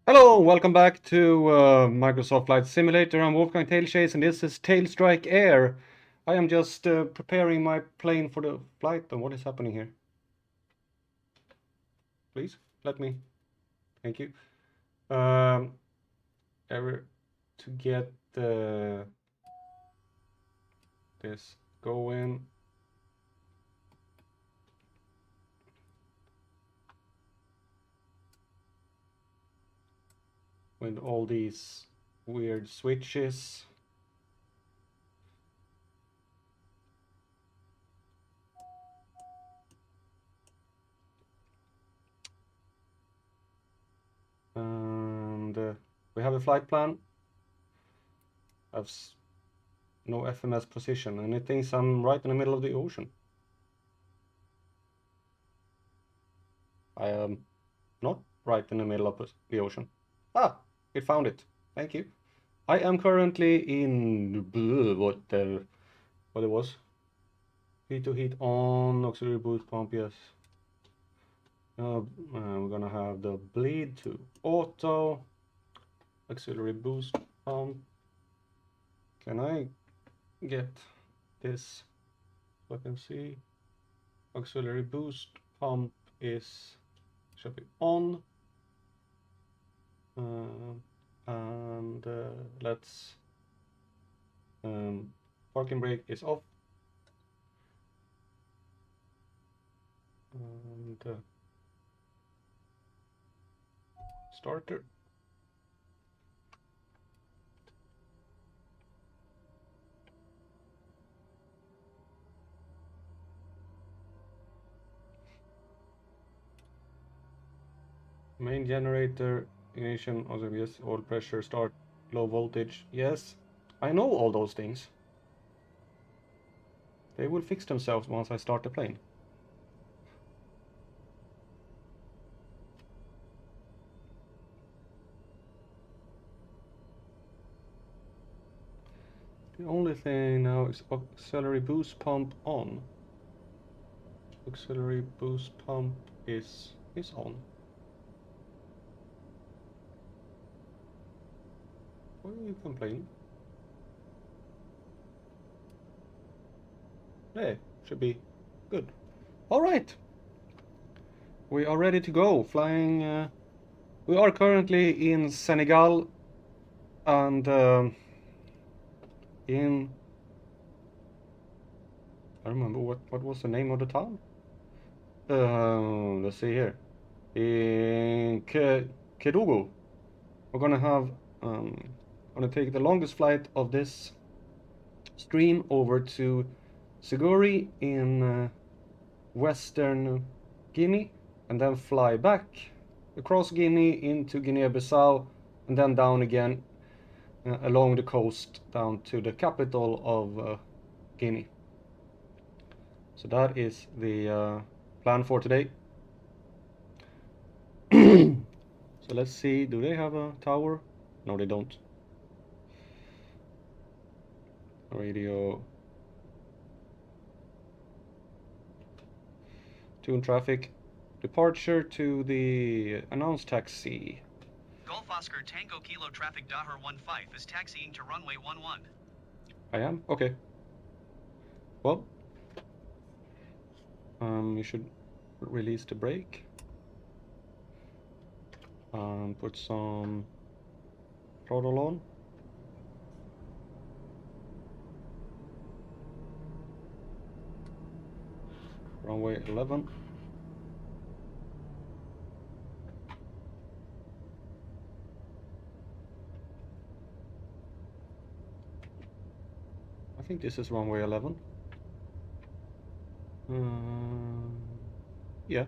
Hello, welcome back to Microsoft Flight Simulator. I'm Wolfgang Tailchase, and this is Tailstrike Air. I am just preparing my plane for the flight. And what is happening here? Please let me. Thank you. Ever to get this going. With all these weird switches. And we have a flight plan. I've no FMS position, and it thinks I'm right in the middle of the ocean. I am not right in the middle of the ocean. Ah, it found it. Thank you. I am currently in what it was. Heat to heat on, auxiliary boost pump, yes. We're gonna have the bleed to auto, auxiliary boost pump. Can I get this so I can see? Auxiliary boost pump should be on. And let's parking brake is off, and starter. Main generator, ignition, also yes, oil pressure, start, low voltage, yes. I know all those things. They will fix themselves once I start the plane. The only thing now is auxiliary boost pump on. Auxiliary boost pump is on. Why are you complaining? Hey, should be good. All right. We are ready to go, flying. We are currently in Senegal, and in I remember what was the name of the town. Let's see here. In Kedugu, we're gonna take the longest flight of this stream over to Siguri in western Guinea, and then fly back across Guinea into Guinea Bissau, and then down again along the coast down to the capital of Guinea. So that is the plan for today. So let's see, do they have a tower? No, they don't. Radio. Tune traffic. Departure to the announced taxi. Golf Oscar Tango Kilo Traffic Dahar 15 is taxiing to runway 11. I am? Okay. Well, you should release the brake. Put some throttle on. Runway 11. I think this is runway 11. Yeah.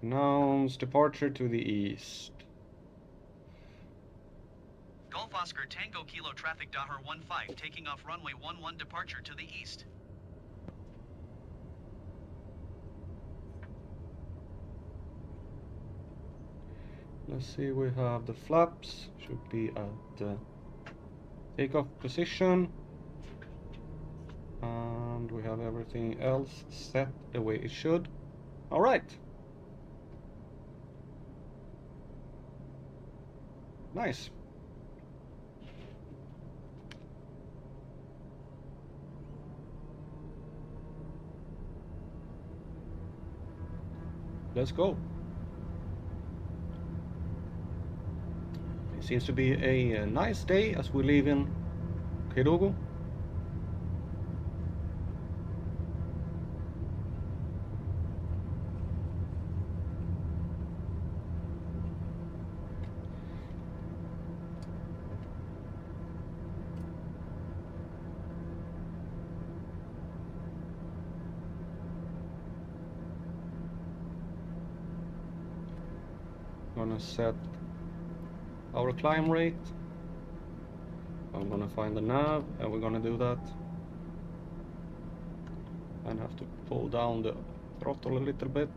Announce departure to the east. Golf Oscar Tango Kilo Traffic Dahar 15 taking off runway 11 departure to the east. Let's see, we have the flaps, should be at takeoff position. And we have everything else set the way it should. All right. Nice. Let's go. It seems to be a nice day as we leave in Kerugo. Gonna set our climb rate. I'm gonna find the nav and we're gonna do that. And have to pull down the throttle a little bit.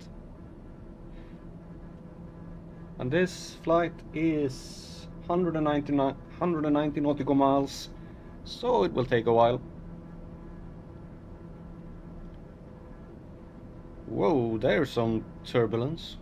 And this flight is 190 nautical miles, so it will take a while. Whoa, there's some turbulence.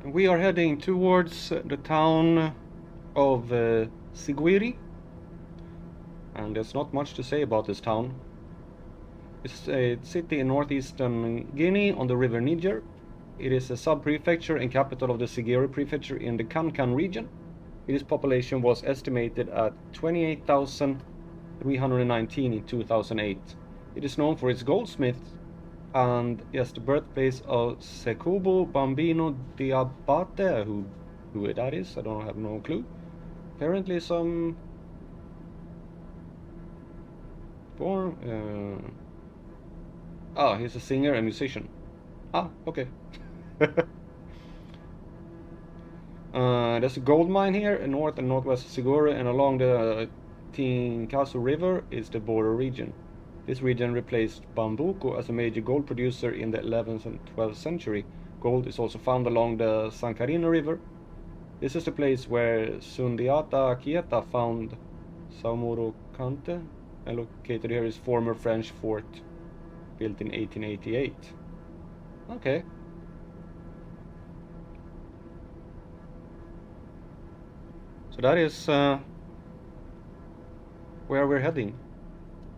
We are heading towards the town of Siguiri, and there's not much to say about this town. It's a city in northeastern Guinea on the river Niger. It is a sub-prefecture and capital of the Siguiri prefecture in the Kankan region. Its population was estimated at 28,319 in 2008. It is known for its goldsmiths, and yes, the birthplace of Sekubo Bambino Diabate, who that is, I don't have no clue. Apparently some he's a singer and musician. Okay. There's a gold mine here in north and northwest of Siguri, and along the Tinkasu River is the border region. This region replaced Bambuco as a major gold producer in the 11th and 12th century. Gold is also found along the Sankarina River. This is the place where Sundiata Kieta found Saumuro Kante, and located here is former French fort built in 1888. Okay. So that is where we're heading.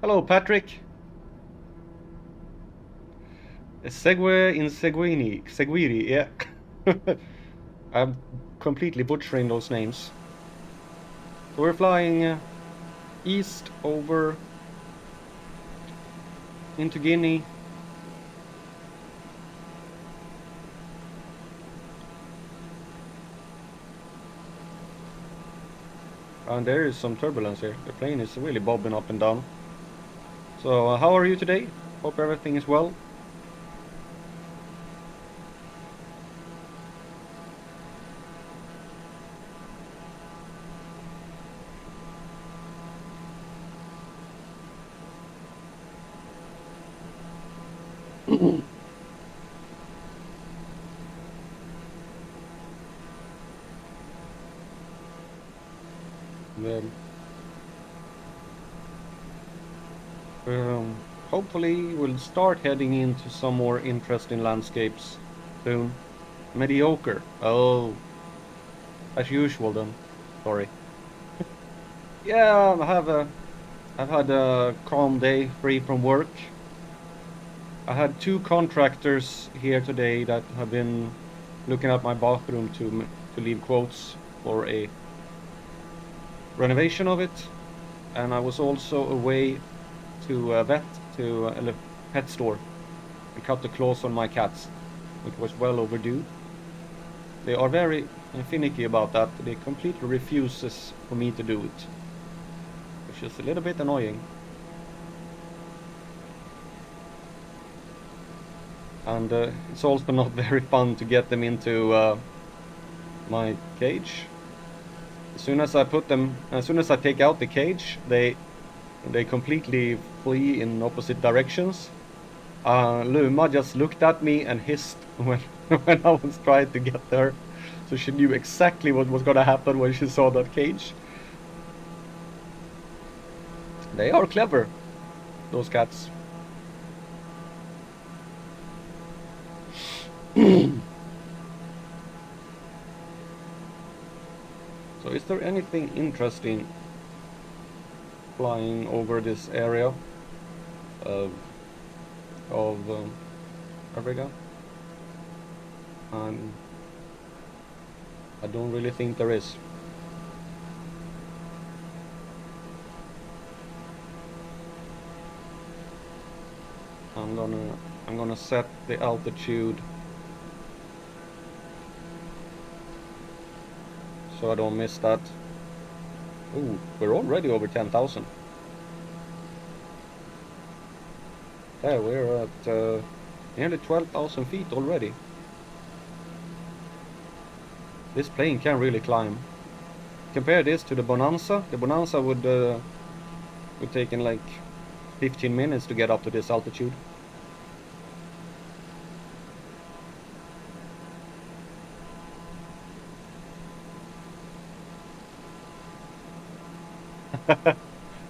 Hello, Patrick. A segue in Seguiri, yeah. I'm completely butchering those names. So we're flying east over into Guinea. And there is some turbulence here. The plane is really bobbing up and down. So how are you today? Hope everything is well. Hopefully we'll start heading into some more interesting landscapes soon. Mediocre. Oh, as usual then. Sorry. Yeah, I've had a calm day, free from work. I had 2 contractors here today that have been looking at my bathroom to leave quotes for a renovation of it, and I was also away to a pet store and cut the claws on my cats, which was well overdue. They are very finicky about that. They completely refuses for me to do it, which is a little bit annoying. And it's also not very fun to get them into my cage. As soon as I take out the cage, they completely flee in opposite directions. Luma just looked at me and hissed when I was trying to get there, so she knew exactly what was gonna happen when she saw that cage. They are clever, those cats. So is there anything interesting flying over this area of Africa? I don't really think there is. I'm gonna set the altitude so I don't miss that. Ooh, we're already over 10,000. Yeah, we're at nearly 12,000 feet already. This plane can really climb. Compare this to the Bonanza. The Bonanza would take in like 15 minutes to get up to this altitude.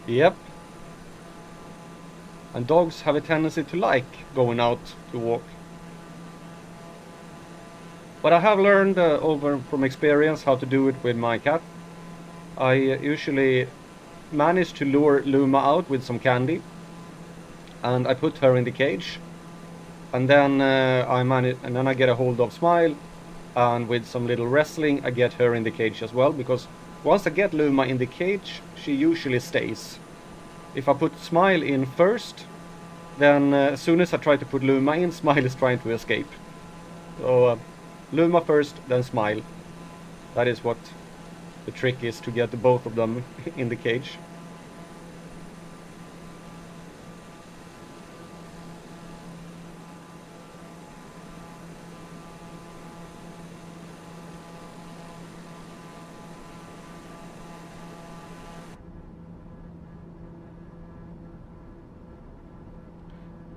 Yep. And dogs have a tendency to like going out to walk. But I have learned over from experience how to do it with my cat. I usually manage to lure Luma out with some candy, and I put her in the cage, and then I get a hold of Smile, and with some little wrestling I get her in the cage as well, because once I get Luma in the cage, she usually stays. If I put Smile in first, then as soon as I try to put Luma in, Smile is trying to escape. So Luma first, then Smile. That is what the trick is, to get both of them in the cage.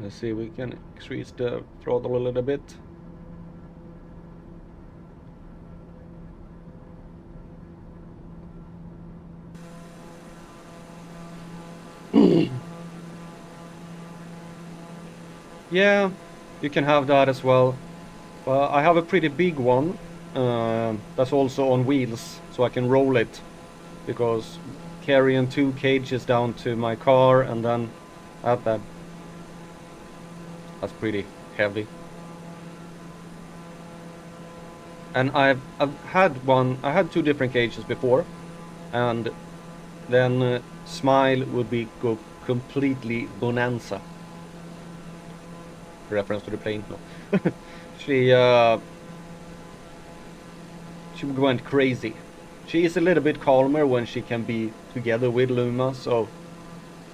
Let's see, we can increase the throttle a little bit. Yeah, you can have that as well. I have a pretty big one that's also on wheels, so I can roll it, because carrying 2 cages down to my car and then add that, that's pretty heavy. And I've had 2 different cages before, and then Smile would go completely bonanza. Reference to the plane, no. She went crazy. She is a little bit calmer when she can be together with Luma, so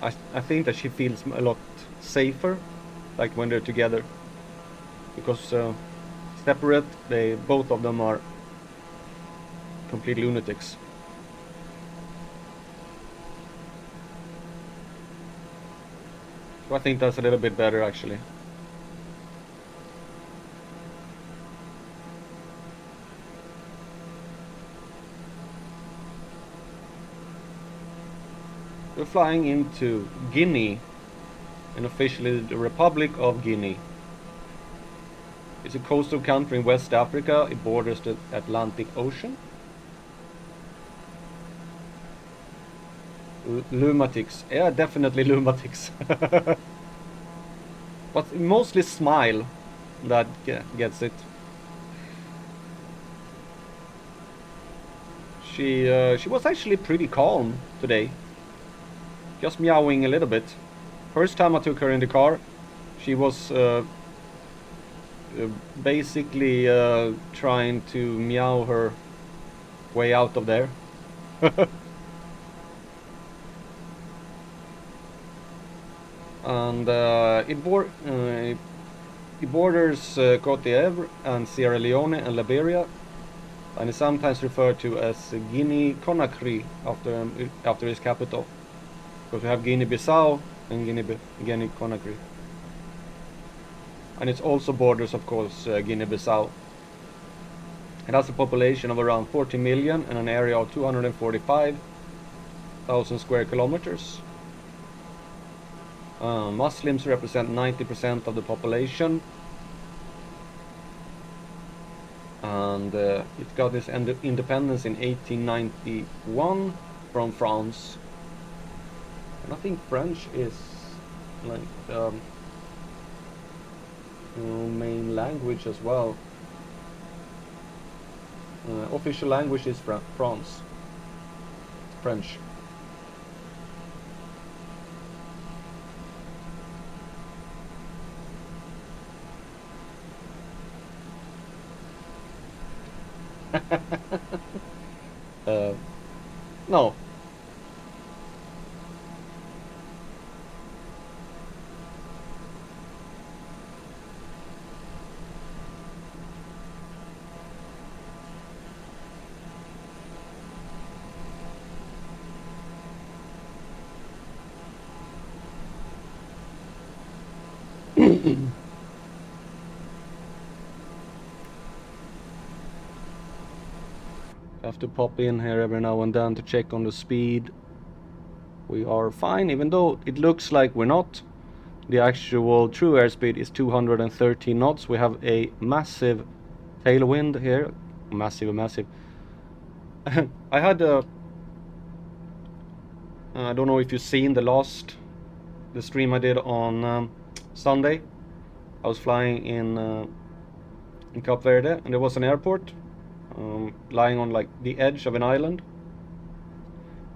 I think that she feels a lot safer, like when they're together, because separate, both of them are complete lunatics. So I think that's a little bit better, actually. We're flying into Guinea, and officially the Republic of Guinea. It's a coastal country in West Africa. It borders the Atlantic Ocean. Lunatics. Yeah, definitely lunatics. But mostly Smile that gets it. She was actually pretty calm today. Just meowing a little bit. First time I took her in the car, she was basically trying to meow her way out of there. And it borders Cote d'Ivoire and Sierra Leone and Liberia, and is sometimes referred to as Guinea Conakry after its capital, because we have Guinea Bissau and Guinea Conakry, and it also borders, of course, Guinea Bissau. It has a population of around 40 million and an area of 245,000 square kilometers. Muslims represent 90% of the population, and it got its independence in 1891 from France. And I think French is like main language as well. Official language is France. French. No. Have to pop in here every now and then to check on the speed. We are fine, even though it looks like we're not. The actual true airspeed is 213 knots. We have a massive tailwind here. Massive. I had a... I don't know if you've seen the stream I did on Sunday. I was flying in Cape Verde, and there was an airport lying on like the edge of an island,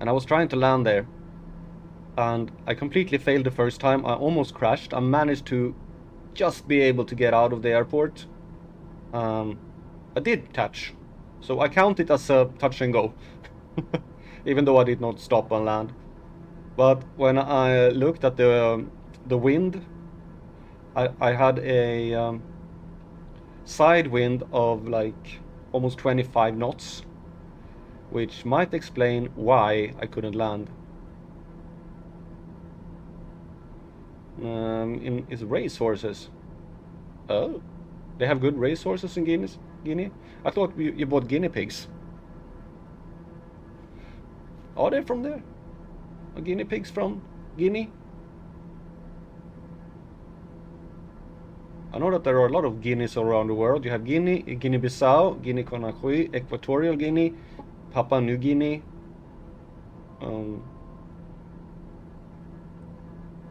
and I was trying to land there, and I completely failed the first time. I almost crashed. I managed to just be able to get out of the airport. I did touch, so I count it as a touch and go, even though I did not stop and land. But when I looked at the wind, I had a side wind of like almost 25 knots, which might explain why I couldn't land. In its racehorses. Oh, they have good racehorses in Guinea? I thought you bought guinea pigs. Are they from there? Are guinea pigs from Guinea? I know that there are a lot of Guineas around the world. You have Guinea, Guinea Bissau, Guinea Conakry, Equatorial Guinea, Papua New Guinea.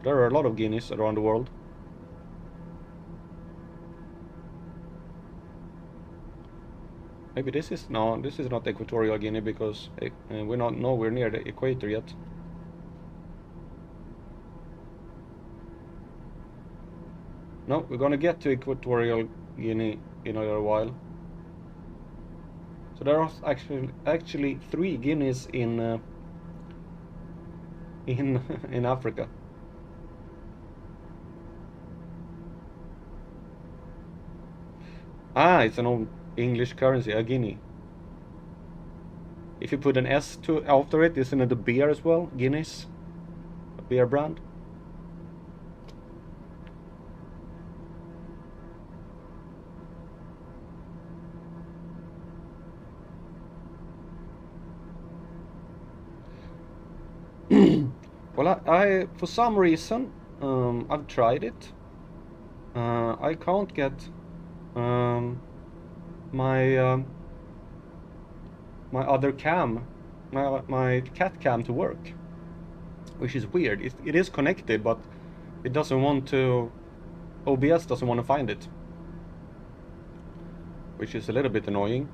There are a lot of Guineas around the world. Maybe this is not Equatorial Guinea, because we're not nowhere near the equator yet. No, we're gonna get to Equatorial Guinea in a little while. So there are actually 3 Guineas in in Africa. Ah, it's an old English currency, a guinea. If you put an S after it, isn't it a beer as well? Guinness, a beer brand. Well, I for some reason I've tried it. I can't get my my other cam, my cat cam to work, which is weird. It is connected, but it doesn't want to. OBS doesn't want to find it, which is a little bit annoying.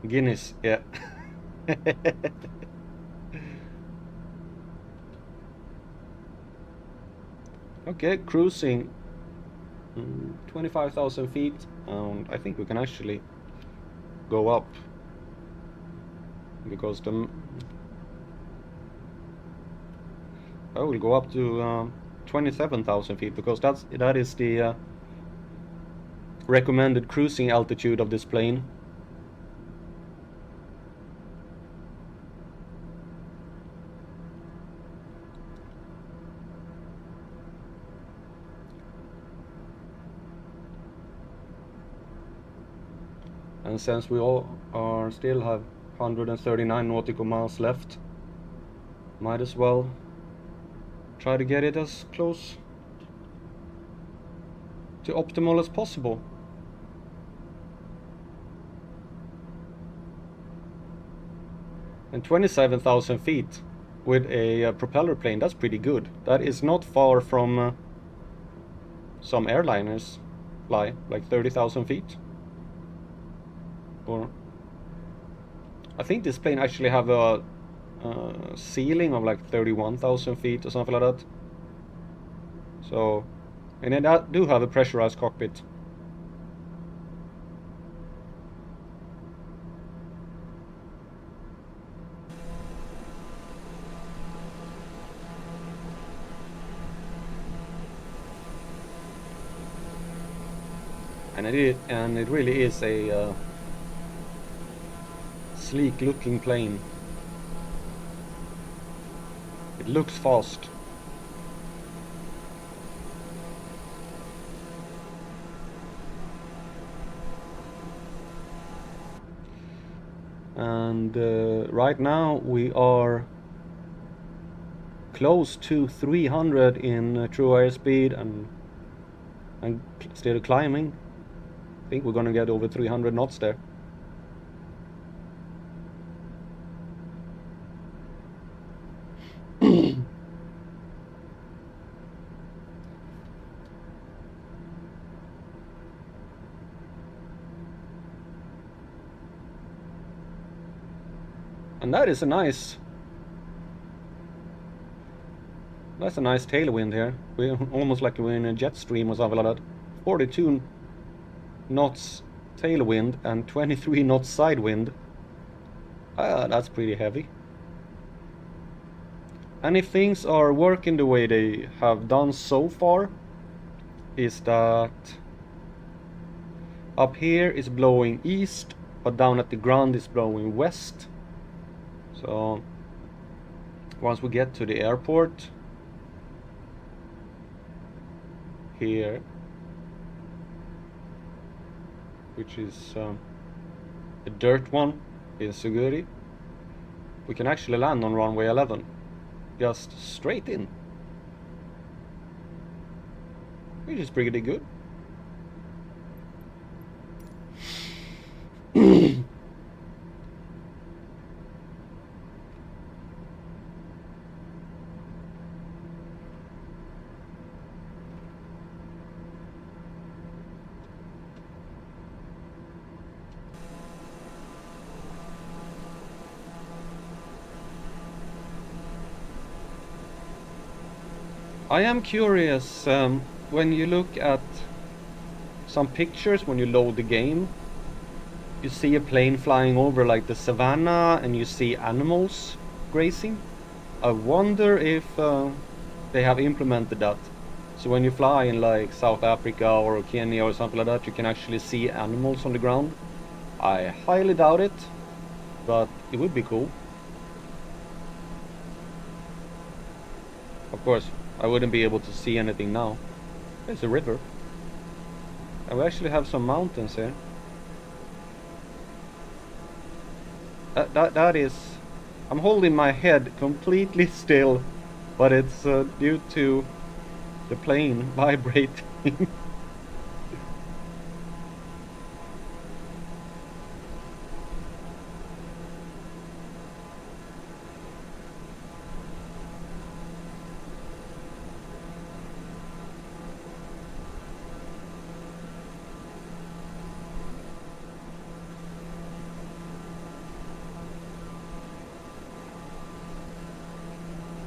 Guinness, yeah. Okay, cruising 25,000 feet. I think we can actually go up, because I will go up to 27,000 feet, because that is the recommended cruising altitude of this plane. And since we all still have 139 nautical miles left, might as well try to get it as close to optimal as possible. And 27,000 feet with a propeller plane, that's pretty good. That is not far from some airliners fly, like 30,000 feet. Or I think this plane actually have a ceiling of like 31,000 feet or something like that. So, and it do have a pressurized cockpit. And it really is a sleek looking plane. It looks fast. And right now we are close to 300 in true airspeed and still climbing. I think we're gonna get over 300 knots there. And that's a nice tailwind here. We're almost like we're in a jet stream or something like that. 42 knots tailwind and 23 knots side wind. That's pretty heavy. And if things are working the way they have done so far, is that up here is blowing east, but down at the ground is blowing west. So once we get to the airport here, which is the dirt one in Suguri, we can actually land on runway 11, just straight in, which is pretty good. I am curious, when you look at some pictures when you load the game, you see a plane flying over like the savannah and you see animals grazing. I wonder if they have implemented that. So when you fly in like South Africa or Kenya or something like that, you can actually see animals on the ground. I highly doubt it, but it would be cool. Of course, I wouldn't be able to see anything now. There's a river. And we actually have some mountains here. That is... I'm holding my head completely still, but it's due to the plane vibrating.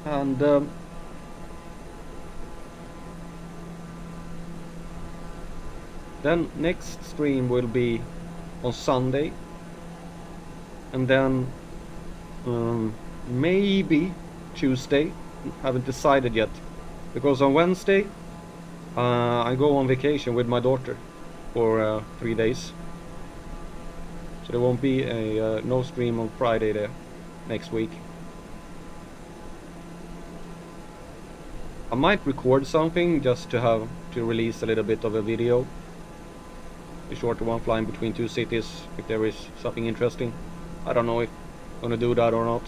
And then next stream will be on Sunday, and then maybe Tuesday. Haven't decided yet, because on Wednesday I go on vacation with my daughter for 3 days. So there won't be a no stream on Friday there next week. I might record something just to release a little bit of a video. A shorter one flying between 2 cities if there is something interesting. I don't know if I'm gonna do that or not.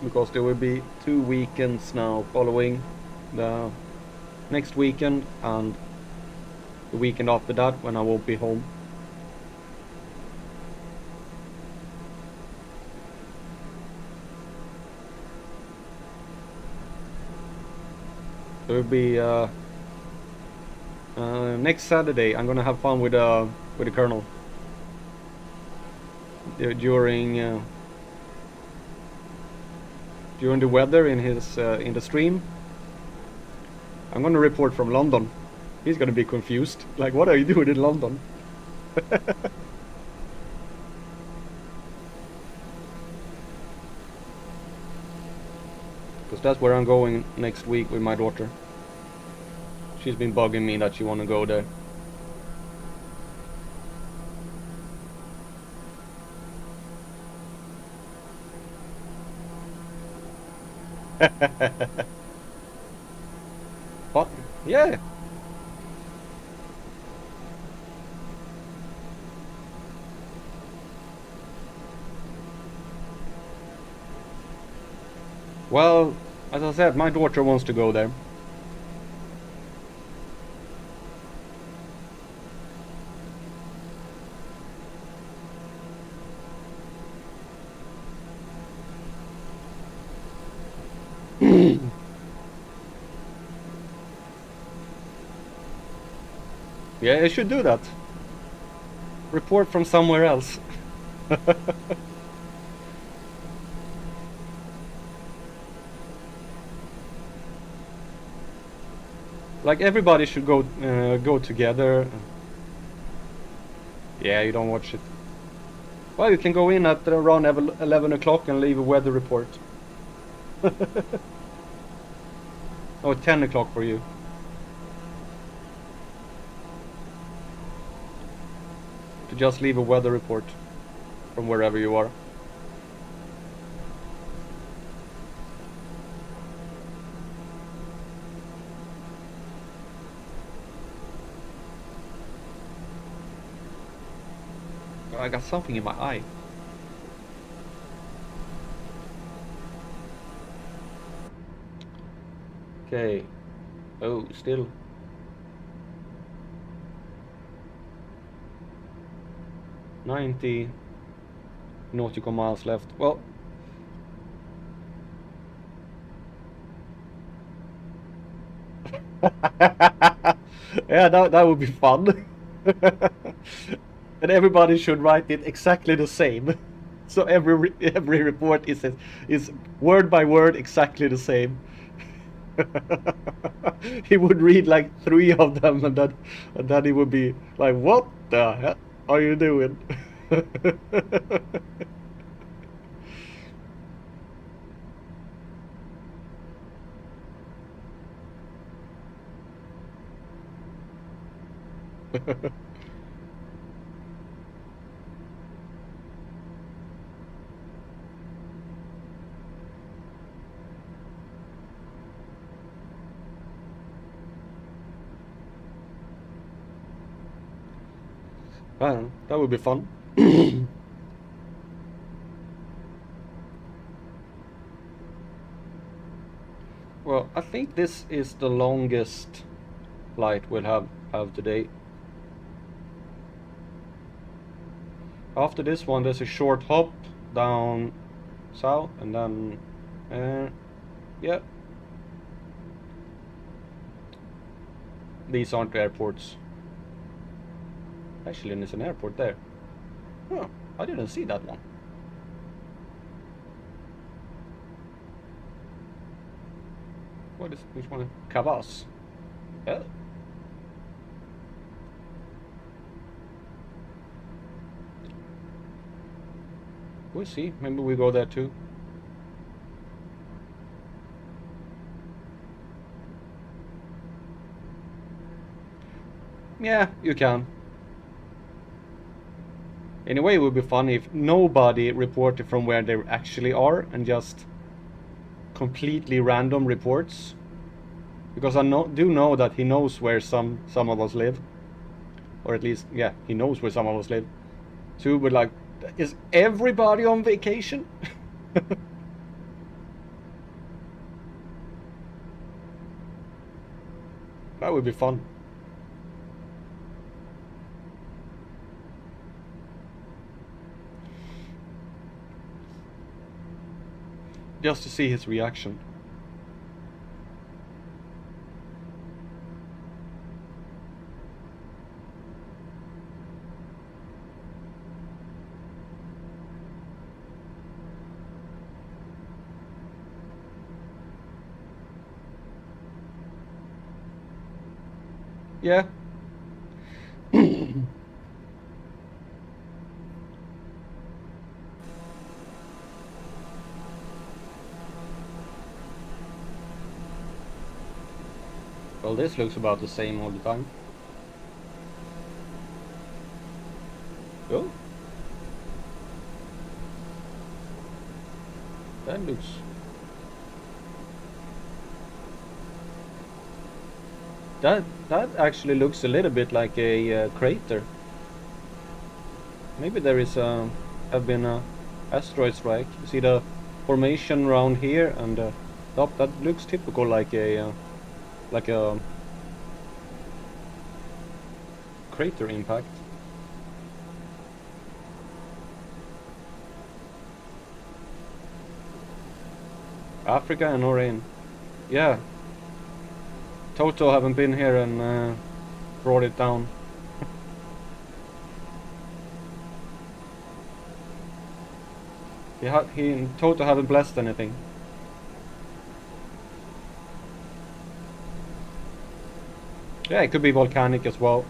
Because there will be 2 weekends now following the next weekend and the weekend after that when I won't be home. It will be next Saturday. I'm gonna have fun with the Colonel during the weather in the stream. I'm gonna report from London. He's gonna be confused. Like, what are you doing in London? Because that's where I'm going next week with my daughter. She's been bugging me that she wanna go there. What? Yeah. Well, as I said, my daughter wants to go there. Yeah, I should do that. Report from somewhere else. Like, everybody should go together. Yeah, you don't watch it. Well, you can go in at around 11 o'clock and leave a weather report. Oh, 10 o'clock for you. To just leave a weather report from wherever you are. I got something in my eye. Okay. Oh, still. $90 nautical miles left. Well, yeah, that would be fun. And everybody should write it exactly the same. So every report is word by word exactly the same. He would read like 3 of them, and then he would be like, "What the hell are you doing?" I don't know, that would be fun. Well, I think this is the longest flight we'll have today. After this one, there's a short hop down south, and then, yeah. These aren't airports. Actually, there's an airport there. Huh, I didn't see that one. Which one? Kavas. Yeah. We'll see. Maybe we go there too. Yeah, you can. Anyway, it would be funny if nobody reported from where they actually are and just completely random reports. Because I do know that he knows where some of us live. Or at least, yeah, he knows where some of us live. So we would like, is everybody on vacation? That would be fun. Just to see his reaction. Yeah. Well, this looks about the same all the time. Oh. That looks... That actually looks a little bit like a crater. Maybe there is have been a asteroid strike. You see the formation around here and top. That looks typical like a crater impact. Africa and Oran. Yeah. Toto haven't been here and brought it down. He and Toto haven't blessed anything. Yeah, it could be volcanic as well.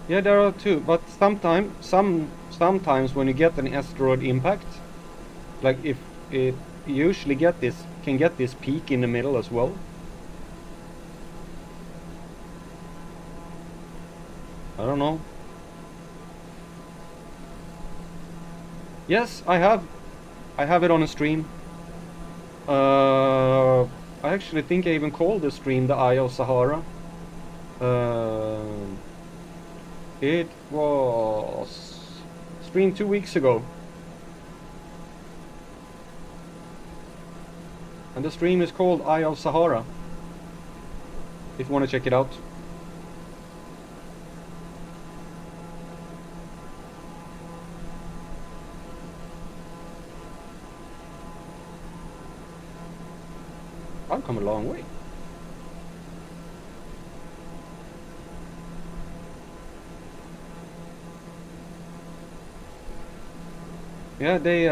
Yeah, there are two, but sometimes when you get an asteroid impact, like if it usually can get this peak in the middle as well. I don't know. Yes, I have it on a stream. I actually think I even called the stream the Eye of Sahara. It was streamed 2 weeks ago. And the stream is called Eye of Sahara. If you want to check it out. I've come a long way. Yeah, they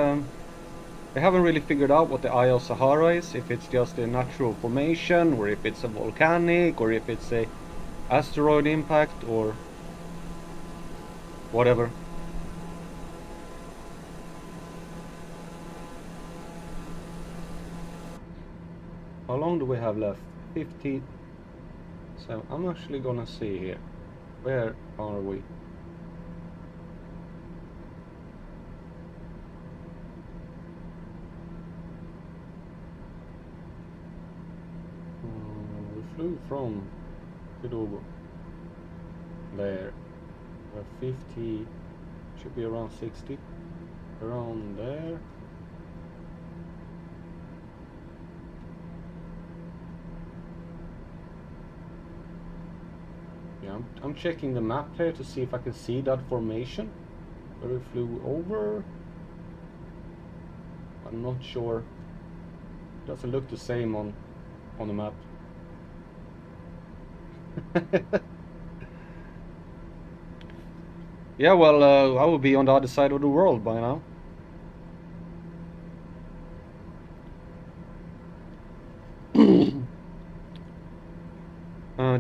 haven't really figured out what the Eye of Sahara is, if it's just a natural formation, or if it's a volcanic, or if it's a asteroid impact, or whatever. How long do we have left? 50. So I'm actually gonna see here. Where are we? We flew from Kidogo. There. We're 50. Should be around 60. Around there. Yeah, I'm checking the map here to see if I can see that formation where we flew over. I'm not sure. It doesn't look the same on the map. Yeah, well, I will be on the other side of the world by now.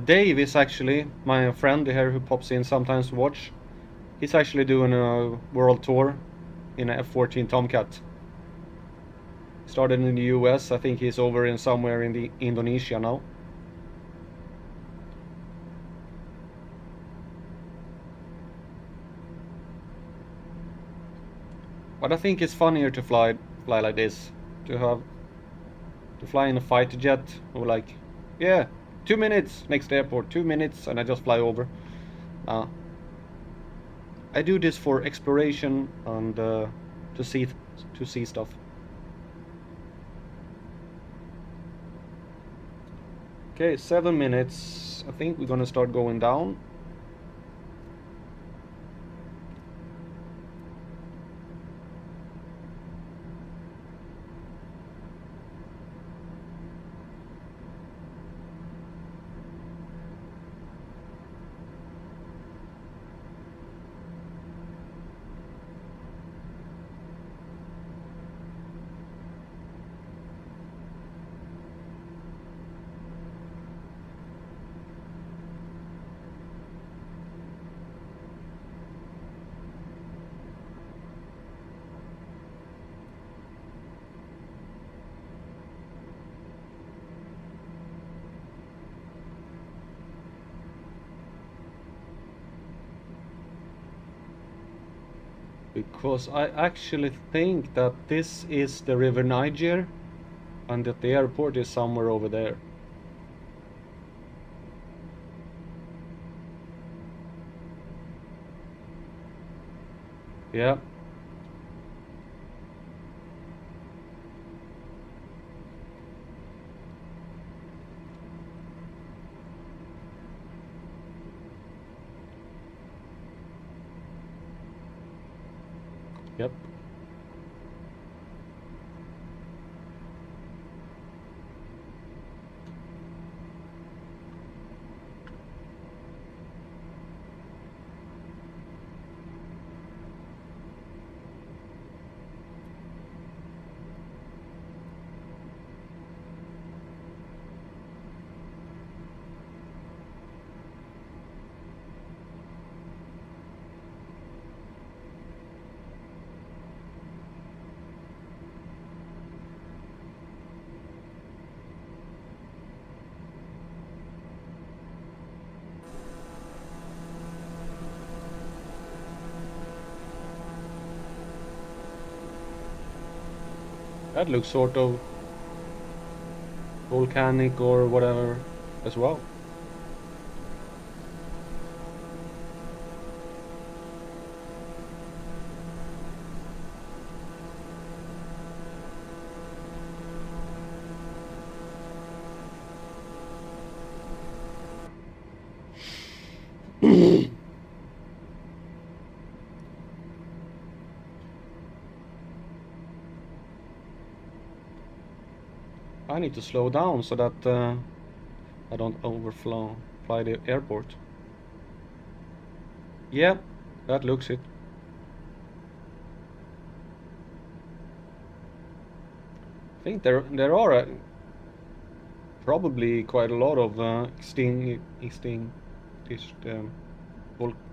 Dave is actually my friend here who pops in sometimes to watch. He's actually doing a world tour in a F-14 Tomcat. Started in the US. I think he's over in somewhere in the Indonesia now. But I think it's funnier to fly like this, to fly in a fighter jet, or like, yeah, 2 minutes next airport, 2 minutes, and I just fly over. I do this for exploration and to see stuff. Okay, 7 minutes. I think we're gonna start going down. Because I actually think that this is the River Niger and that the airport is somewhere over there. Yeah. Yep. That looks sort of volcanic or whatever as well. I need to slow down so that I don't fly the airport. Yeah, that looks it. I think there are probably quite a lot of extinct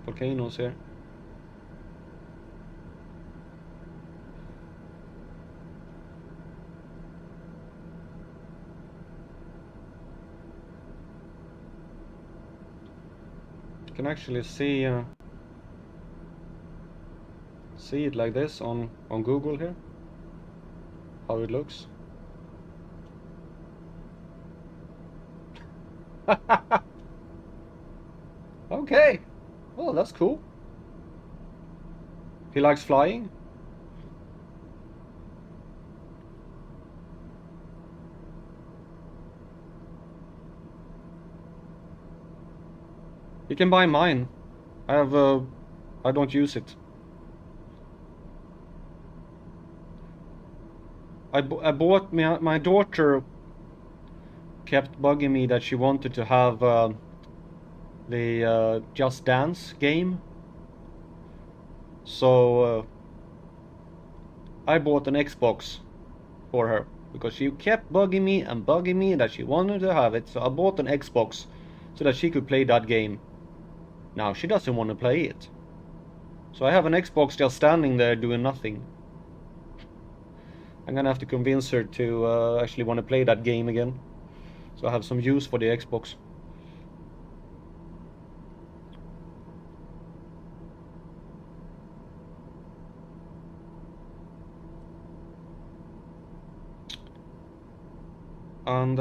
volcanoes here. You can actually see it like this on Google here, how it looks. Okay, well, that's cool. He likes flying. You can buy mine. I have I don't use it. I bought my daughter kept bugging me that she wanted to have the Just Dance game. So I bought an Xbox for her because she kept bugging me that she wanted to have it. So I bought an Xbox so that she could play that game. Now she doesn't want to play it. So I have an Xbox just standing there doing nothing. I'm gonna have to convince her to actually want to play that game again. So I have some use for the Xbox. And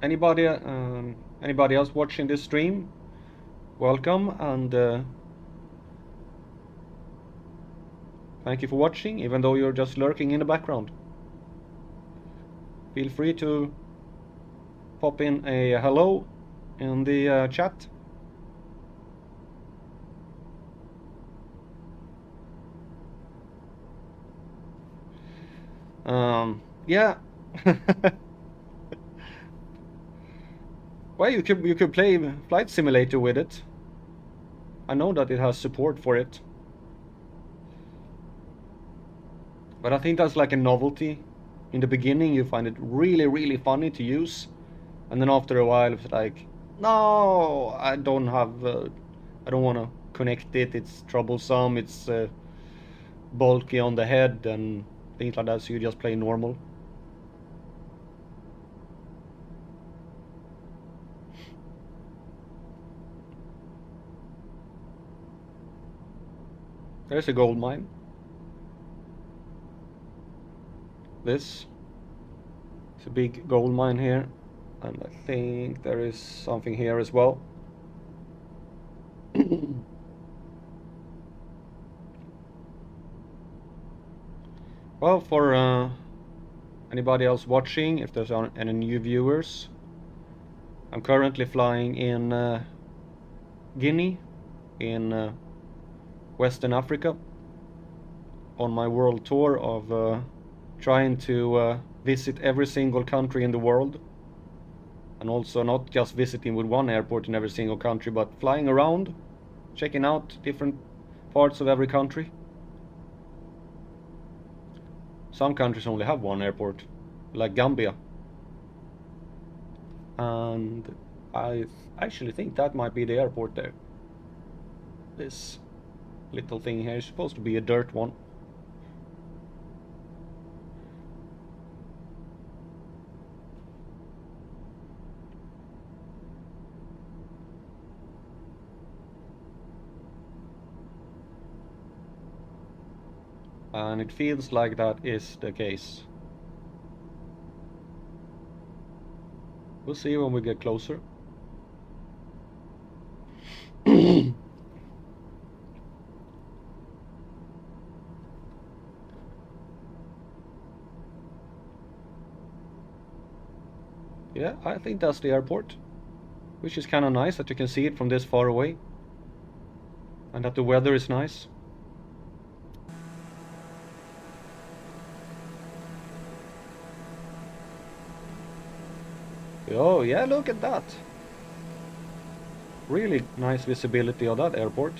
anybody else watching this stream, welcome, and thank you for watching, even though you're just lurking in the background. Feel free to pop in a hello in the chat. Yeah. Well, you could play Flight Simulator with it. I know that it has support for it. But I think that's like a novelty. In the beginning you find it really, really funny to use. And then after a while it's like, no, I don't want to connect it. It's troublesome. It's bulky on the head and things like that. So you just play normal. There's a gold mine. This is a big gold mine here. And I think there is something here as well. Well, for anybody else watching, if there's any new viewers, I'm currently flying in Guinea, in Western Africa, on my world tour of trying to visit every single country in the world. And also not just visiting with one airport in every single country, but flying around, checking out different parts of every country. Some countries only have one airport, like Gambia. And I actually think that might be the airport there. This little thing here is supposed to be a dirt one. And it feels like that is the case. We'll see when we get closer. Yeah, I think that's the airport, which is kind of nice that you can see it from this far away, and that the weather is nice. Oh yeah, look at that. Really nice visibility of that airport.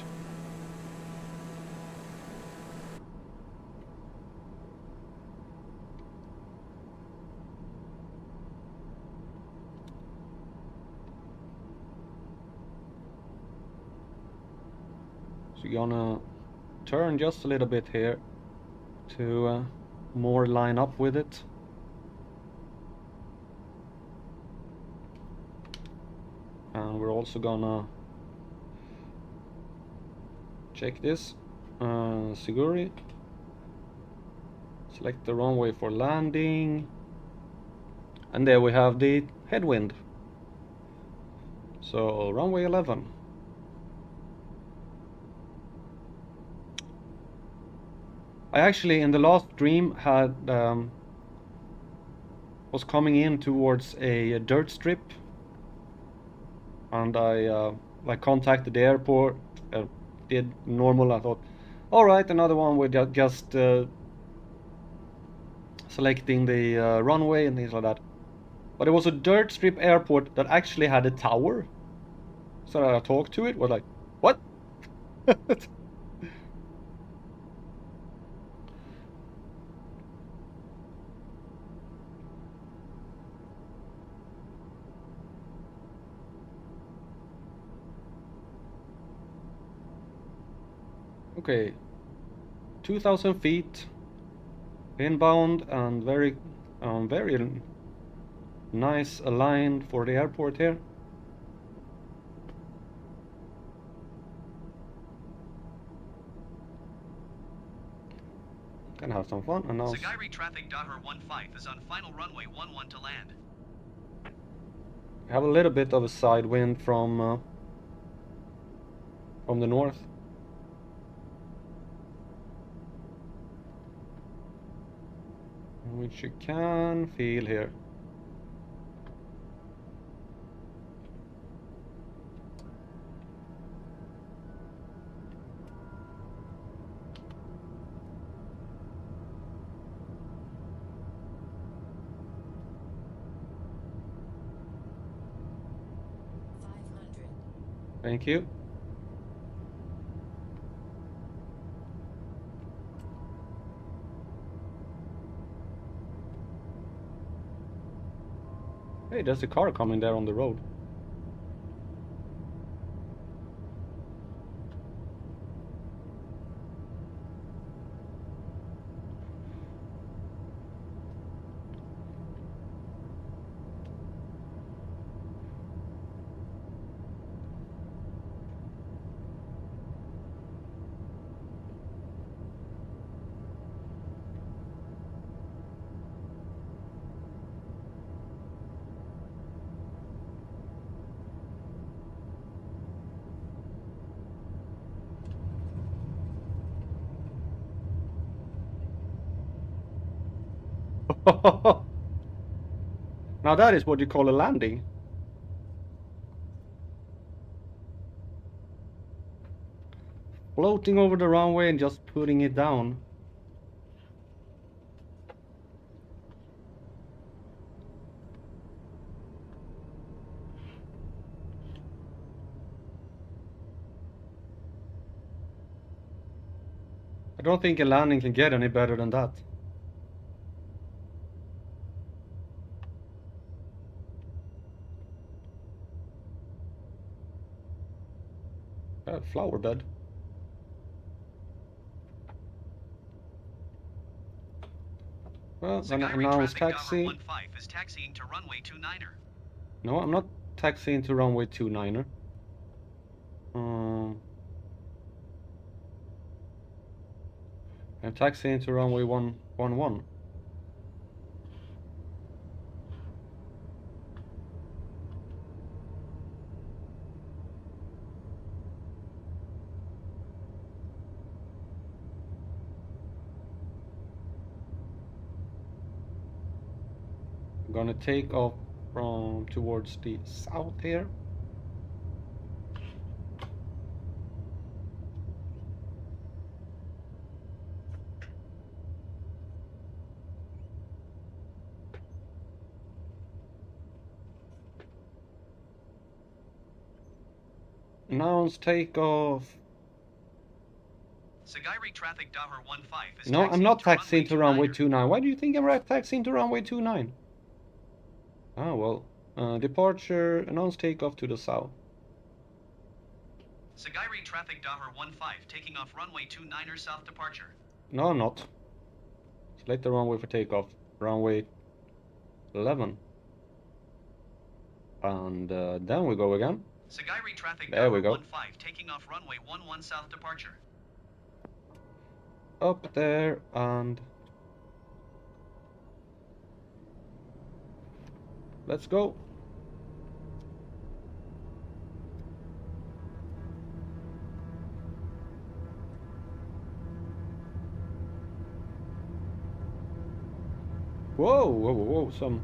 So you're gonna turn just a little bit here to more line up with it. And we're also gonna check this Siguri. Select the runway for landing, and there we have the headwind. So runway 11. I actually in the last stream had was coming in towards a dirt strip, and I like contacted the airport, did normal. I thought, all right, another one with just selecting the runway and things like that. But it was a dirt strip airport that actually had a tower. So I talked to it, was like, what? Okay, 2,000 feet inbound and very nice aligned for the airport here. Gonna have some fun. And now Sagairi traffic Dahar 15 is on final runway 11 to land. we have a little bit of a side wind from the north. Which you can feel here. Thank you. Hey, there's a car coming there on the road. Now that is what you call a landing. Floating over the runway and just putting it down. I don't think a landing can get any better than that. Flower bed. Well, gonna announce taxi. 15 is taxiing to runway 29er. No, I'm not taxiing to runway 29er. I'm taxiing to runway 111. I'm gonna take off from towards the south here. Announce takeoff. Sagairi traffic Dahar 15 is No, I'm not taxiing to runway 29er. 29. Why do you think I'm taxiing to runway 29? Ah, well. Departure, announce takeoff to the south. Sagairi traffic Dahar 15 taking off runway 29er south departure. No, I'm not. Select the runway for takeoff. Runway 11. And then we go again. Sagairi traffic There we Dahar go. 15 taking off runway 11 south departure. Up there and let's go. Whoa, whoa, whoa, some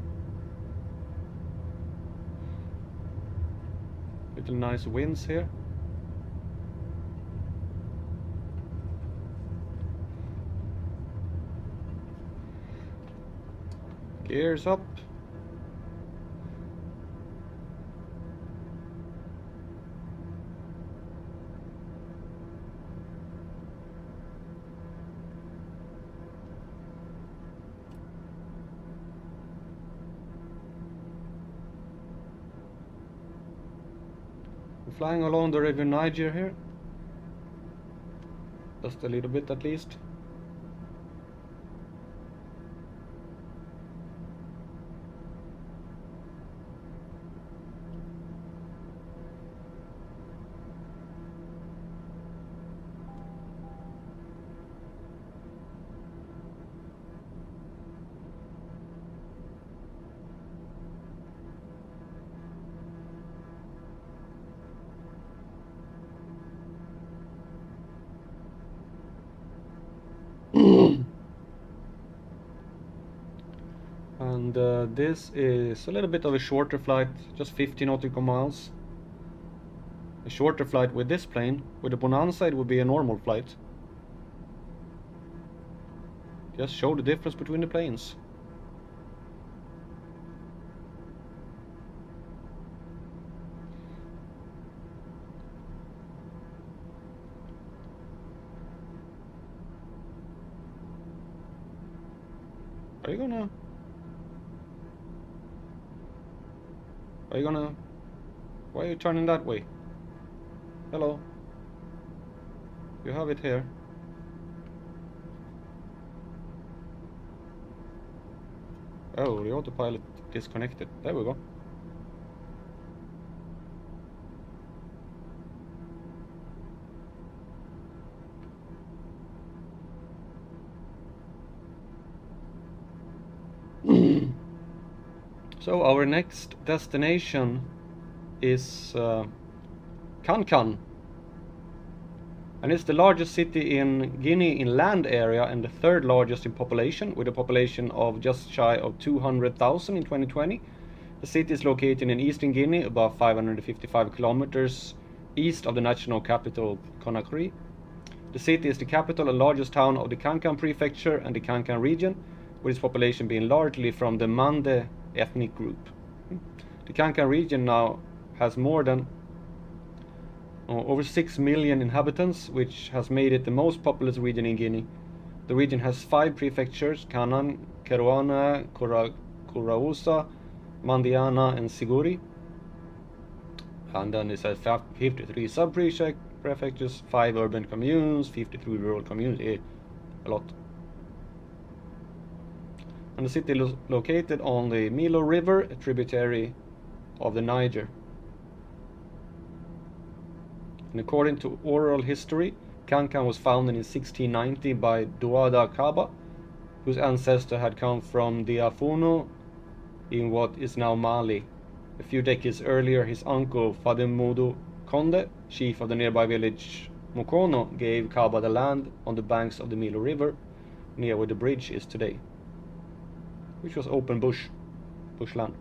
little nice winds here. Gears up. We're flying along the river Niger here. Just a little bit at least. And this is a little bit of a shorter flight, just 50 nautical miles. A shorter flight with this plane. With the Bonanza it would be a normal flight. Just show the difference between the planes. Are you gonna... Why are you turning that way? Hello. You have it here. Oh, the autopilot disconnected. There we go. So our next destination is Kankan. And it's the largest city in Guinea in land area and the third largest in population, with a population of just shy of 200,000 in 2020. The city is located in eastern Guinea, about 555 kilometers east of the national capital, Conakry. The city is the capital and largest town of the Kankan prefecture and the Kankan region, with its population being largely from the Mande ethnic group. The Kankan region now has more than over 6 million inhabitants, which has made it the most populous region in Guinea. The region has 5 prefectures: Kanan, Kerouana, Kourausa, Mandiana, and Siguri. And then it has 53 sub-prefectures, 5 urban communes, 53 rural communes, a lot. And the city is located on the Milo River, a tributary of the Niger. And according to oral history, Kankan was founded in 1690 by Douada Kaba, whose ancestor had come from Diafono in what is now Mali. A few decades earlier, his uncle Fademodo Konde, chief of the nearby village Mokono, gave Kaba the land on the banks of the Milo River, near where the bridge is today, which was open bushland.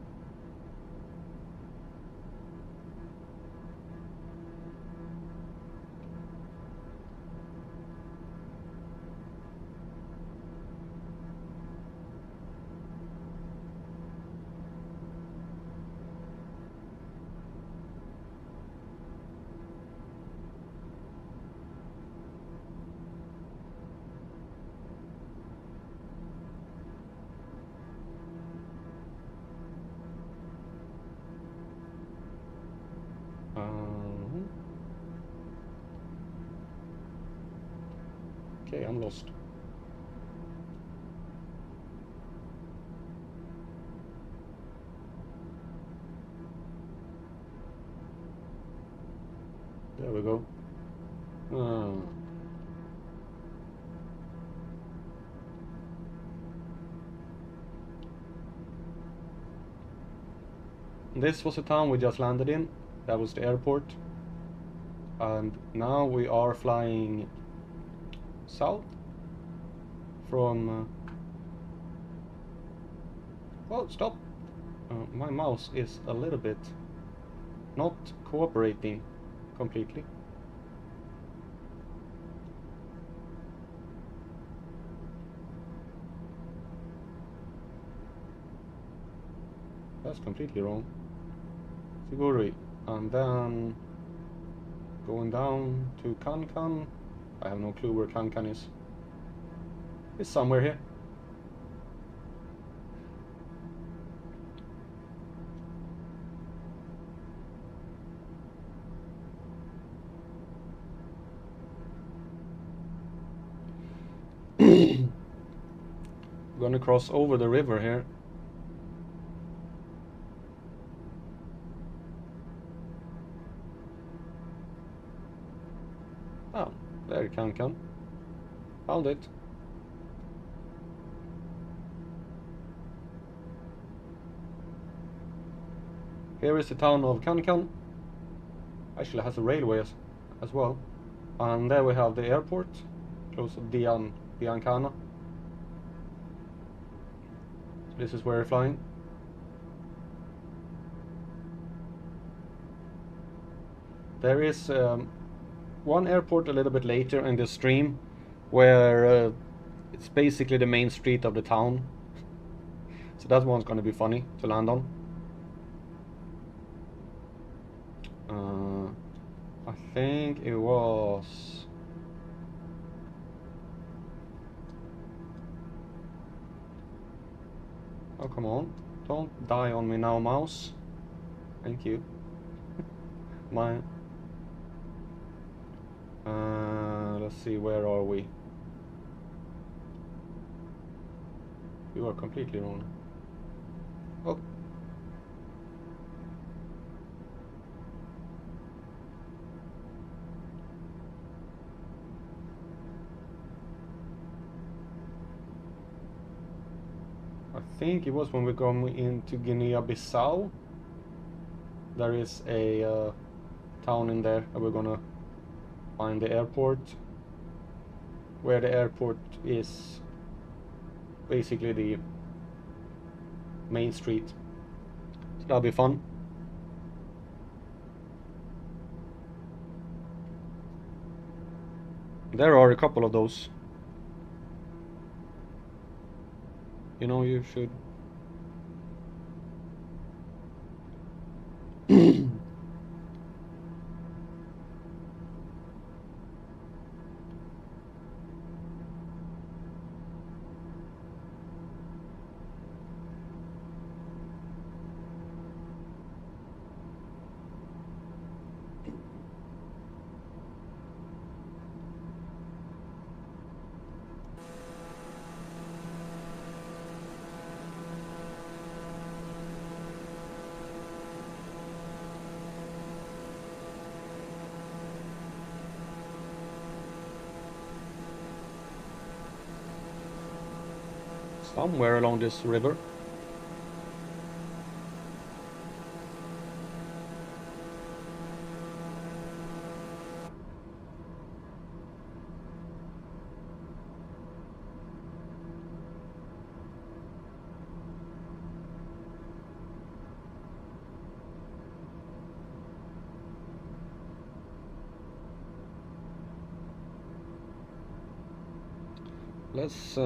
Okay, I'm lost. There we go. This was the town we just landed in. That was the airport. And now we are flying south from... well, stop! My mouse is a little bit not cooperating completely. That's completely wrong. Siguri, and then going down to Kankan. I have no clue where Kankan is. It's somewhere here. gonna cross over the river here. Oh, there you can. Found it. Here is the town of Cancan. Actually has a railway as well. And there we have the airport, close to Diancana. So this is where we're flying. There is one airport a little bit later in the stream where it's basically the main street of the town. So that one's going to be funny to land on. I think it was... Oh, come on. Don't die on me now, mouse. Thank you. My... let's see, where are we? You are completely wrong. Oh. I think it was when we go into Guinea Bissau. There is a town in there, and we're gonna find the airport. Where the airport is basically the main street. So that'll be fun. There are a couple of those. You know, you should... somewhere along this river. Let's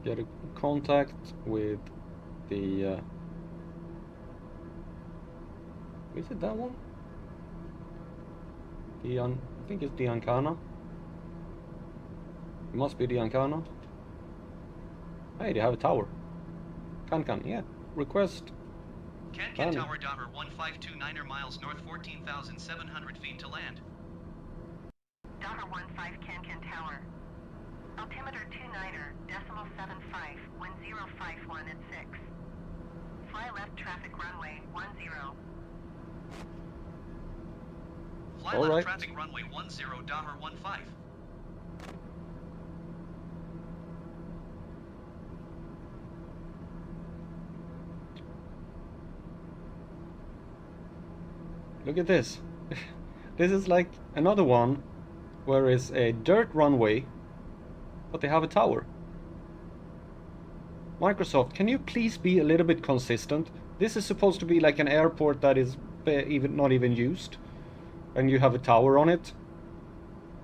get a contact with the... is it that one? I think it's Diancana. It must be Diancana. Hey, they have a tower. Can, yeah. Request. Can Tower Daughter 1529 miles north, 14,700 feet to land. Daughter 15 Can Tower. Altimeter 29er, decimal 75, wind 051 at 6. Fly left traffic runway 10. Fly All left right. traffic runway 10, Daughter 15. Look at this. This is like another one where it's a dirt runway, but they have a tower. Microsoft, can you please be a little bit consistent? This is supposed to be like an airport that is not even used, and you have a tower on it.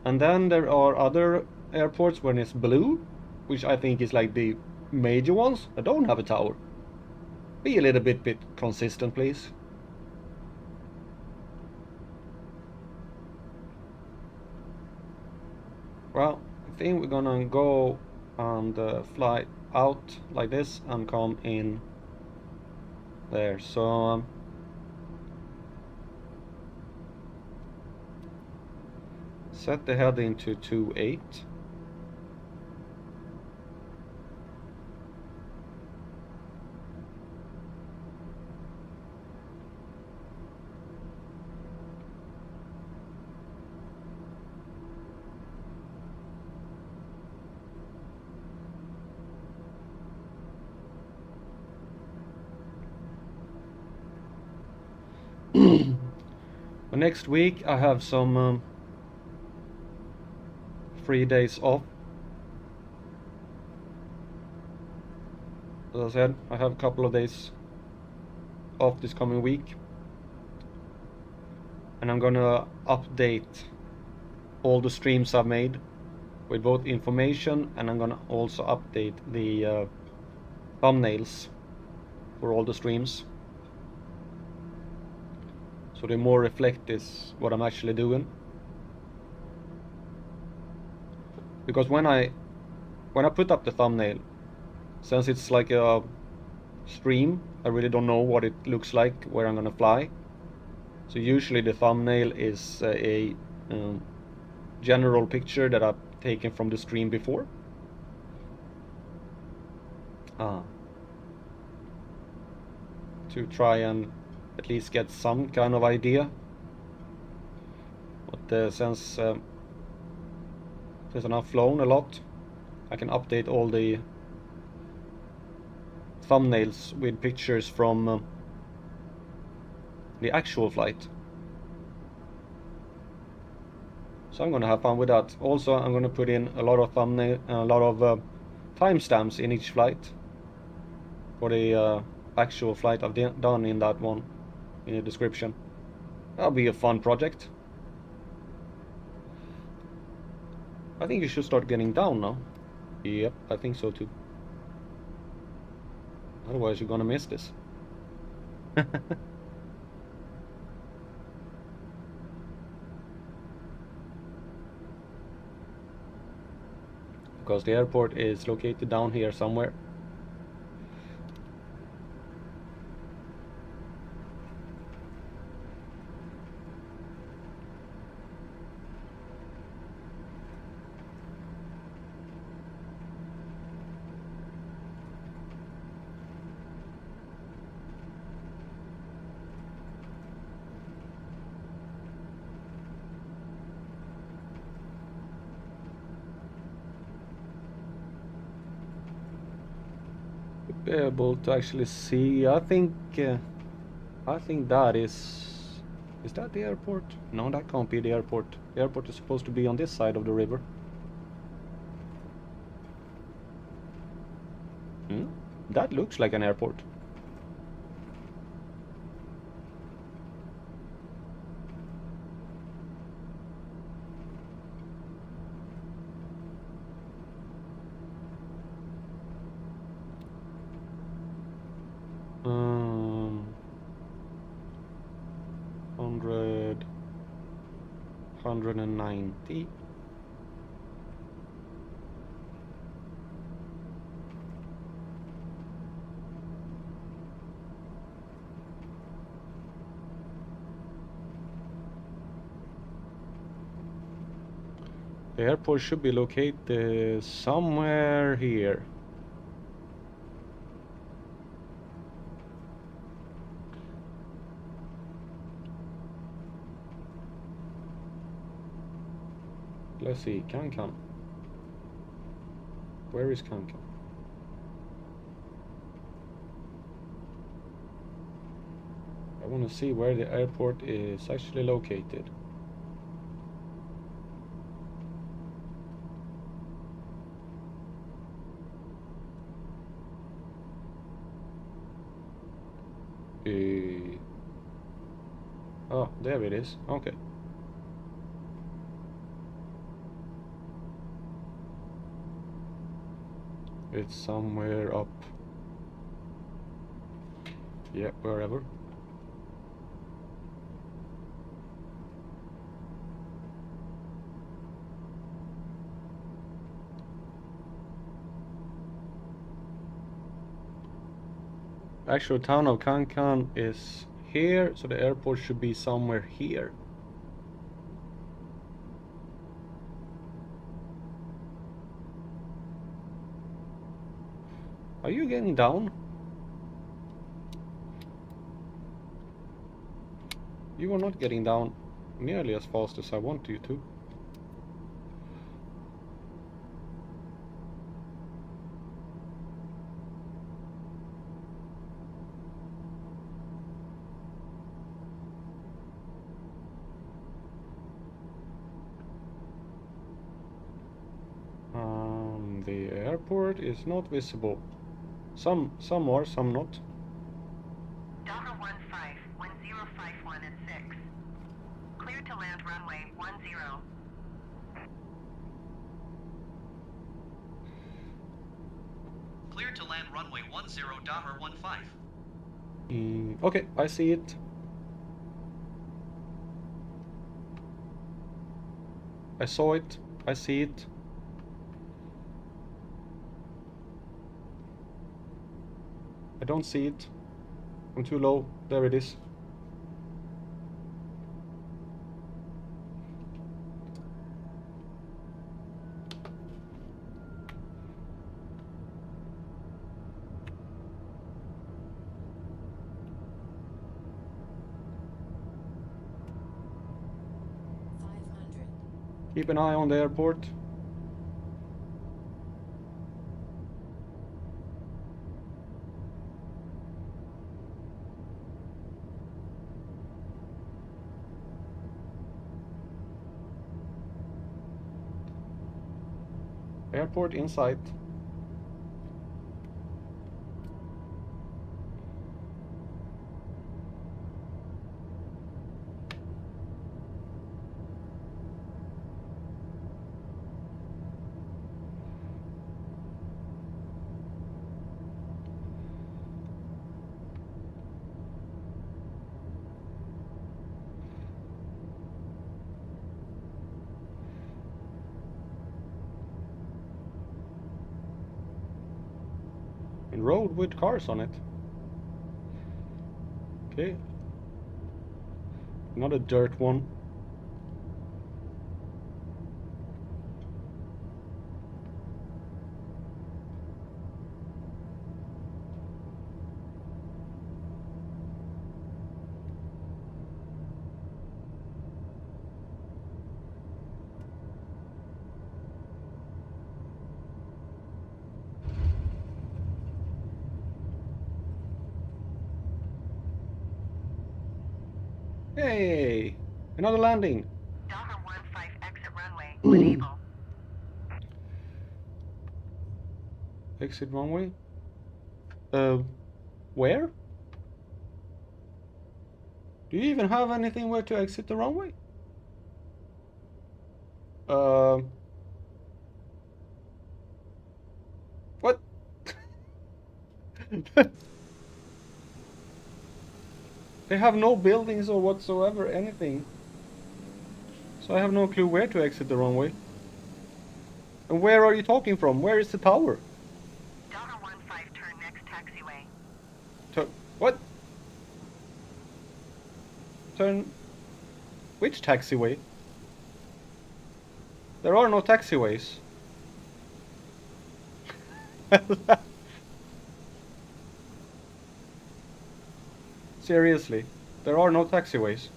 And then there are other airports when it's blue, which I think is like the major ones that don't have a tower. Be a little bit consistent, please. Well, I think we're gonna go and fly out like this and come in there. So set the heading to 28. Next week I have some 3 days off. As I said, I have a couple of days off this coming week, and I'm gonna update all the streams I've made with both information, and I'm gonna also update the thumbnails for all the streams, so they more reflect this what I'm actually doing. Because when I put up the thumbnail, since it's like a stream, I really don't know what it looks like where I'm gonna fly. So usually the thumbnail is a general picture that I've taken from the stream before. To try and at least get some kind of idea. But since I've flown a lot, I can update all the thumbnails with pictures from the actual flight. So I'm gonna have fun with that. Also, I'm gonna put in a lot of timestamps in each flight for the actual flight I've done in that one in the description. That'll be a fun project. I think you should start getting down now. Yep, I think so too. Otherwise you're gonna miss this. Because the airport is located down here somewhere. Be able to actually see. I think that is that the airport? No, that can't be the airport. The airport is supposed to be on this side of the river. That looks like an airport. Um, 190. The airport should be located somewhere here. Let's see, Cancan. Where is Cancan? I want to see where the airport is actually located. Oh, there it is. Okay. It's somewhere up. Yeah, wherever. Actual town of Cancan is here, so the airport should be somewhere here. Are you getting down? You are not getting down nearly as fast as I want you to. Airport is not visible. Some are, some not. Docker 15, wind 051 at 6. Clear to land runway 10. Clear to land runway 10, Docker 15. Okay, I see it. I saw it. I see it. I don't see it. I'm too low. There it is. Keep an eye on the airport. Airport in sight. In road with cars on it. Okay. Not a dirt one. Hey! Another landing! Docker 15, exit runway when able. Exit runway? Where? Do you even have anything where to exit the runway? What? They have no buildings or whatsoever, anything. So I have no clue where to exit the runway. And where are you talking from? Where is the tower? Docker 15, turn next taxiway. What? Turn... Which taxiway? There are no taxiways. Seriously, there are no taxiways.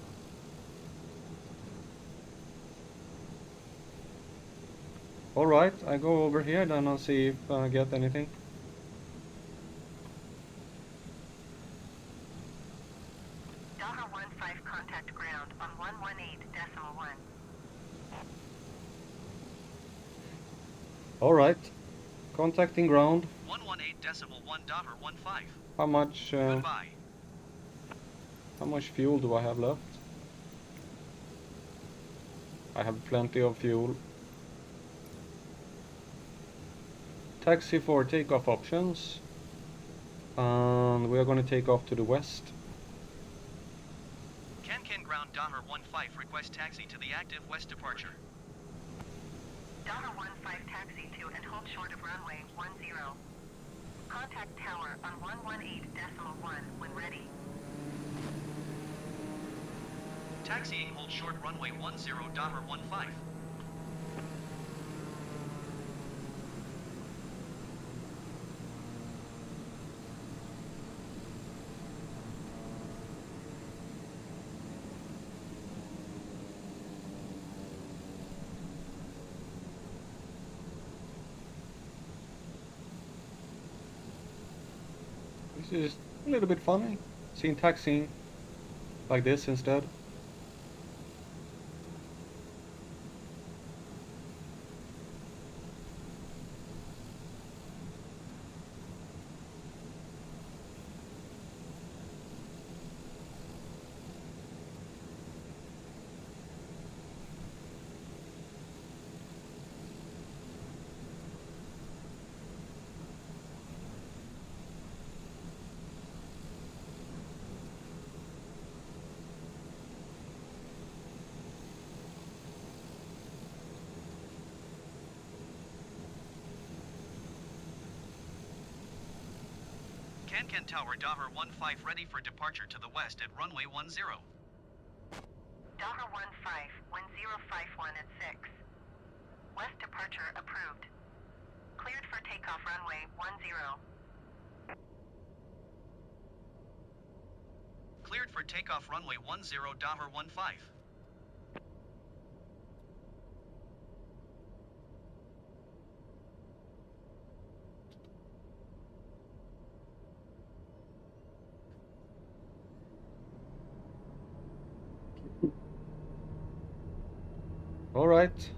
Alright, I go over here, then I'll see if I get anything. Docker 15, contact ground on 118.1. Alright, contacting ground. 118.1, Docker 15. How much, Goodbye. how much fuel do I have left? I have plenty of fuel. Taxi for takeoff options. And we are going to take off to the west. Can ground Docker 15, request taxi to the active west departure. Docker 15, taxi to and hold short of runway 10. Contact tower on 118.1 when ready. Taxiing, hold short runway 10, Docker 15. This is a little bit funny, seeing taxiing like this instead. Can Tower Daher 15 ready for departure to the west at runway 10. Daher 15, wind 051 at 6. West departure approved. Cleared for takeoff runway 10. Cleared for takeoff runway 10 Daher 15. All right,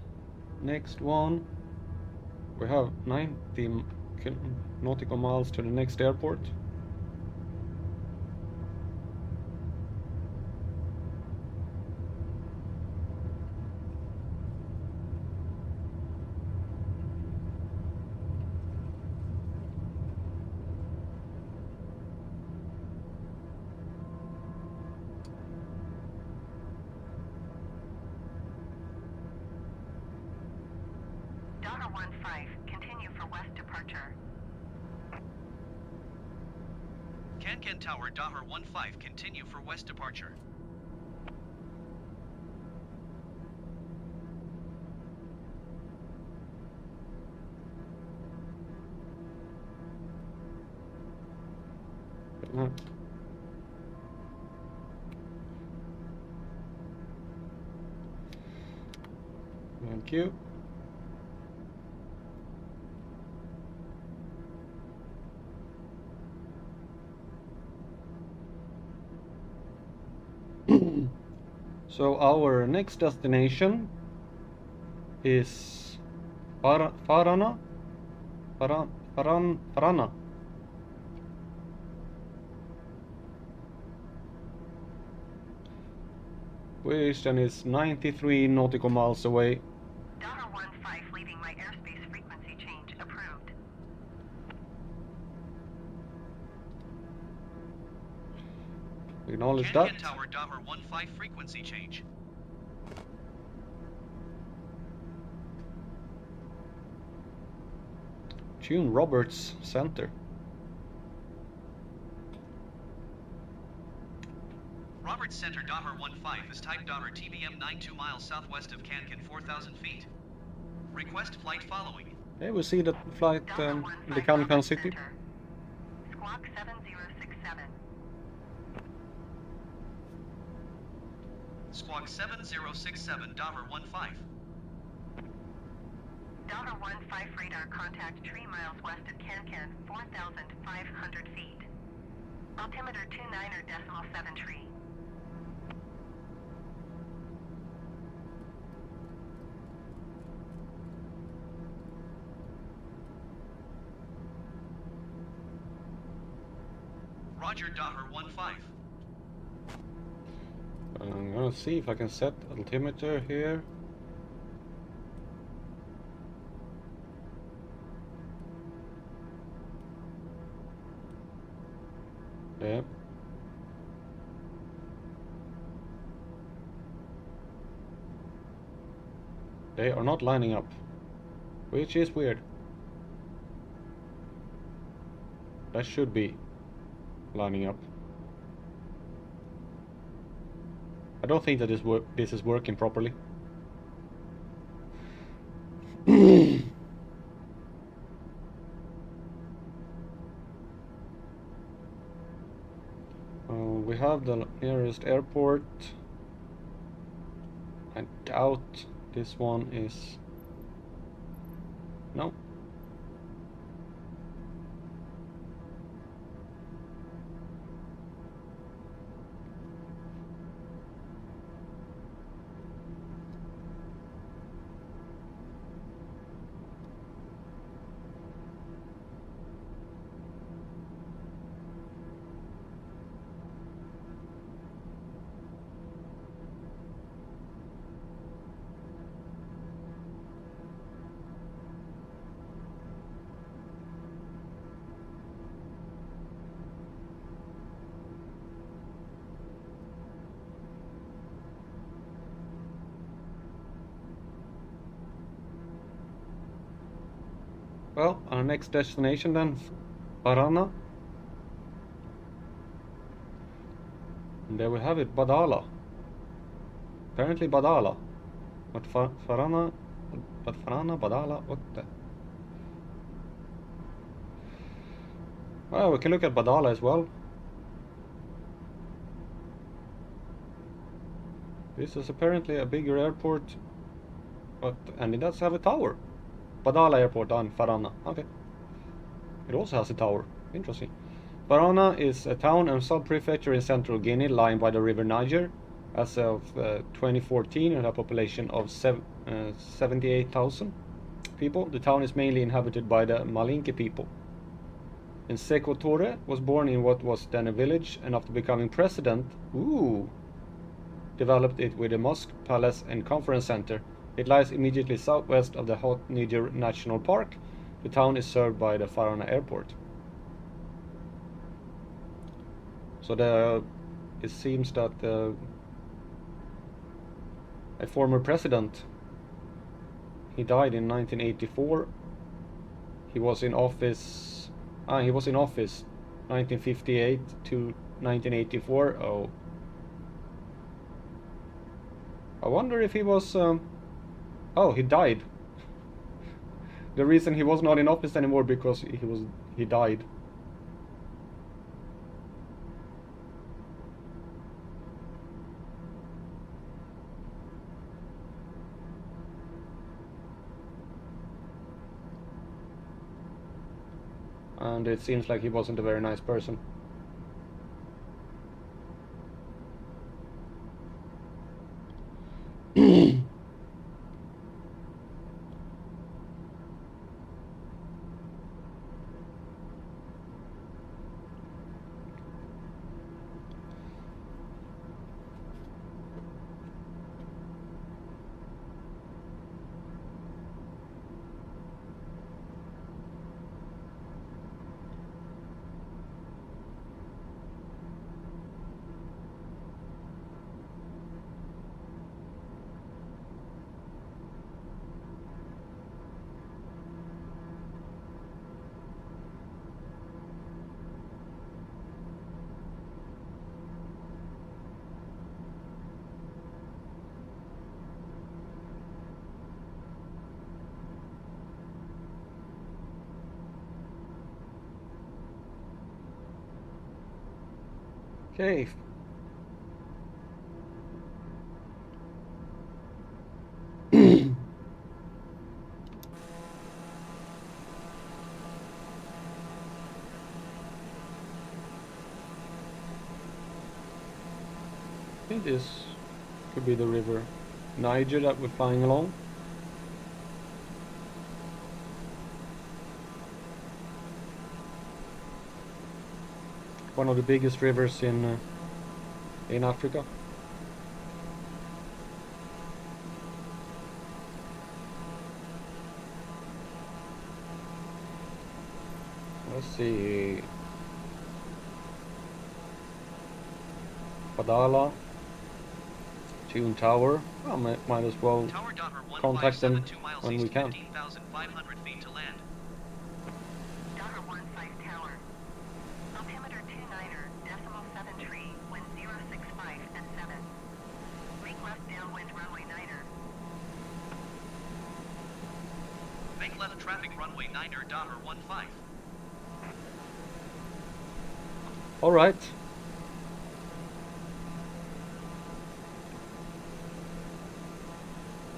next one. We have 90 nautical miles to the next airport. Daher 15, continue for west departure. Can Tower Daher 15 continue for west departure. Thank you. So our next destination is Farana. Which then is 93 nautical miles away. Daher 15, leaving my airspace frequency change approved. Acknowledge that. Can Tower Daher 15 frequency change. June Roberts Center. Roberts Center Daher 15 is type Daher TBM 92 miles southwest of Cancun 4,000 feet. Request flight following. Hey, we see the flight Daher in 15, the Cancun Roberts city. Center. Squawk 7067. Squawk 7067 Daher 15. Daher 15 radar contact 3 miles west of Cancun, 4,500 feet. Altimeter 29.7 tree. Roger Daher 15. I'm gonna see if I can set altimeter here. Yeah. They are not lining up, which is weird. That should be lining up. I don't think that this is working properly. We have the nearest airport. I doubt this one is... No. Well, our next destination then, Parana. And there we have it, Badala. Apparently Badala. But Farana... But Farana, Badala, what the... Well, we can look at Badala as well. This is apparently a bigger airport, and it does have a tower. Badala Airport on Farana. Okay. It also has a tower. Interesting. Farana is a town and sub-prefecture in central Guinea, lying by the river Niger. As of 2014, it had a population of 78,000 people. The town is mainly inhabited by the Malinke people. And Sékou Touré was born in what was then a village, and after becoming president, developed it with a mosque, palace and conference center. It lies immediately southwest of the Haut Niger National Park. The town is served by the Farana Airport. So it seems that a former president, he died in 1984. He was in office 1958 to 1984. Oh, I wonder if he was oh, he died. The reason he was not in office anymore because he died. And it seems like he wasn't a very nice person. Okay. I think this could be the river Niger that we're flying along. One of the biggest rivers in Africa. Let's see. Padala. Tune Tower. I might as well contact them when we can. 15,500 feet to land. Docker 15 Tower. Altimeter 29er, decimal 7 tree, wind 065 and 7. Make left downwind runway 9er. Make left traffic runway 9er, Docker 15. All right.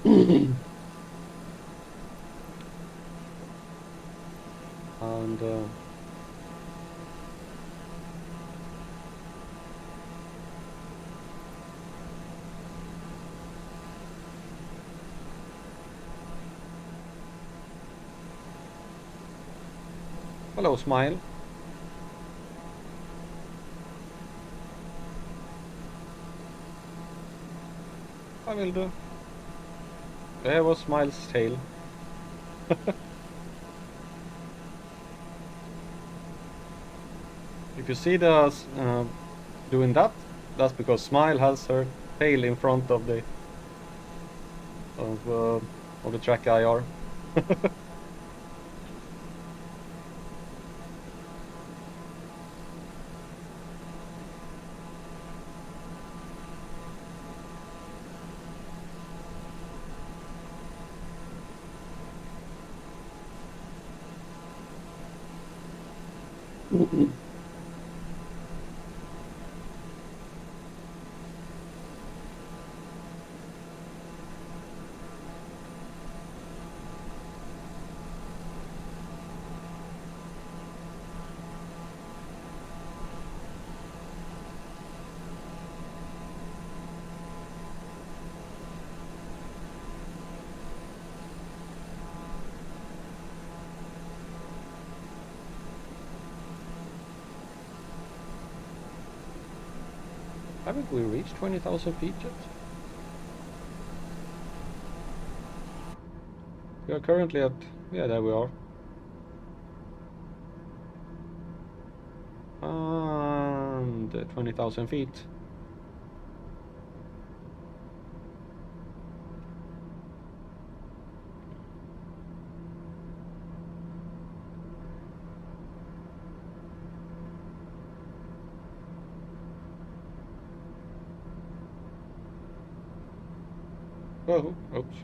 And hello, Smile. I will do. There was Smile's tail. If you see us doing that, that's because Smile has her tail in front of the track IR. Haven't we reached 20,000 feet yet? We are currently at... yeah, there we are. And 20,000 feet. Oh, oops.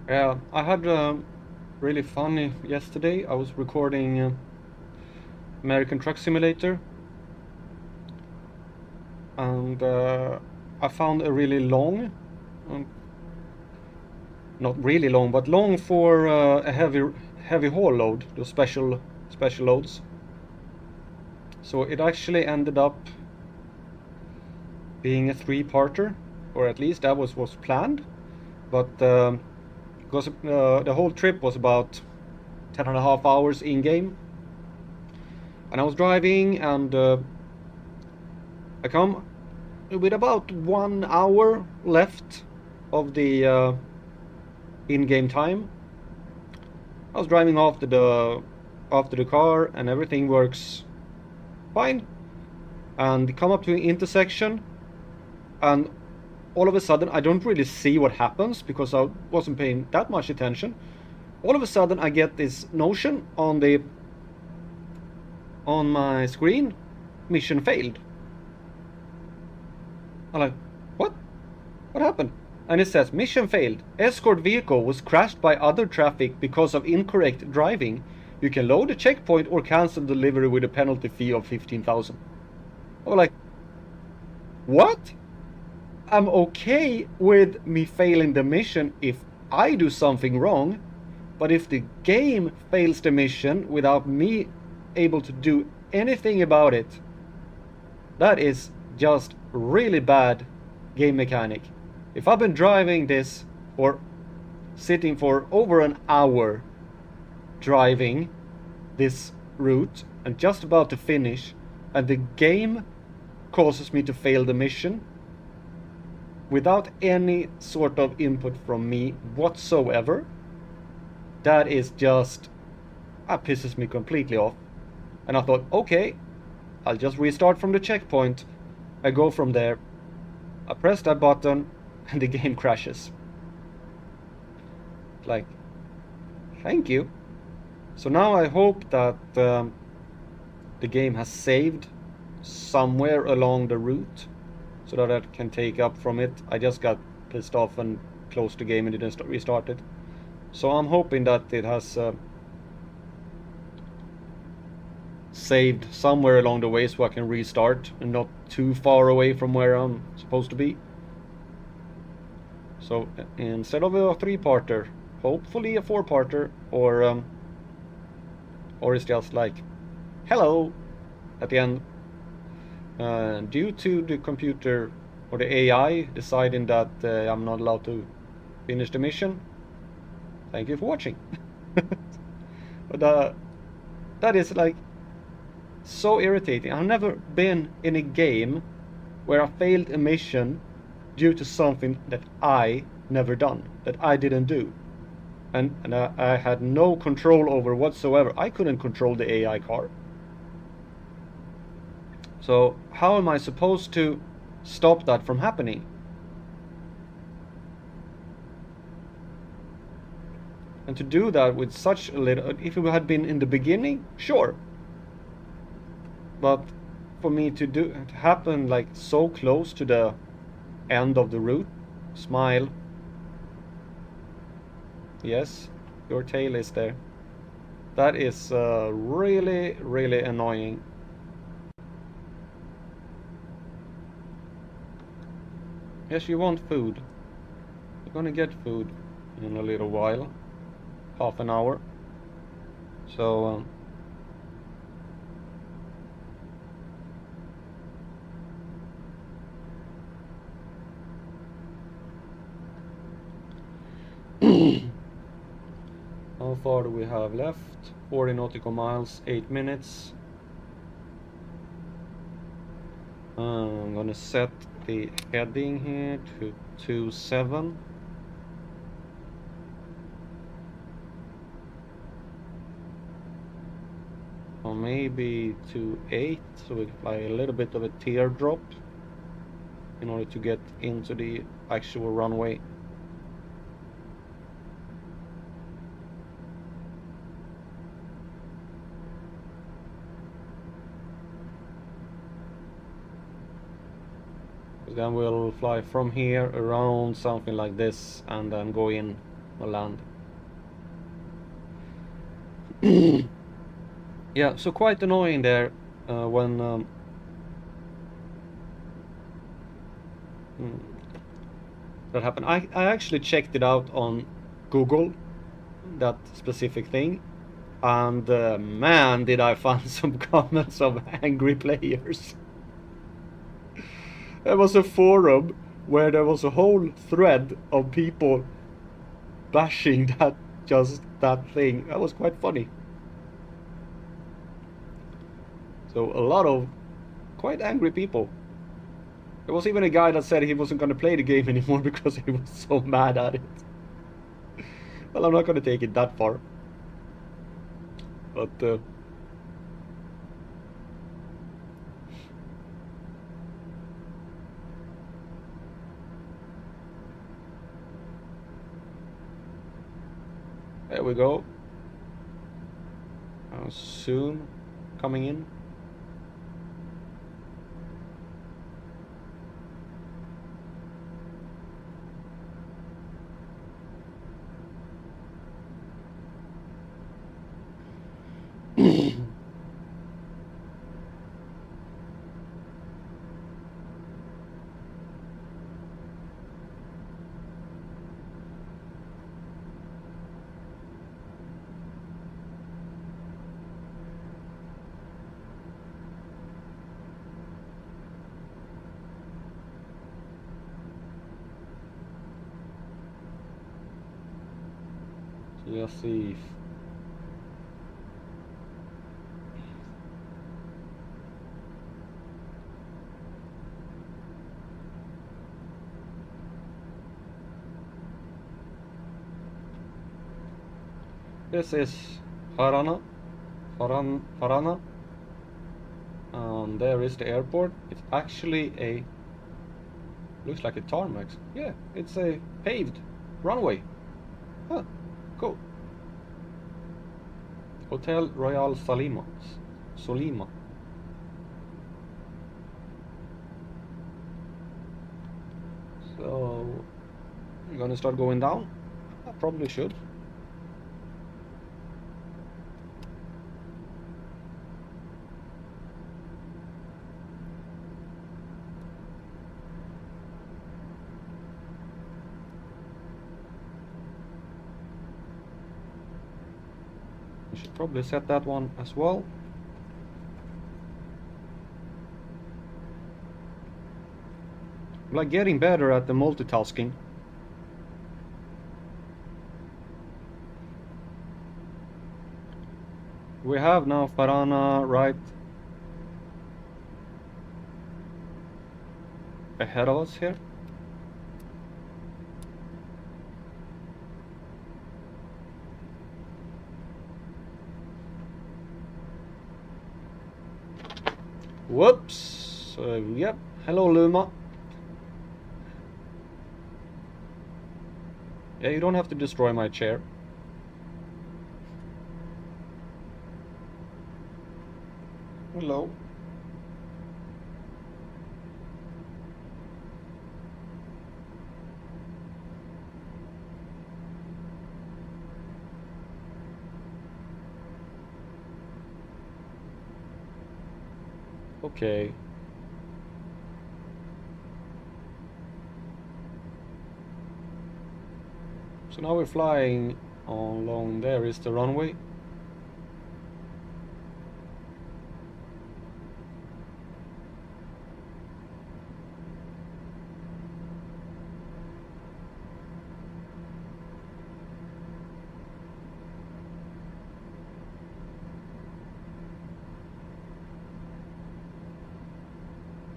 Yeah, I had really funny yesterday. I was recording American Truck Simulator, and I found a really long, um, not really long, but long for a heavy haul load, those special loads. So it actually ended up being a three-parter, or at least that was planned. But because the whole trip was about 10.5 hours in game, and I was driving, and I come with about 1 hour left of the in-game time. I was driving after the car, and everything works fine, and come up to an intersection, and all of a sudden, I don't really see what happens because I wasn't paying that much attention. All of a sudden, I get this notion on my screen: mission failed. I'm like, what? What happened? And it says, mission failed. Escort vehicle was crashed by other traffic because of incorrect driving. You can load a checkpoint or cancel delivery with a penalty fee of 15,000. I was like, what? I'm okay with me failing the mission if I do something wrong, but if the game fails the mission without me able to do anything about it, that is just really bad game mechanic. If I've been driving this or sitting for over an hour driving this route and just about to finish, and the game causes me to fail the mission without any sort of input from me whatsoever, that is just, that pisses me completely off. And I thought, okay, I'll just restart from the checkpoint. I go from there, I press that button, and the game crashes. Like, thank you. So now I hope that the game has saved somewhere along the route, so that I can take up from it. I just got pissed off and closed the game and didn't restart it. So I'm hoping that it has saved somewhere along the way so I can restart and not too far away from where I'm supposed to be. So instead of a 3-parter, hopefully a 4-parter, or it's just like hello at the end. Due to the computer or the AI deciding that I'm not allowed to finish the mission. Thank you for watching. But that is like so irritating. I've never been in a game where I failed a mission due to something that I never done, that I didn't do. And I had no control over whatsoever. I couldn't control the AI car. So how am I supposed to stop that from happening? And to do that with such a little, if it had been in the beginning, sure. But for me to happen like so close to the end of the route, smile. Yes, your tail is there. That is really, really annoying. Yes, you want food. You're gonna get food in a little while. Half an hour. So how far do we have left? 40 nautical miles, 8 minutes. I'm gonna set the heading here to 27. Or maybe to 8, so we fly a little bit of a teardrop in order to get into the actual runway. Then we'll fly from here around something like this and then go in or land. Yeah, so quite annoying there when that happened. I actually checked it out on Google, that specific thing, and man, did I find some comments of angry players. There was a forum where there was a whole thread of people bashing that thing. That was quite funny. So a lot of quite angry people. There was even a guy that said he wasn't going to play the game anymore because he was so mad at it. Well, I'm not going to take it that far. But there we go. Soon coming in. Let's see. This is Harana. Harana. There is the airport. It's actually a... looks like a tarmac. Yeah, it's a paved runway. Huh, cool. Hotel Royal Solima. So, I'm gonna start going down. I probably should. I should probably set that one as well. I'm like getting better at the multitasking. We have now Farana right ahead of us here. Whoops. Yep. Hello, Luma. Yeah, you don't have to destroy my chair. Hello. Okay. So now we're flying along there is the runway.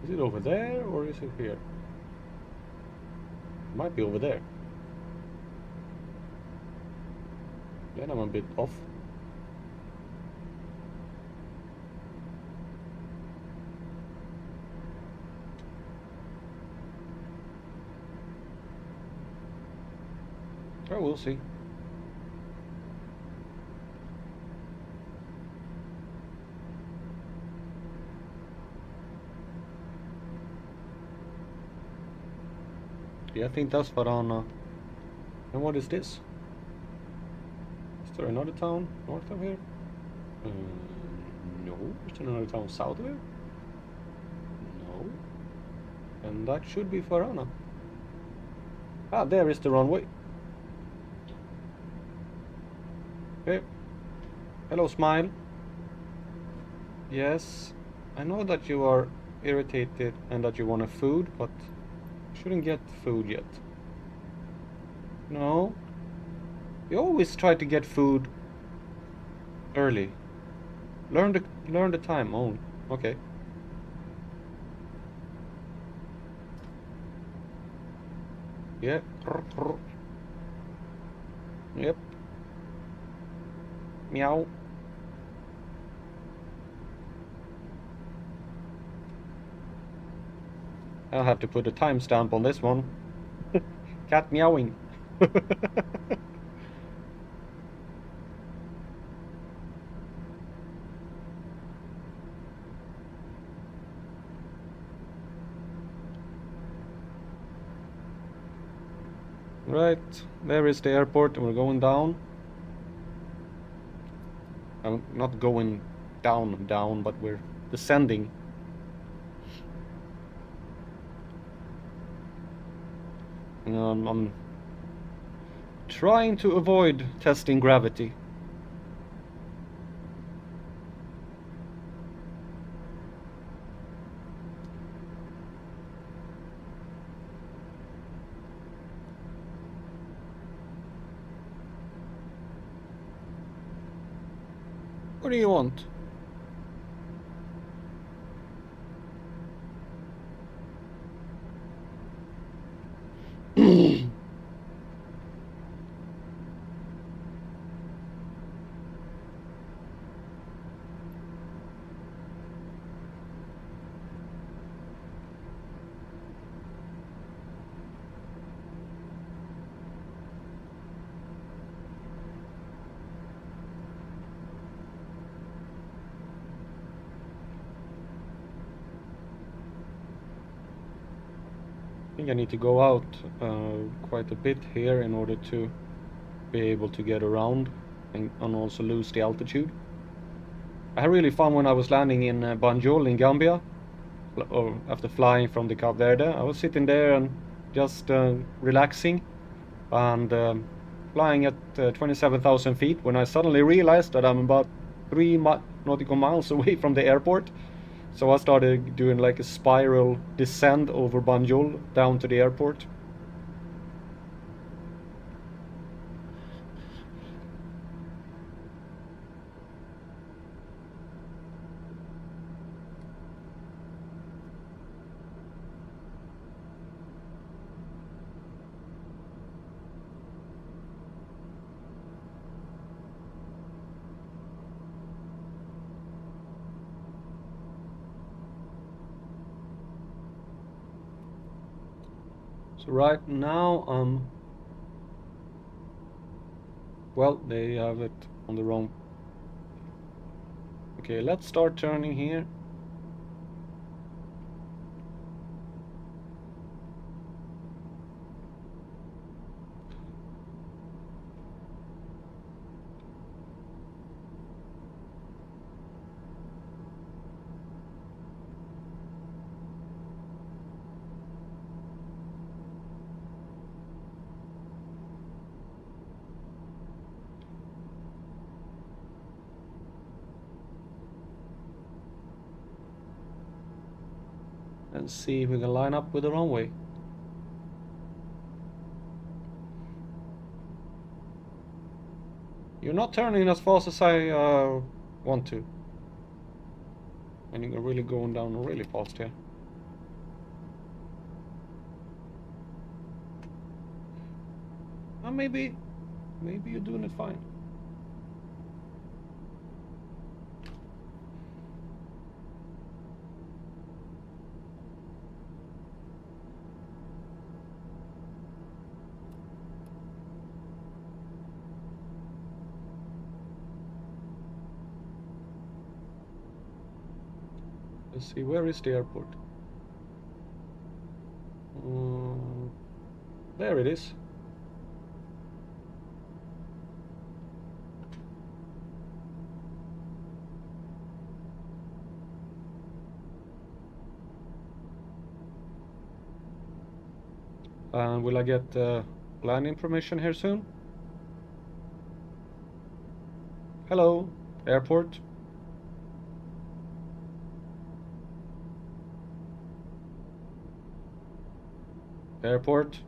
Is it over there or is it here? It might be over there. Then I'm a bit off. Oh, we'll see. Yeah, I think that's Varana. And what is this? Is there another town north of here? No. Is there another town south of here? No. And that should be Farana. Ah, there is the runway. Okay. Hello, Smile. Yes, I know that you are irritated and that you want a food, but you shouldn't get food yet. No. You always try to get food early. Learn the time. Oh, okay. Yeah. Yep. Meow. I'll have to put a timestamp on this one. Cat meowing. Right, there is the airport and we're going down. I'm not going down, but we're descending. I'm trying to avoid testing gravity. What do you want? I think I need to go out quite a bit here in order to be able to get around and also lose the altitude. I had really fun when I was landing in Banjul in Gambia, or after flying from the Cape Verde. I was sitting there and just relaxing, and flying at 27,000 feet when I suddenly realized that I'm about 3 nautical miles away from the airport. So I started doing like a spiral descent over Banjul down to the airport. So right now well, they have it on the wrong. Okay, let's start turning here. And see if we can line up with the runway. You're not turning as fast as I want to. And you're really going down really fast here. Maybe you're doing it fine. Let's see, where is the airport? There it is. Will I get landing permission here soon? Hello, airport. Airport.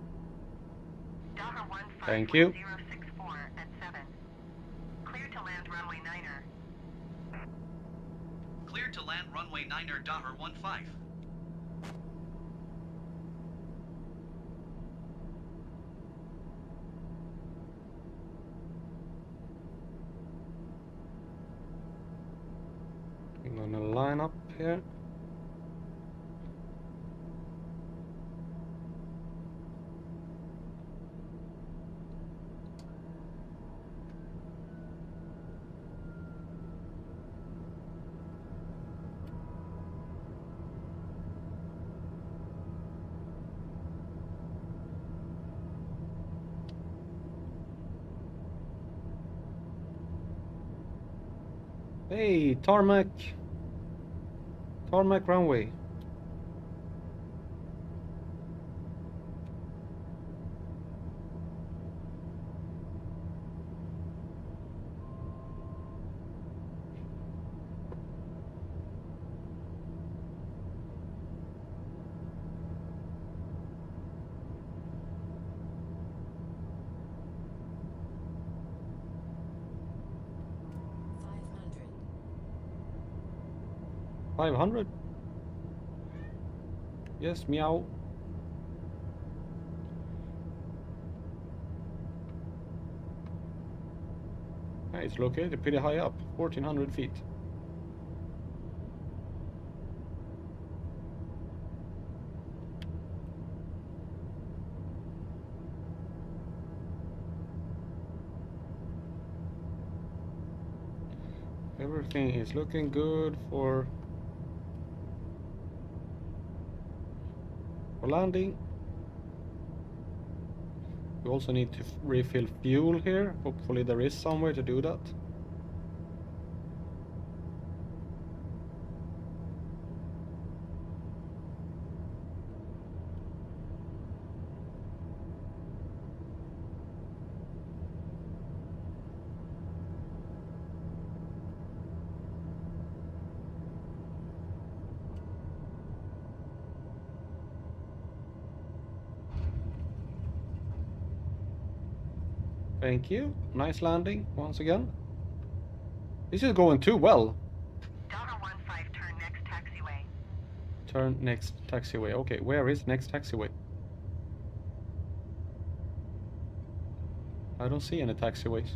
Thank you. 064 at 7. Clear to land runway 9er. Cleared to land runway 9er Daher 15. I'm gonna line up here. Hey, tarmac runway. $500. 500? Yes, meow. It's located pretty high up, 1400 feet. Everything is looking good for landing. We also need to refill fuel here. Hopefully there is somewhere to do that. Thank you. Nice landing once again. This is going too well. Delta 15, turn next taxiway. Turn next taxiway. Okay, where is next taxiway? I don't see any taxiways.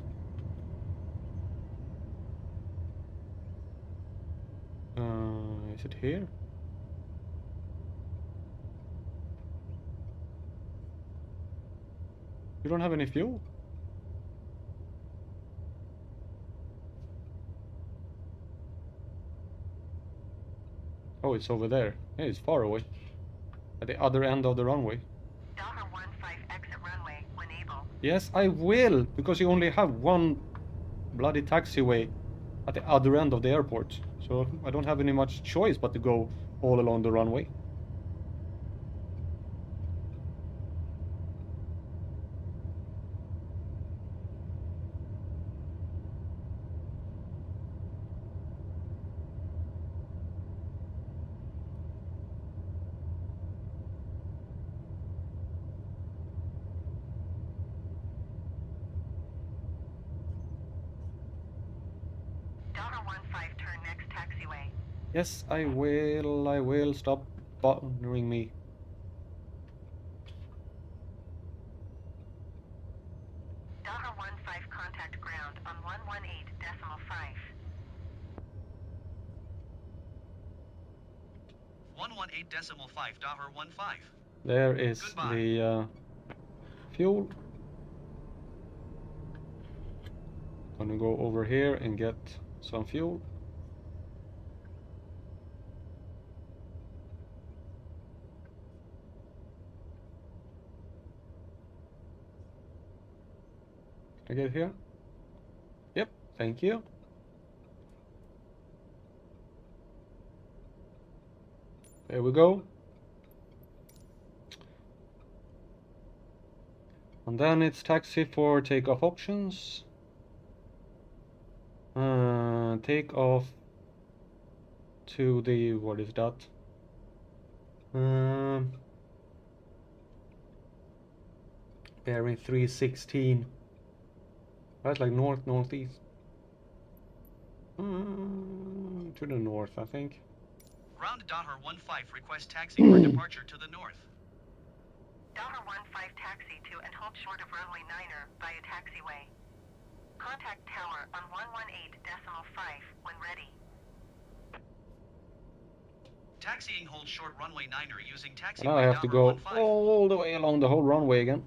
Is it here? You don't have any fuel? Oh, it's over there. Yeah, it's far away. At the other end of the runway. Delta 15, exit runway when able. Yes, I will, because you only have one bloody taxiway at the other end of the airport. So I don't have any much choice but to go all along the runway. Delta 15, turn next taxiway. Yes, I will. Stop bothering me. Delta 15, contact ground on 118.5. 118.5 Dahmer 15. There is Goodbye. the fuel. Gonna go over here and get some fuel. Can I get here? Yep, thank you. There we go. And then it's taxi for takeoff options. Take off to the, what is that? Bearing 316. That's like northeast. To the north, I think. Ground Dahmer 15, request taxi for departure to the north. Delta 15, taxi to and hold short of runway 9er via taxiway. Contact tower on 118.5 when ready. Taxiing hold short runway 9er using taxiway Now I have to Dahmer go 15. all the way along the whole runway again.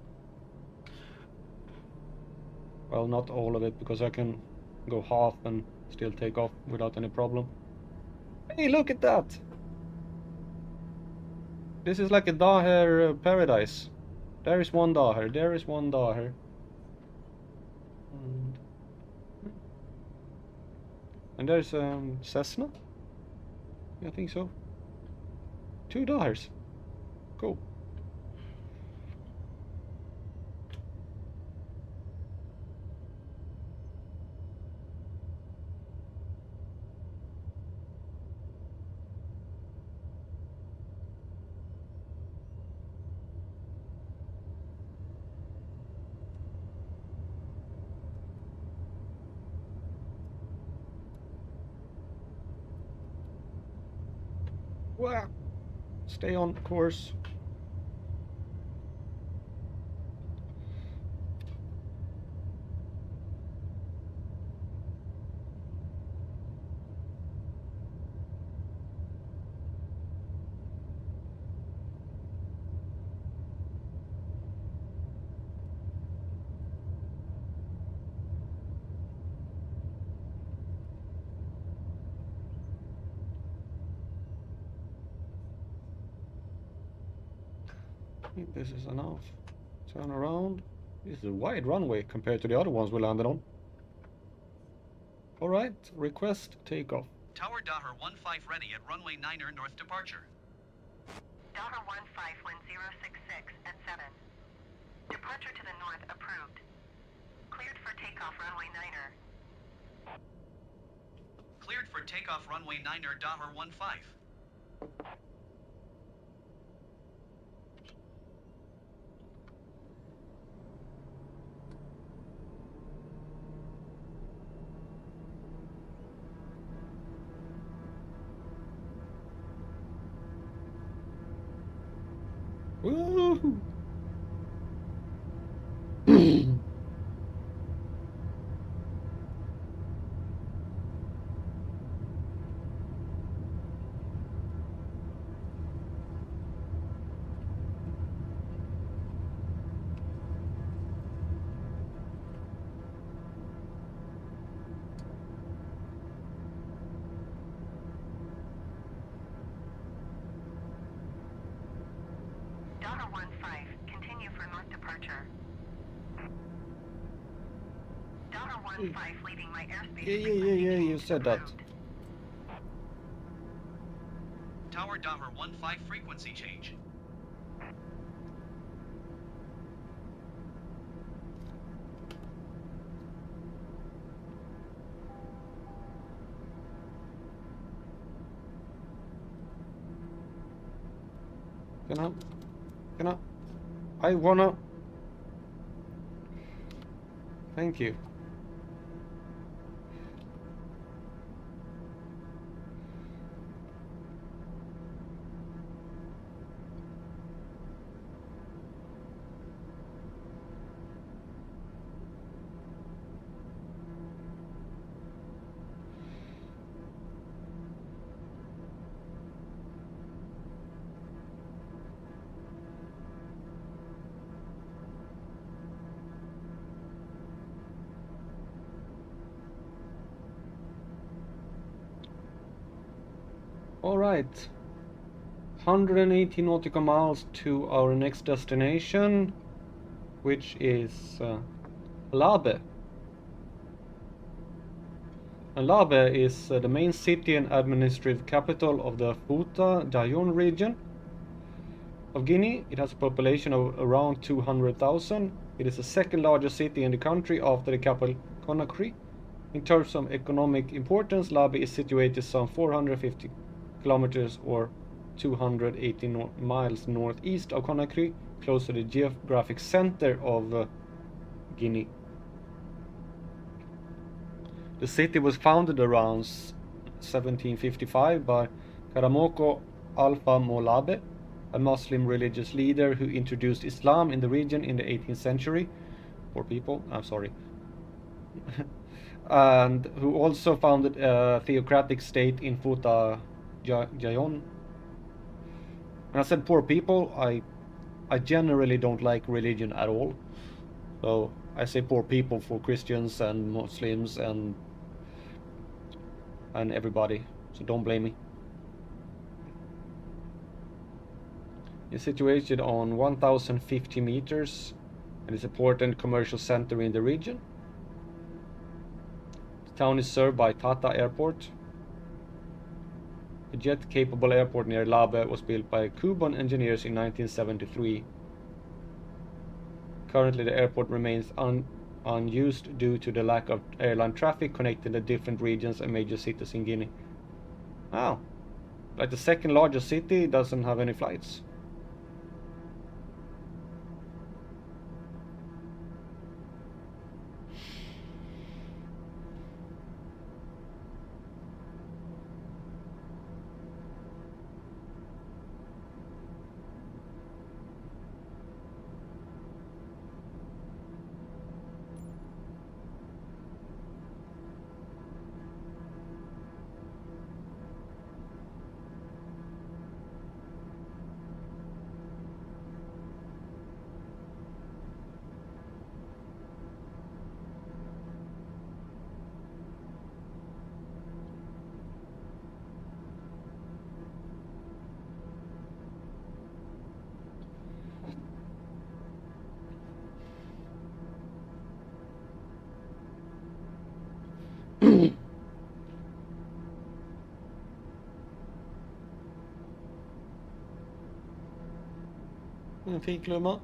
Well, not all of it, because I can go half and still take off without any problem. Hey, look at that! This is like a Daher paradise. There is one Daher, there is one Daher. And there's Cessna? I think so. 2 Dahers. Cool. Wow. Stay on course. I think this is enough. Turn around. This is a wide runway compared to the other ones we landed on. Alright, request takeoff. Tower Dahmer 15 ready at runway 9er north departure. Delta 15, wind 066 at 7. Departure to the north approved. Cleared for takeoff runway 9er. Cleared for takeoff runway 9er Dahmer 15. 15, continue for north departure. Daughter 15 leaving my airspace frequency Yeah, you change said that. approved. Tower Dahmer 15 frequency change. Can I wanna... Thank you. Alright. 180 nautical miles to our next destination, which is Labe. And Labe is the main city and administrative capital of the Fouta Dioune region of Guinea. It has a population of around 200,000. It is the second largest city in the country after the capital Conakry. In terms of economic importance, Labe is situated some 450 kilometers or 280 miles northeast of Conakry, close to the geographic center of Guinea. The city was founded around 1755 by Karamoko Alpha Molabe, a Muslim religious leader who introduced Islam in the region in the 18th century. Poor people, I'm sorry. And who also founded a theocratic state in Fouta Dioune. When I said poor people, I generally don't like religion at all. So I say poor people for Christians and Muslims and everybody. So don't blame me. It's situated on 1,050 meters and is an important commercial center in the region. The town is served by Tata Airport. The jet-capable airport near Labe was built by Cuban engineers in 1973. Currently, the airport remains unused due to the lack of airline traffic connecting the different regions and major cities in Guinea. Oh, like the second largest city doesn't have any flights. En fiklumma.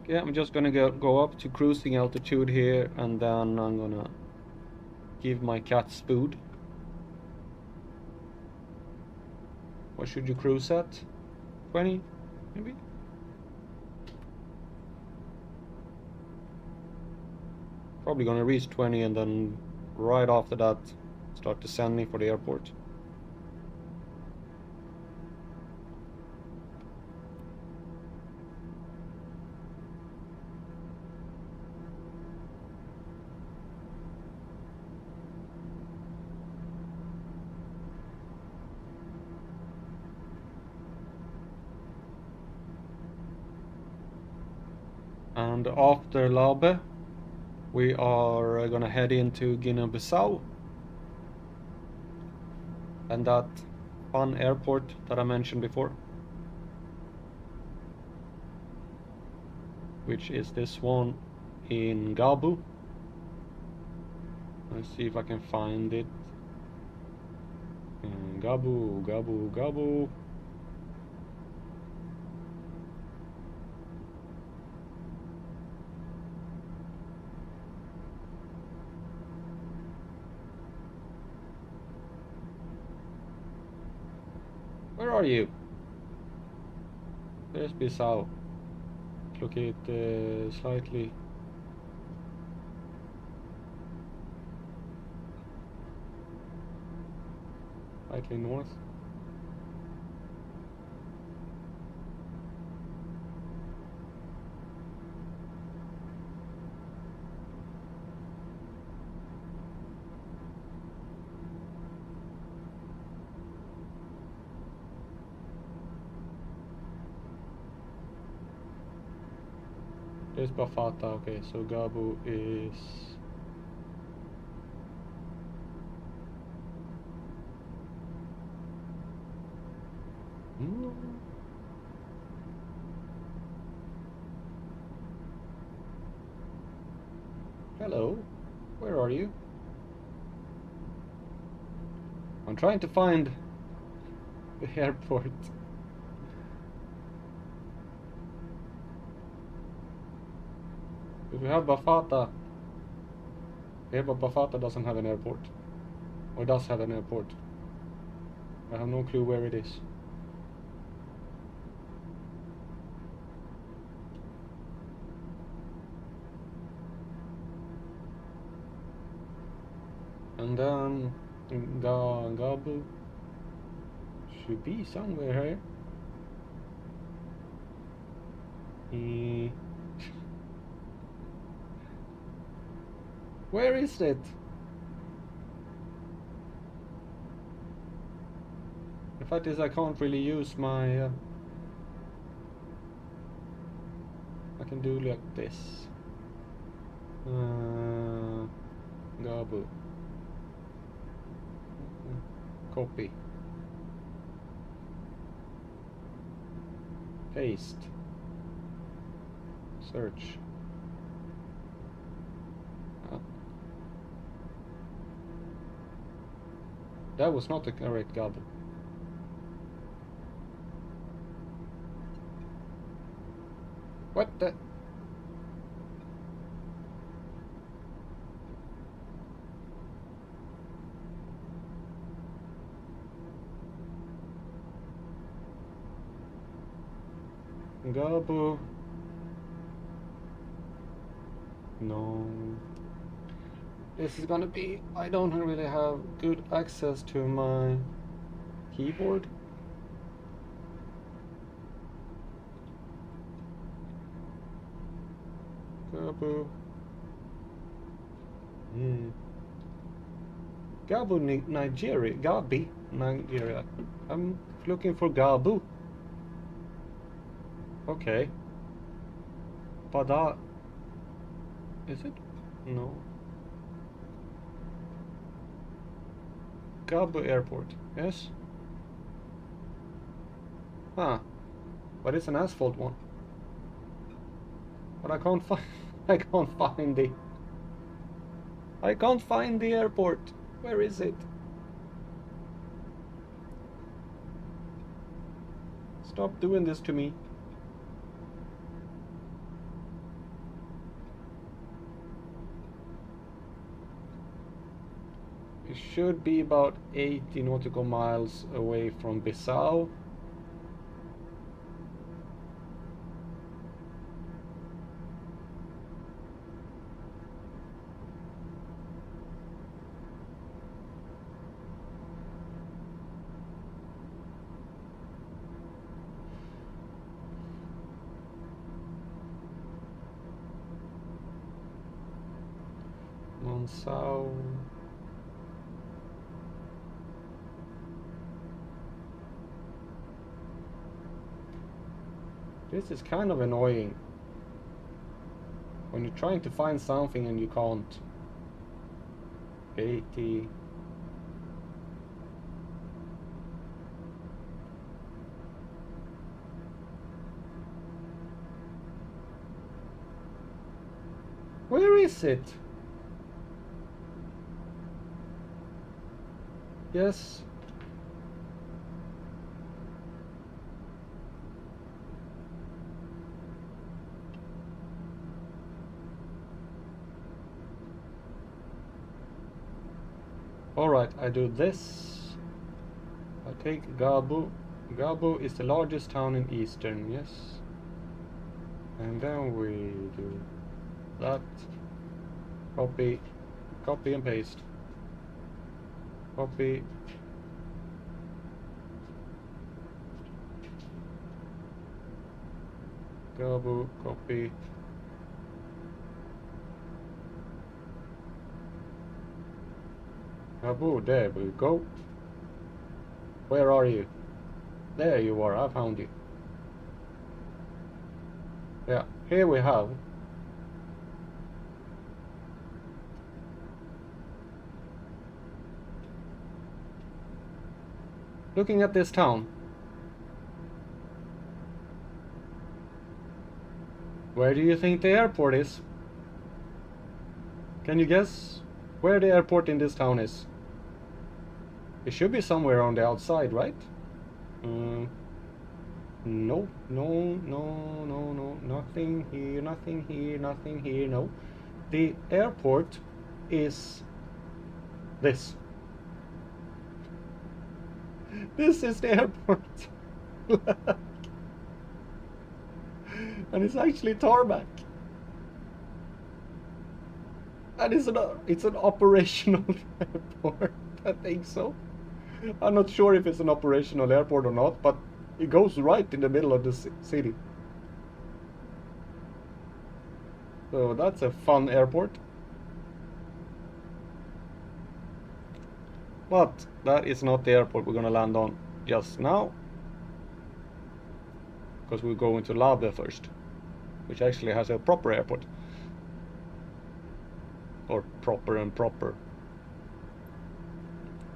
Okay, I'm just gonna go up to cruising altitude here, and then I'm gonna give my cats food. What should you cruise at? 20, maybe? Probably gonna reach 20 and then right after that start descending for the airport. And after Labe, we are gonna head into Guinea Bissau. and that fun airport that I mentioned before, which is this one in Gabu. Let's see if I can find it. Gabu, Gabu, Gabu. Where are you? There's Bissau. Locate slightly. Slightly north. There's Bafata. Okay, so Gabu is Hello, where are you? I'm trying to find the airport. If we have Bafata, yeah, but Bafata doesn't have an airport. Or does have an airport. I have no clue where it is. And then Gabu should be somewhere here. Where is it? The fact is I can't really use my... I can do like this. Gabu. Copy. Paste. Search. That was not the correct Gabu. What the? Gabu. No. This is gonna be... I don't really have good access to my keyboard. Gabu. Gabu, Nigeria. Gabi, Nigeria. I'm looking for Gabu. Okay. But that... Is it? No. Gabu Airport. Yes? Huh. But it's an asphalt one. But I can't find... I can't find the... I can't find the airport. Where is it? Stop doing this to me. It should be about 80 nautical miles away from Bissau. Monsau. This is kind of annoying when you're trying to find something and you can't. 80. Where is it? Yes. Alright, I do this. I take Gabu. Gabu is the largest town in Eastern, yes. And then we do that. Copy. Copy and paste. Copy. Gabu, copy. Gabu, there we go. Where are you? There you are, I found you. Yeah, here we have. Looking at this town. Where do you think the airport is? Can you guess where the airport in this town is? It should be somewhere on the outside, right? No, no, no, no, nothing here, nothing here, nothing here, no. The airport is this. This is the airport. And it's actually tarmac. And it's an operational airport. I think so. I'm not sure if it's an operational airport or not, but it goes right in the middle of the city. So that's a fun airport. But that is not the airport we're gonna land on just now. Because we're going to Labe first, which actually has a proper airport. Or proper and proper.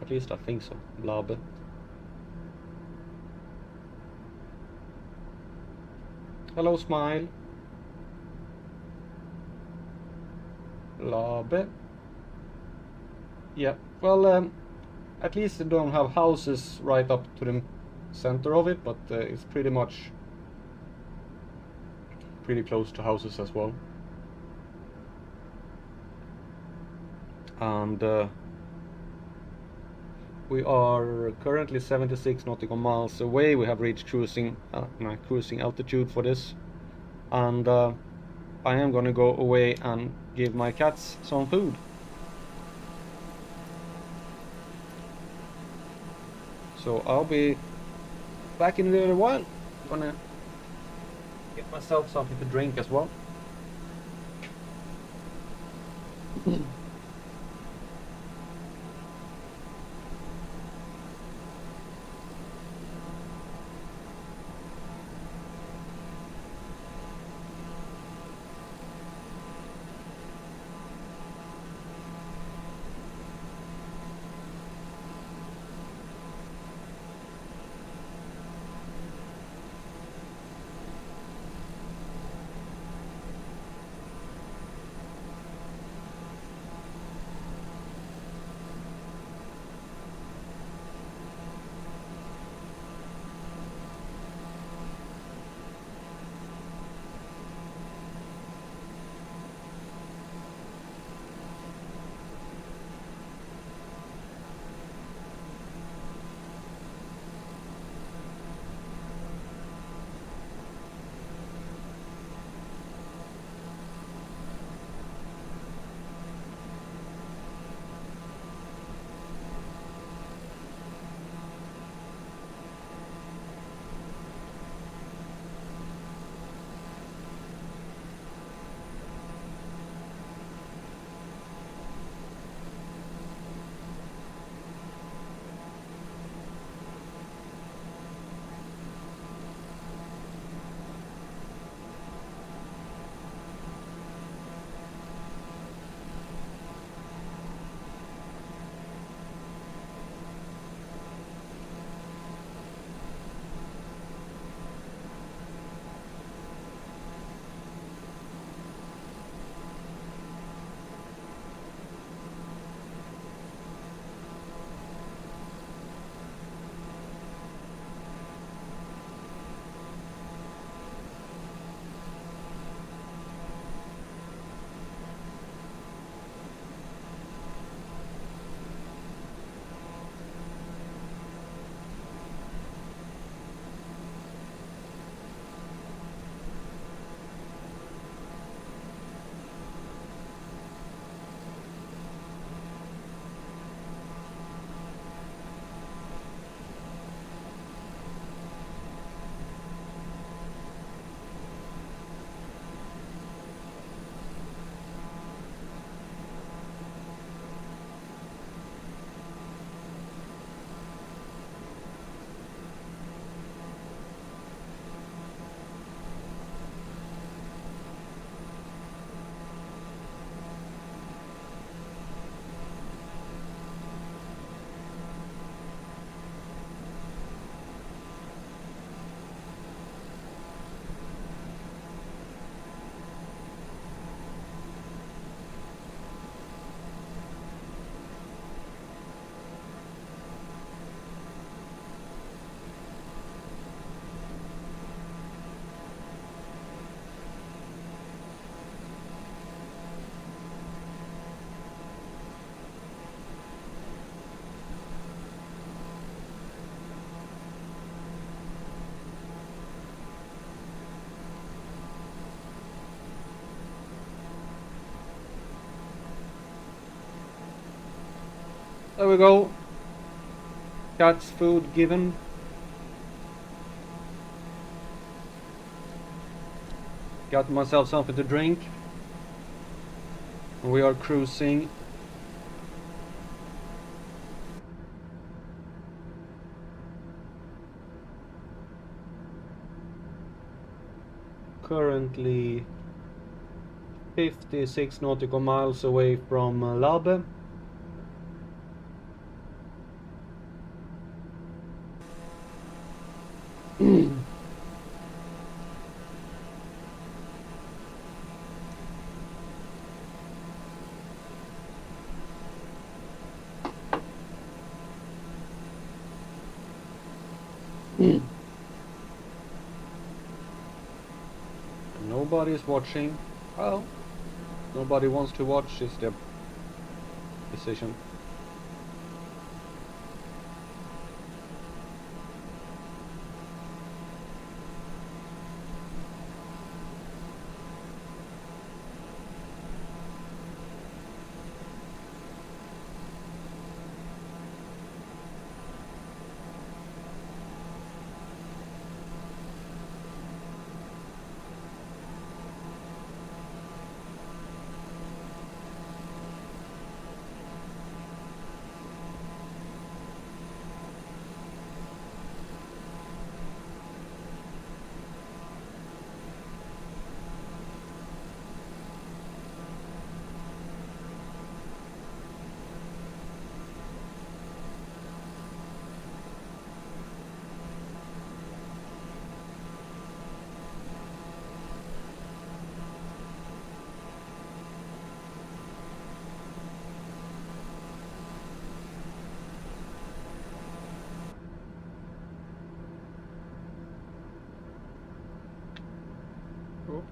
At least I think so. Labe. Hello, smile. Labe. Yeah, well, at least they don't have houses right up to the center of it, but it's pretty much pretty close to houses as well. And we are currently 76 nautical miles away. We have reached cruising altitude for this, and I am gonna go away and give my cats some food. So I'll be back in a little while. I'm gonna get myself something to drink as well. There we go. Cat's food given. Got myself something to drink. We are cruising. Currently 56 nautical miles away from Labe. Nobody's watching. Well, nobody wants to watch, is their decision. Oh.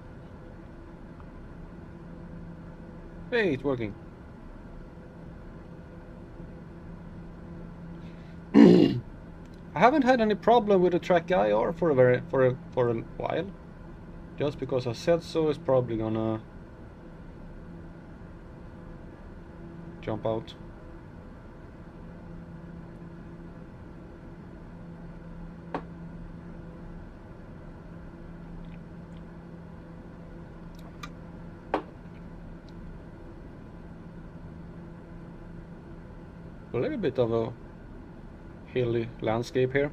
Hey, it's working. I haven't had any problem with the track IR for a while. Just because I said so, it's probably gonna jump out. A little bit of a hilly landscape here.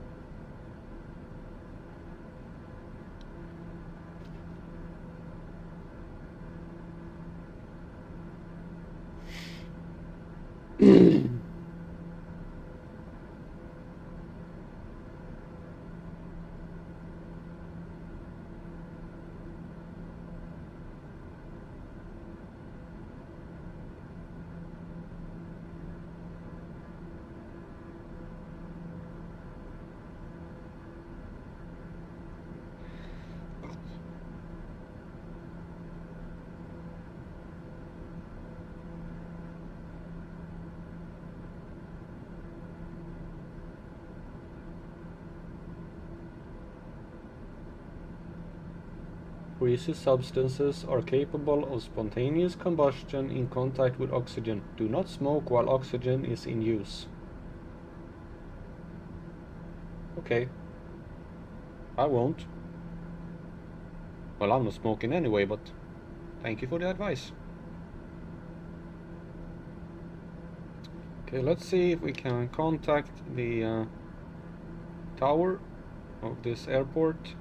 Greasy substances are capable of spontaneous combustion in contact with oxygen. Do not smoke while oxygen is in use. Okay. I won't. Well, I'm not smoking anyway, but thank you for the advice. Okay, let's see if we can contact the tower of this airport.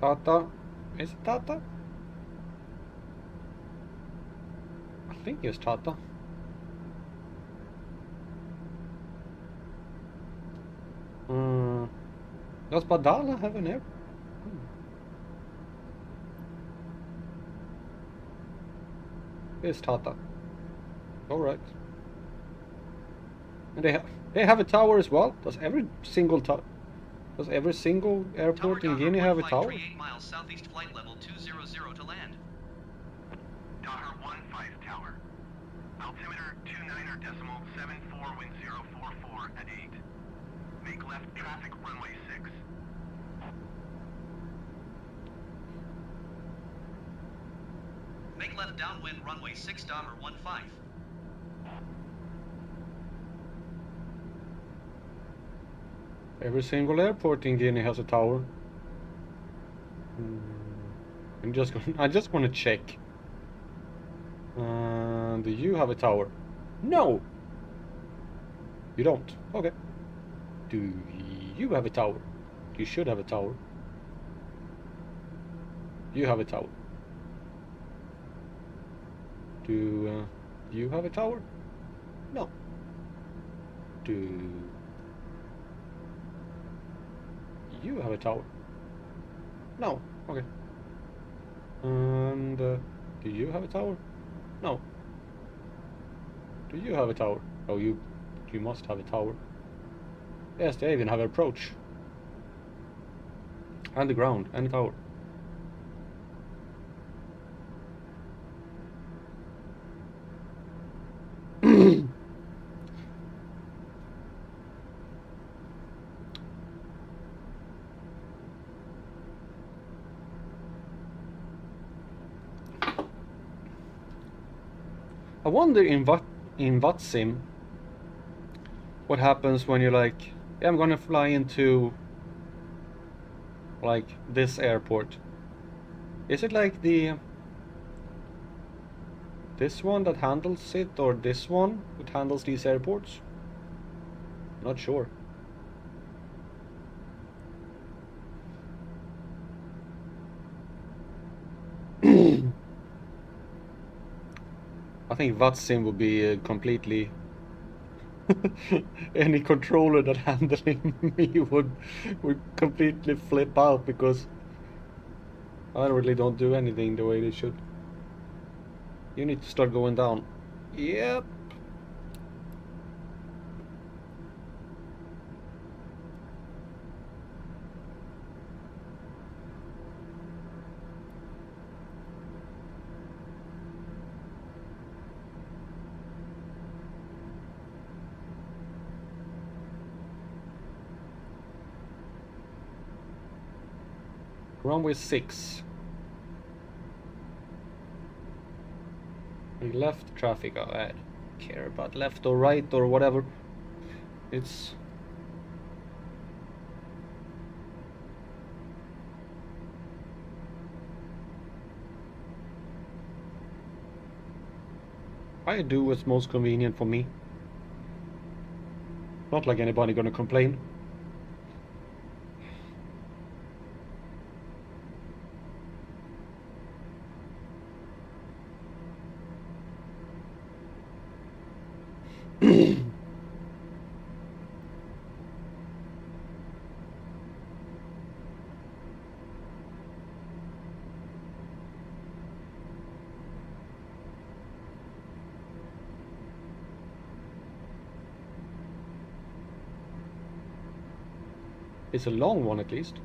Tata. Is it Tata? I think it's Tata. Does Badala have an airport? It's Tata. Alright. And they have a tower as well. Does every single airport in Guinea have a tower? 38 miles southeast flight level 200 to land. Daher 15 tower. Altimeter 29.74 wind 044 at 8. Make left traffic runway 6. Make left downwind runway 6.15. Every single airport in Guinea has a tower. I just want to check. Do you have a tower? No! You don't. Okay. Do you have a tower? You should have a tower. You have a tower. Do you have a tower? No. Do you have a tower? No. Okay. And do you have a tower? No. Do you have a tower? Oh, you must have a tower. Yes, they even have an approach. And the ground, and a tower. I wonder in what sim what happens when you're like, yeah, I'm gonna fly into like this airport. Is it like this one that handles it, or this one that handles these airports? Not sure. I think VATSIM would be completely any controller that handling me would completely flip out, because I really don't do anything the way they should. You need to start going down. Yep. Runway 6. Left traffic ahead. Care about left or right or whatever. It's I do what's most convenient for me. Not like anybody gonna complain. It's a long one, at least.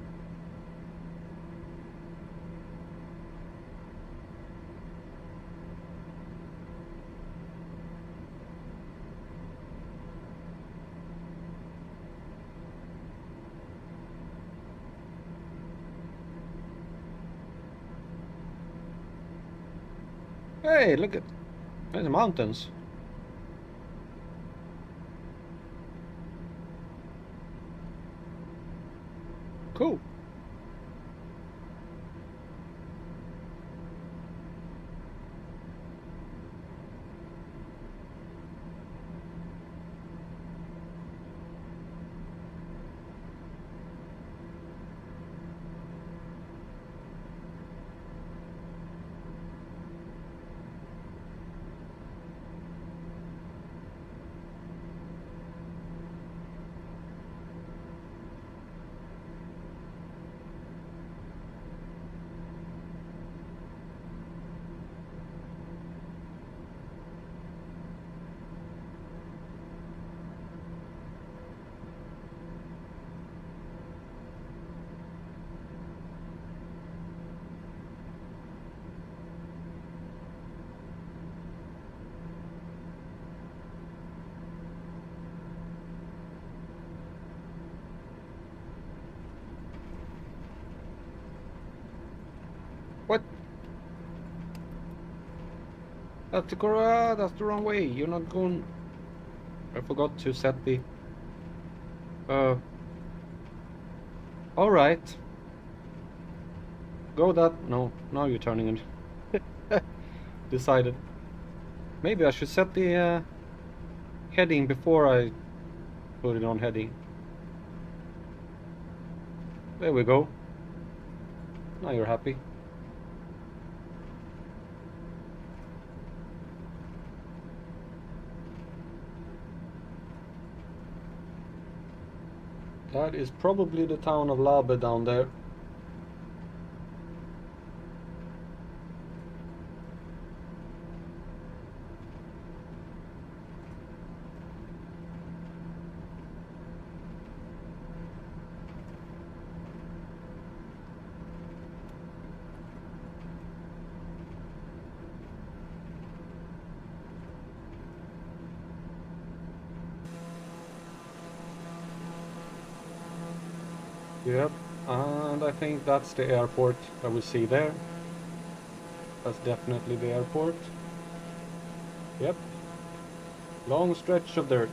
Hey, look at there's the mountains. Cool. That's the that's the wrong way. You're not going. I forgot to set the. All right. Go that. No, now you're turning it. Decided. Maybe I should set the heading before I put it on heading. There we go. Now you're happy. That is probably the town of Labe down there. Yep, and I think that's the airport that we see there. That's definitely the airport. Yep. Long stretch of dirt.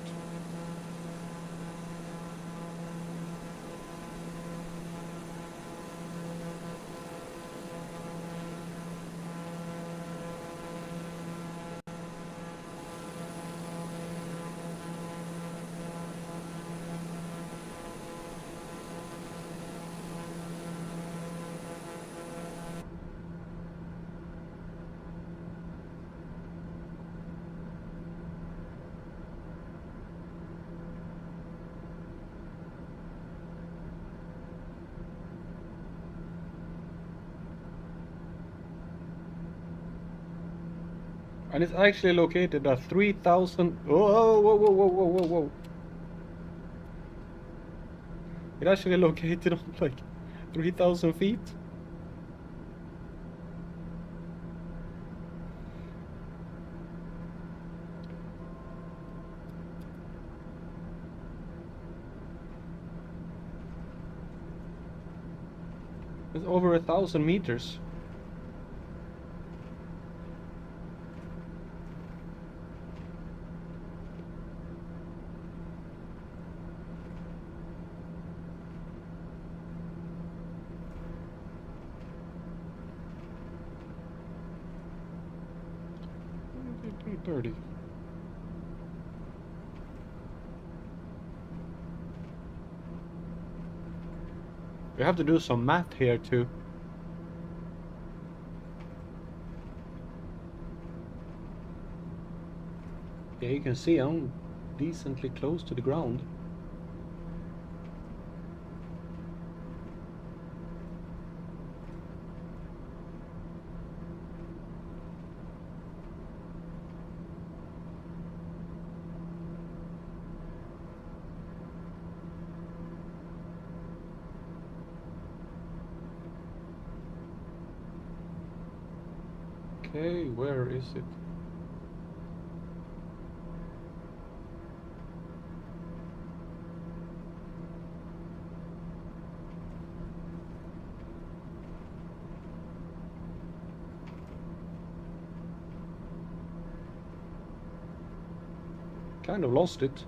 And it's actually located at 3,000. Whoa, whoa, whoa, whoa, whoa, whoa, whoa. It actually located on like 3,000 feet. It's over 1,000 meters. $30. We have to do some math here too. Yeah, you can see I'm decently close to the ground. Okay, where is it? Kind of lost it.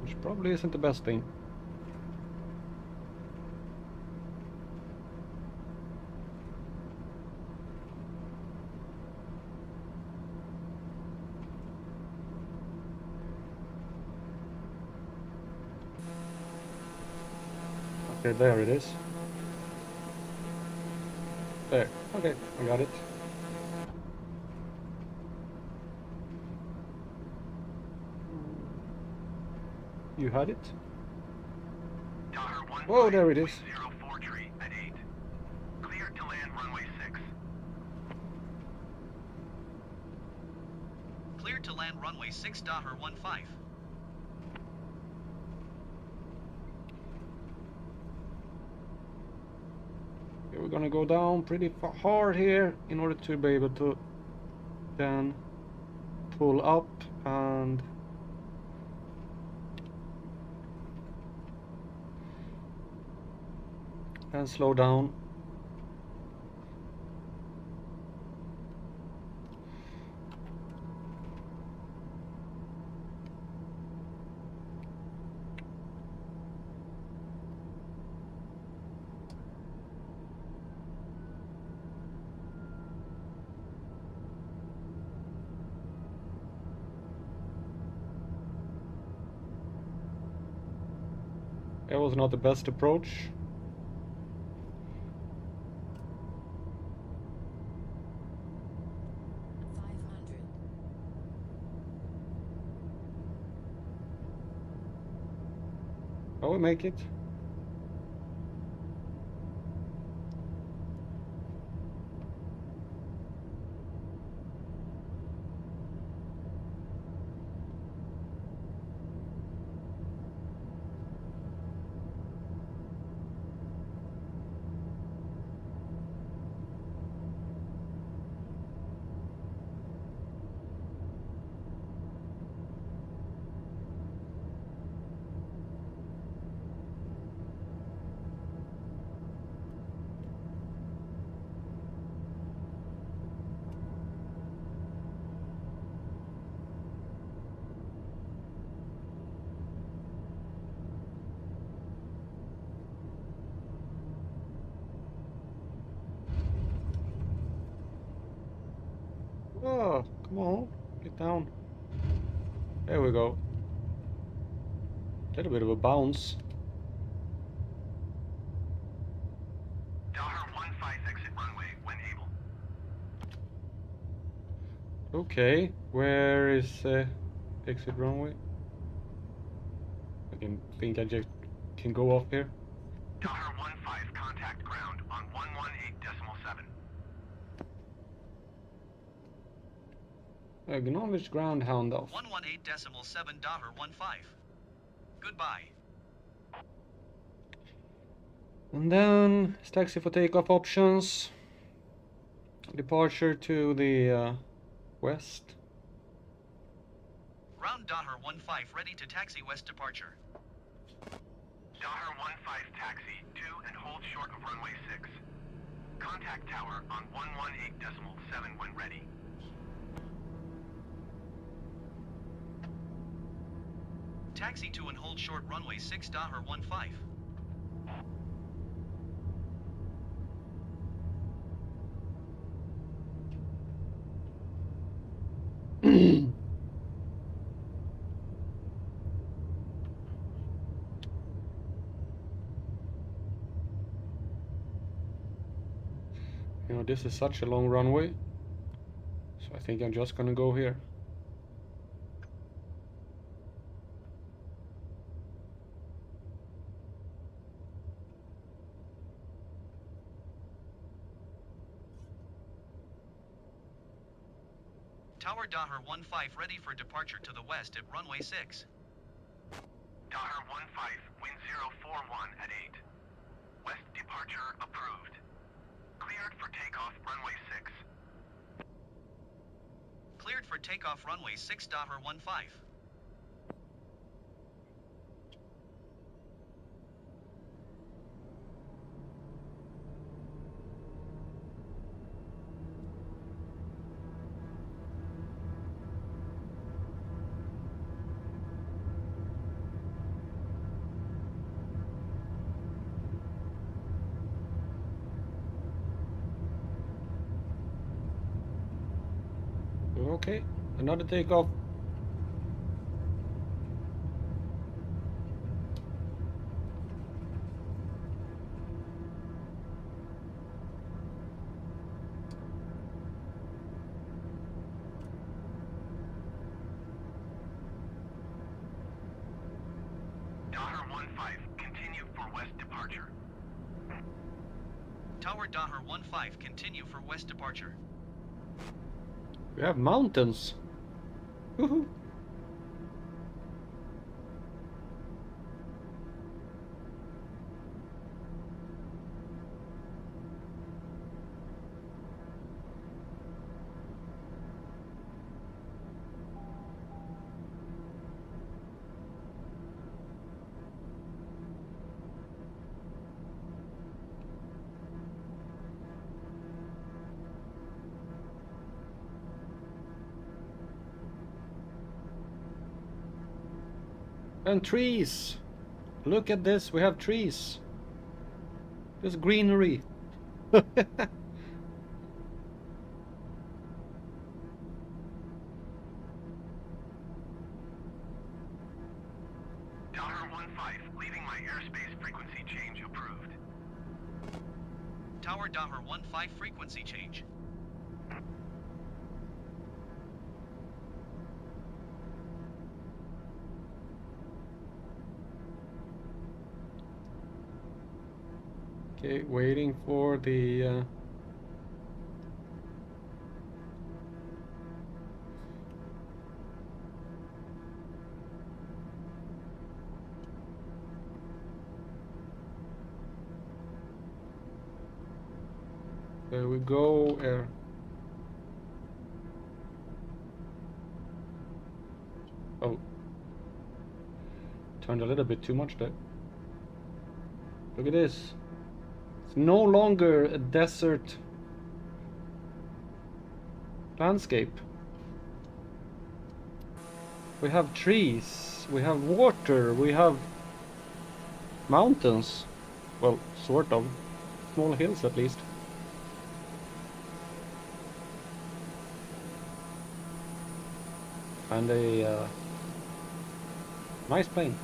Which probably isn't the best thing. Okay, there it is. There. Okay, I got it. You had it? Whoa, there it is. At 8. Cleared to land runway 6. Cleared to land runway 6.15. Okay, we're gonna go down pretty hard here in order to be able to then pull up and and slow down. That was not the best approach. Oh, we make it. Oh, come on, get down. There we go. A little bit of a bounce. Daher 15 exit runway when able. Okay, where is exit runway? I think I just can go off here. Daher 15 contact ground on 118.7. Acknowledge ground hound off. 118.7 Daher 15. Goodbye. And then it's taxi for takeoff options. Departure to the west. Ground Daher 15 ready to taxi west departure. Daher 15 taxi 2 and hold short of runway 6. Contact tower on 118.7 when ready. Taxi 2 and hold short runway 6 Daher 15. You know, this is such a long runway, so I think I'm just gonna go here. Tower Daher 15 ready for departure to the west at runway 6. Daher 15, wind 041 at 8. West departure approved. Cleared for takeoff runway 6. Cleared for takeoff runway 6 Daher 15. Okay, another takeoff. Daher 15, continue for west departure. Tower Daher 15, continue for west departure. We have mountains. Woohoo! And trees! Look at this, we have trees. There's greenery. Tower 15, leaving my airspace frequency change approved. Tower Dahmer 15 frequency change. Okay, waiting for the there we go. Oh, turned a little bit too much there. Look at this. It's no longer a desert landscape. We have trees, we have water, we have mountains. Well, sort of. Small hills at least. And a nice plane.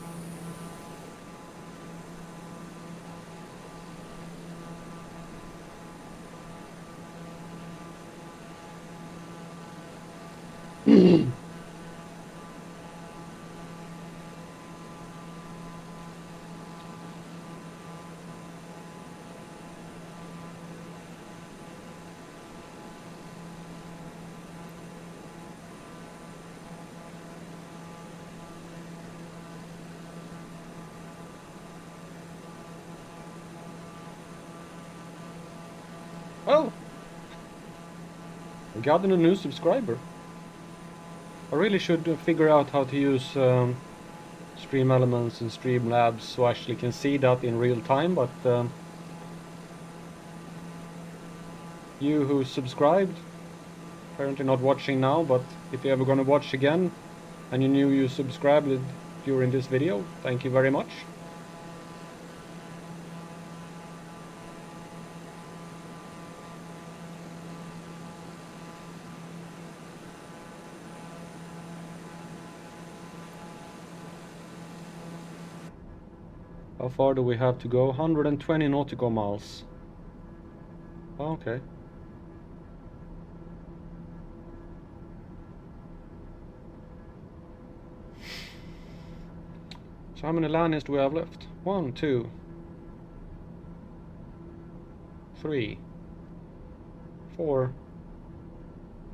Oh! I got a new subscriber. I really should figure out how to use Stream Elements and Streamlabs so I actually can see that in real time, but you who subscribed, apparently not watching now, but if you're ever gonna watch again and you knew you subscribed during this video, thank you very much. How far do we have to go? 120 nautical miles. Okay. So how many landings do we have left? 1, 2, 3, 4,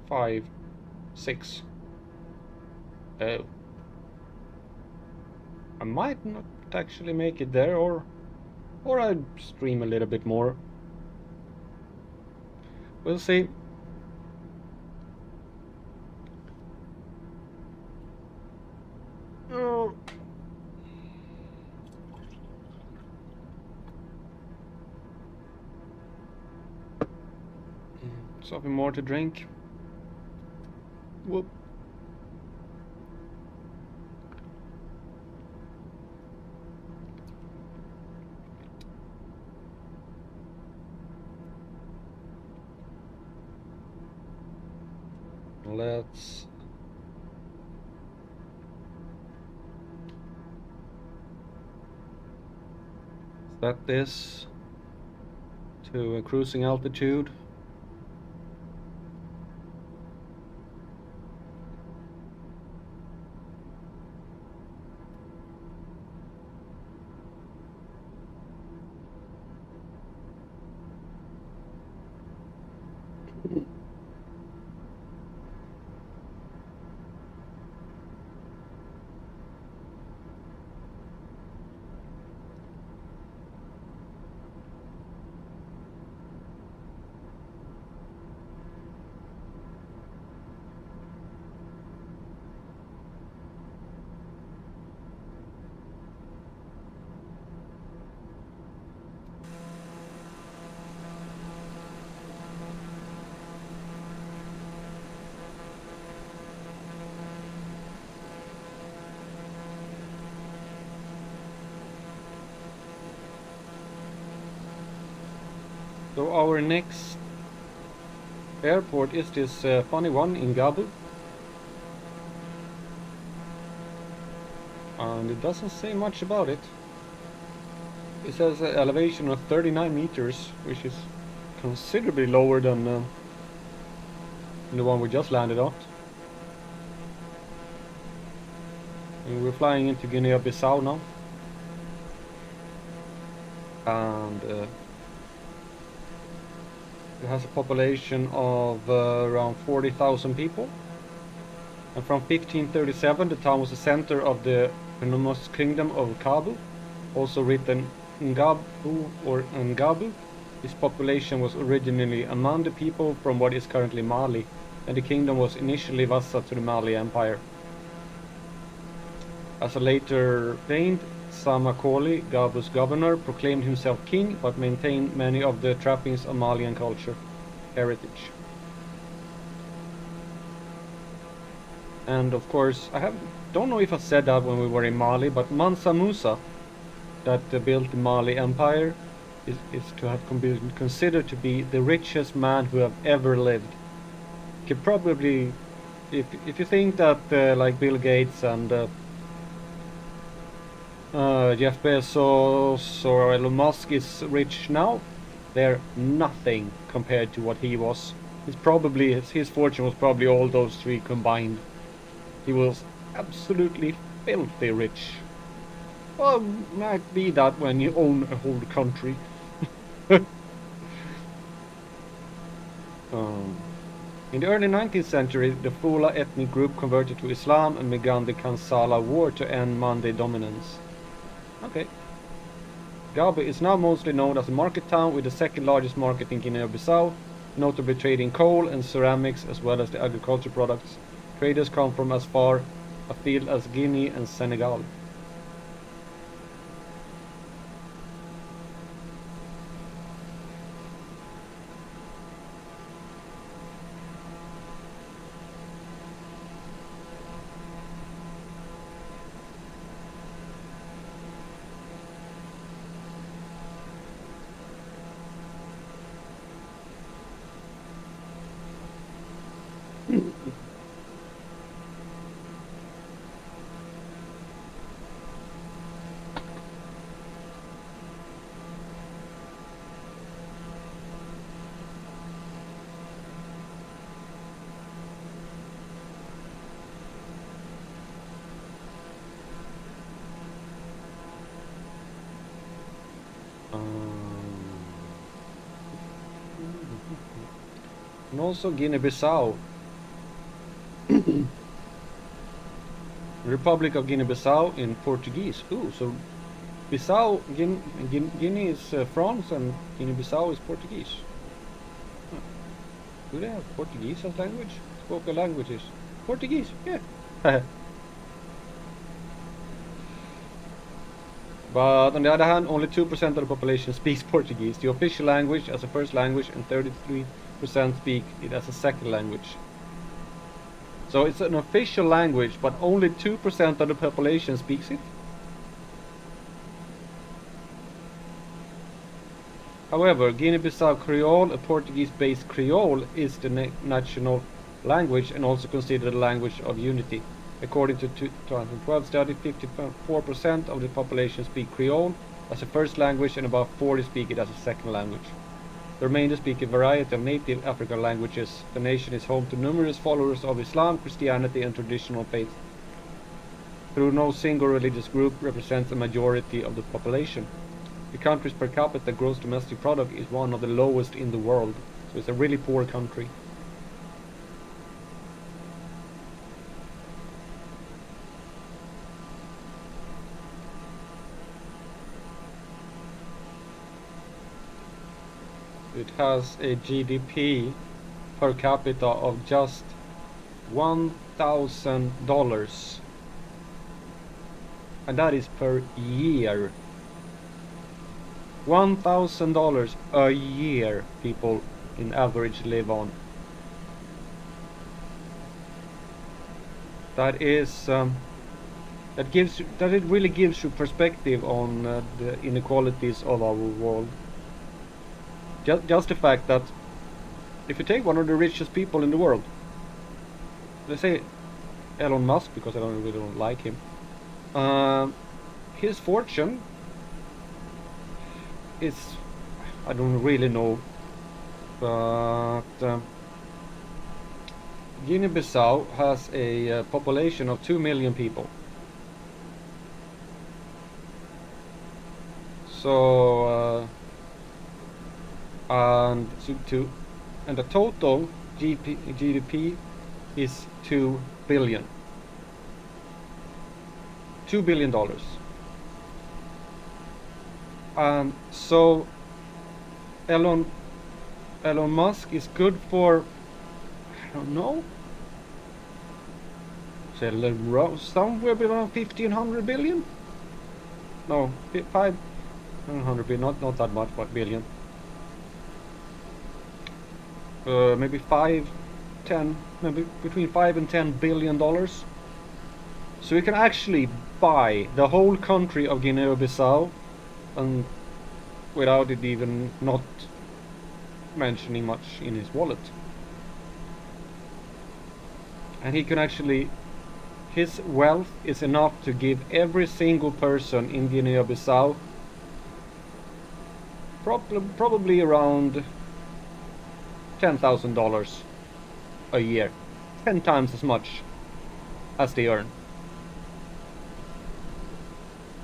5, 6. Oh. I might not actually make it there, or I'd stream a little bit more. We'll see. Oh. Something more to drink. Whoop. Let's set this to a cruising altitude. So our next airport is this funny one in Gabu. And it doesn't say much about it. It says an elevation of 39 meters, which is considerably lower than the one we just landed on. And we're flying into Guinea Bissau now. And it has a population of around 40,000 people. And from 1537 the town was the center of the enormous kingdom of Kabu, also written Ngabu or Ngabu. This population was originally Amanda people from what is currently Mali, and the kingdom was initially vassal to the Mali Empire. As a later reigned, Samakoli, Gabu's governor, proclaimed himself king, but maintained many of the trappings of Malian culture heritage. And of course, don't know if I said that when we were in Mali, but Mansa Musa, that built the Mali Empire, is to have been considered to be the richest man who have ever lived. Could probably, if you think that like Bill Gates and Jeff Bezos or Elon Musk is rich now, they're nothing compared to what he was. His fortune was probably all those three combined. He was absolutely filthy rich. Well, might be that when you own a whole country. In the early 19th century, the Fula ethnic group converted to Islam and began the Kansala War to end Mande dominance. Okay. Gabe is now mostly known as a market town with the second largest market in Guinea-Bissau, notably trading coal and ceramics as well as the agriculture products. Traders come from as far afield as Guinea and Senegal. And also Guinea-Bissau. Republic of Guinea-Bissau in Portuguese. Ooh, so Bissau, Guinea is France and Guinea-Bissau is Portuguese. Huh. Do they have Portuguese as language? Spoken languages. Portuguese, yeah. But on the other hand, only 2% of the population speaks Portuguese, the official language as a first language, and 33% speak it as a second language. So it's an official language, but only 2% of the population speaks it. However, Guinea-Bissau Creole, a Portuguese-based Creole, is the national language and also considered a language of unity. According to 2012 study, 54% of the population speak Creole as a first language and about 40% speak it as a second language. The remainder speak a variety of native African languages. The nation is home to numerous followers of Islam, Christianity and traditional faiths. Though no single religious group represents a majority of the population. The country's per capita gross domestic product is one of the lowest in the world, so it's a really poor country. It has a GDP per capita of just $1,000, and that is per year. $1,000 a year people in average live on. That is that it really gives you perspective on the inequalities of our world. Just the fact that if you take one of the richest people in the world, let's say Elon Musk, because I really don't like him, his fortune is, I don't really know, but Guinea Bissau has a population of 2 million people. So and the total GDP is 2 billion. $2 billion. And so Elon Musk is good for, I don't know, say somewhere around 1500 billion. No, 500 billion, not that much, but billion. Maybe 10, maybe between 5 and 10 billion dollars. So you can actually buy the whole country of Guinea Bissau, and without it even not mentioning much in his wallet. And he can actually, his wealth is enough to give every single person in Guinea Bissau probably around $10,000 a year, 10 times as much as they earn.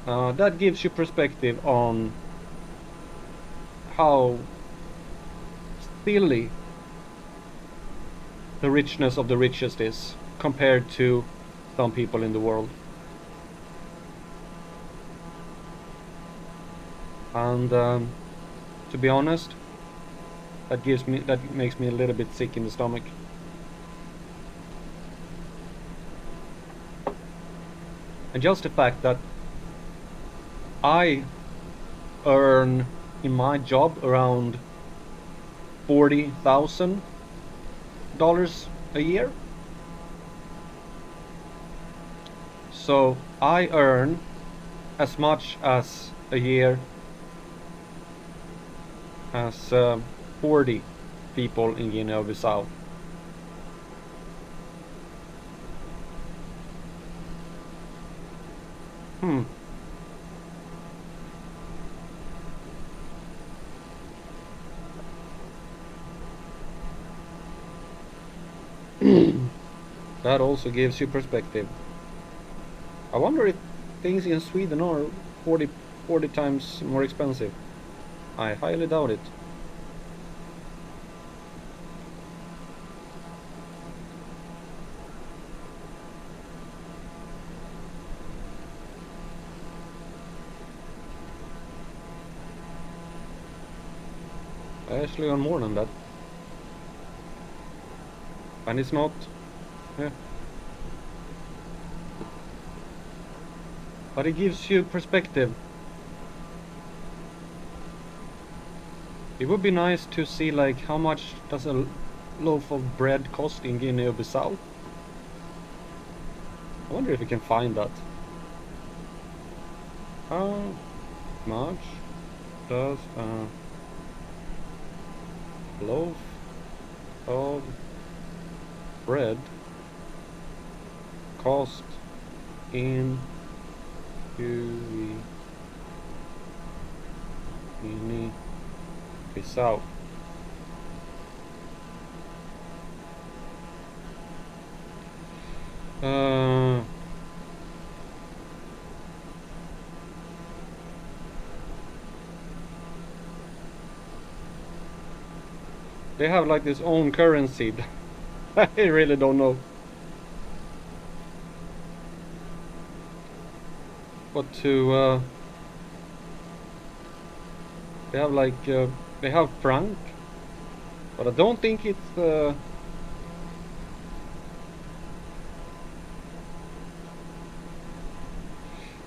That gives you perspective on how silly the richness of the richest is compared to some people in the world. And to be honest, that makes me a little bit sick in the stomach. And just the fact that I earn in my job around $40,000 a year. So I earn as much as a year as 40 people in Guinea-Bissau. That also gives you perspective. I wonder if things in Sweden are 40 times more expensive. I highly doubt it. I actually earn more than that. And it's not, yeah. But it gives you perspective. It would be nice to see like how much does a loaf of bread cost in Guinea-Bissau. I wonder if we can find that. How much does a loaf of bread cost in Guinea-Bissau? They have like this own currency. I really don't know. But to they have like they have franc, but I don't think it's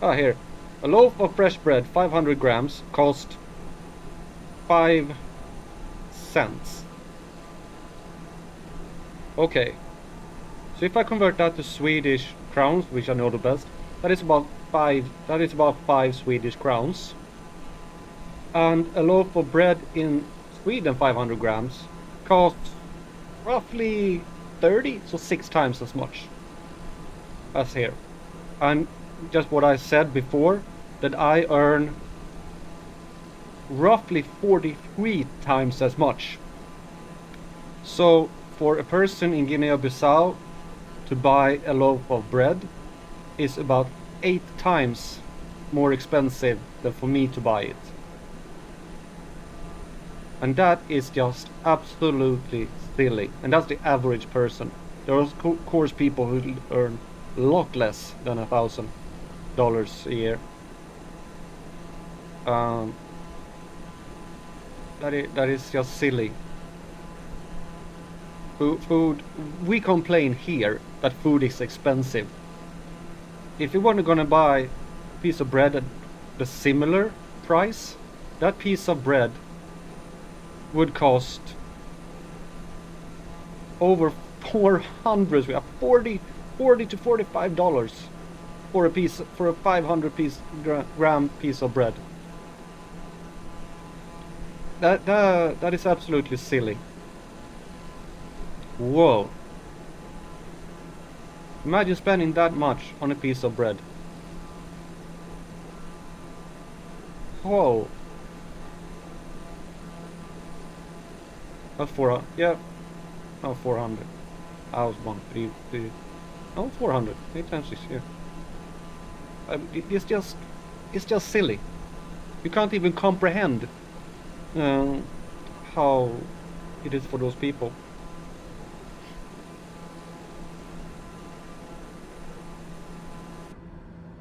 here. A loaf of fresh bread, 500 grams, cost 5 cents. Okay, so if I convert that to Swedish crowns, which I know the best, that is about 5 Swedish crowns. And a loaf of bread in Sweden 500 grams costs roughly 30, so 6 times as much as here. And just what I said before, that I earn roughly 43 times as much. So for a person in Guinea Bissau to buy a loaf of bread is about 8 times more expensive than for me to buy it. And that is just absolutely silly. And that's the average person. There are of course people who earn a lot less than $1,000 a year. That is just silly. Food, we complain here that food is expensive. If you want to buy a piece of bread at the similar price, that piece of bread would cost over 400, we have 40 to $45 for a 500 gram piece of bread. That is absolutely silly. Whoa. Imagine spending that much on a piece of bread. Whoa. That's 400. Yeah. No, 400. I was 1, 3, 3. No, 400. 8 times 6, yeah. It's just silly. You can't even comprehend how it is for those people.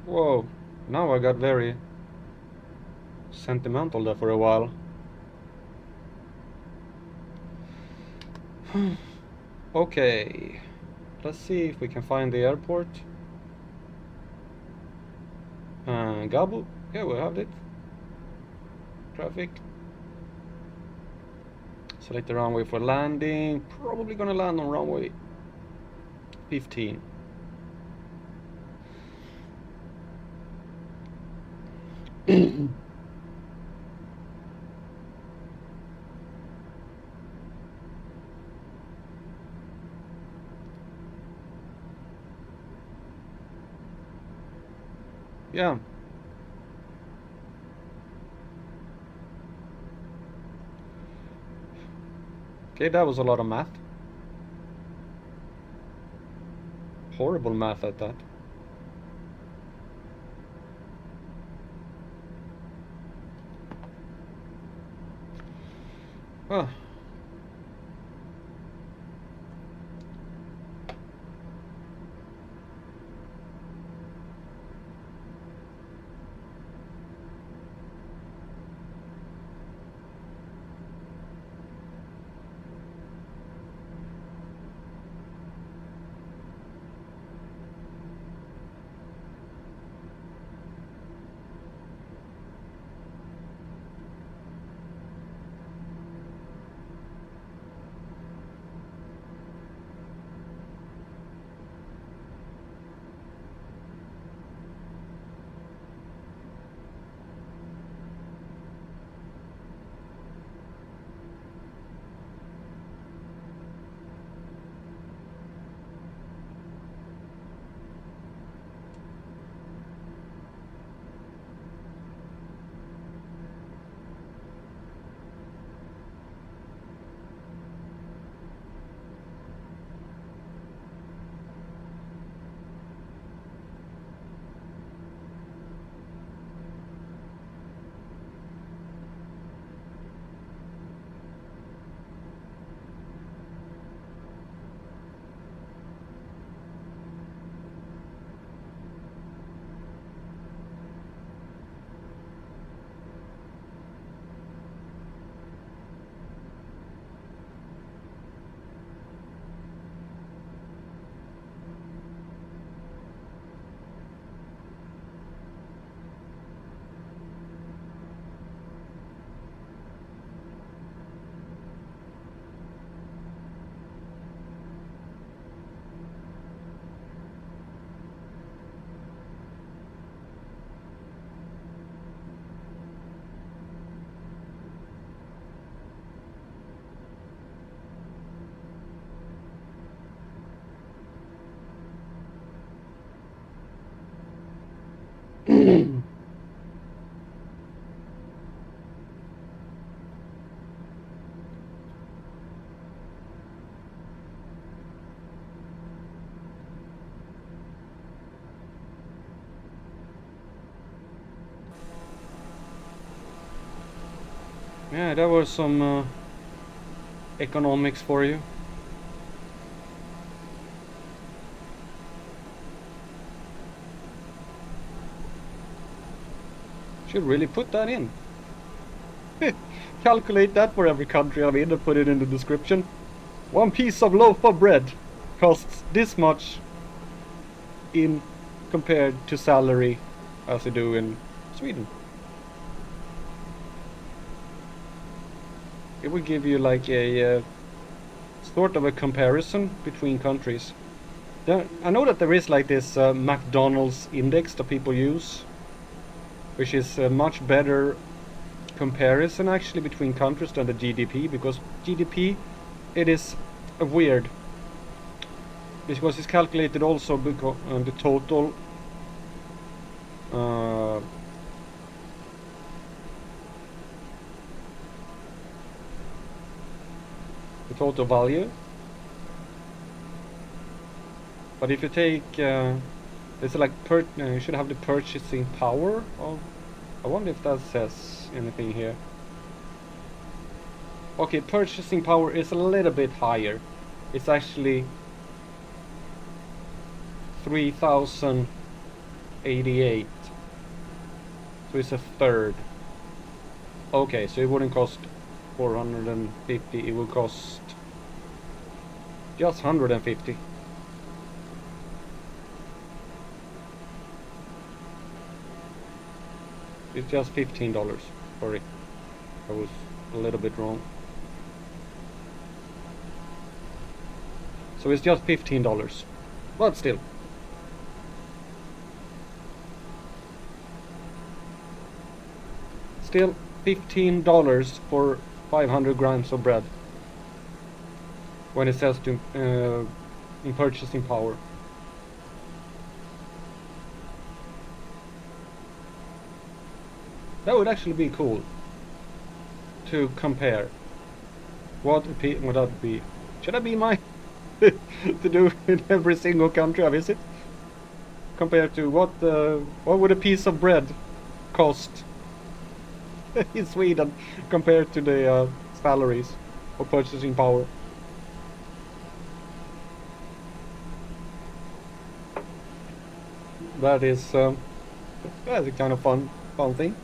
Whoa. Now I got very sentimental there for a while. Okay, let's see if we can find the airport. Gabo, yeah, we have it. Traffic. Select the runway for landing. Probably gonna land on runway 15. Yeah. Okay, that was a lot of math. Horrible math at that. Ah. Yeah, that was some economics for you. Should really put that in. Calculate that for every country I'm in and put it in the description. One piece of loaf of bread costs this much in compared to salary as they do in Sweden. It will give you like a sort of a comparison between countries. I know that there is like this McDonald's index that people use, which is a much better comparison actually between countries than the GDP, because GDP, it is weird because it's calculated also because the total value. But if you take it's like you should have the purchasing power of. I wonder if that says anything here. Okay, purchasing power is a little bit higher. It's actually 3,088. So it's a third. Okay, so it wouldn't cost 450, it would cost just 150. It's just $15. Sorry, I was a little bit wrong. So it's just $15, but still. Still $15 for 500 grams of bread when it says to in purchasing power. That would actually be cool to compare. What would that be? Should that be my to do in every single country I visit? Compared to what would a piece of bread cost in Sweden compared to the salaries or purchasing power? That is that's a kind of fun thing.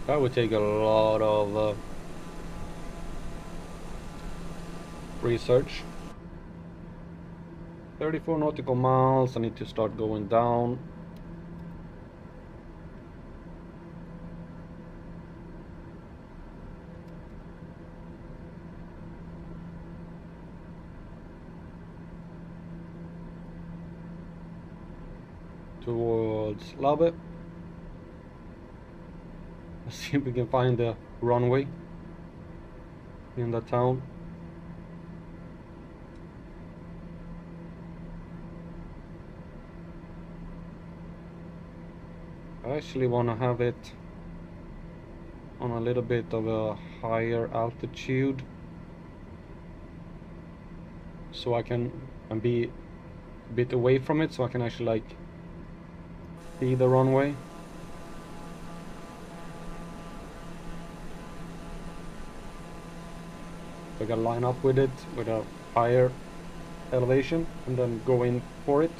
That would take a lot of research. 34 nautical miles. I need to start going down. Towards Labe. Let's see if we can find the runway in the town. I actually want to have it on a little bit of a higher altitude so I can be a bit away from it, so I can actually like see the runway. I can line up with it with a higher elevation and then go in for it.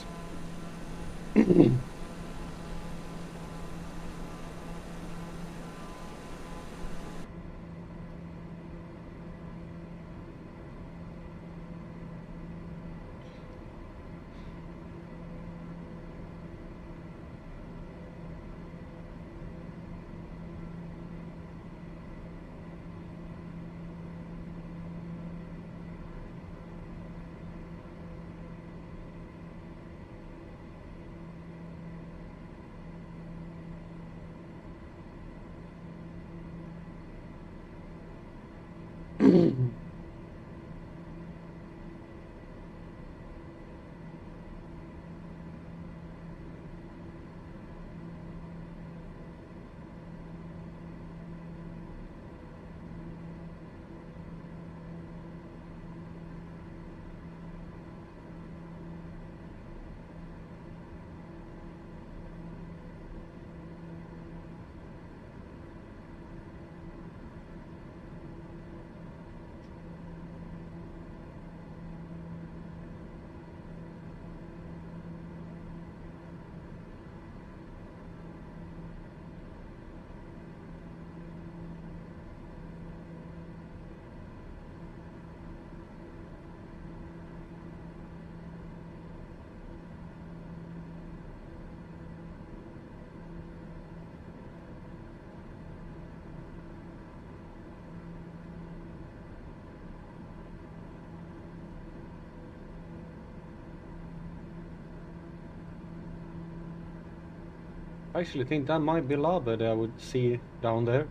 I actually think that might be lava that I would see down there.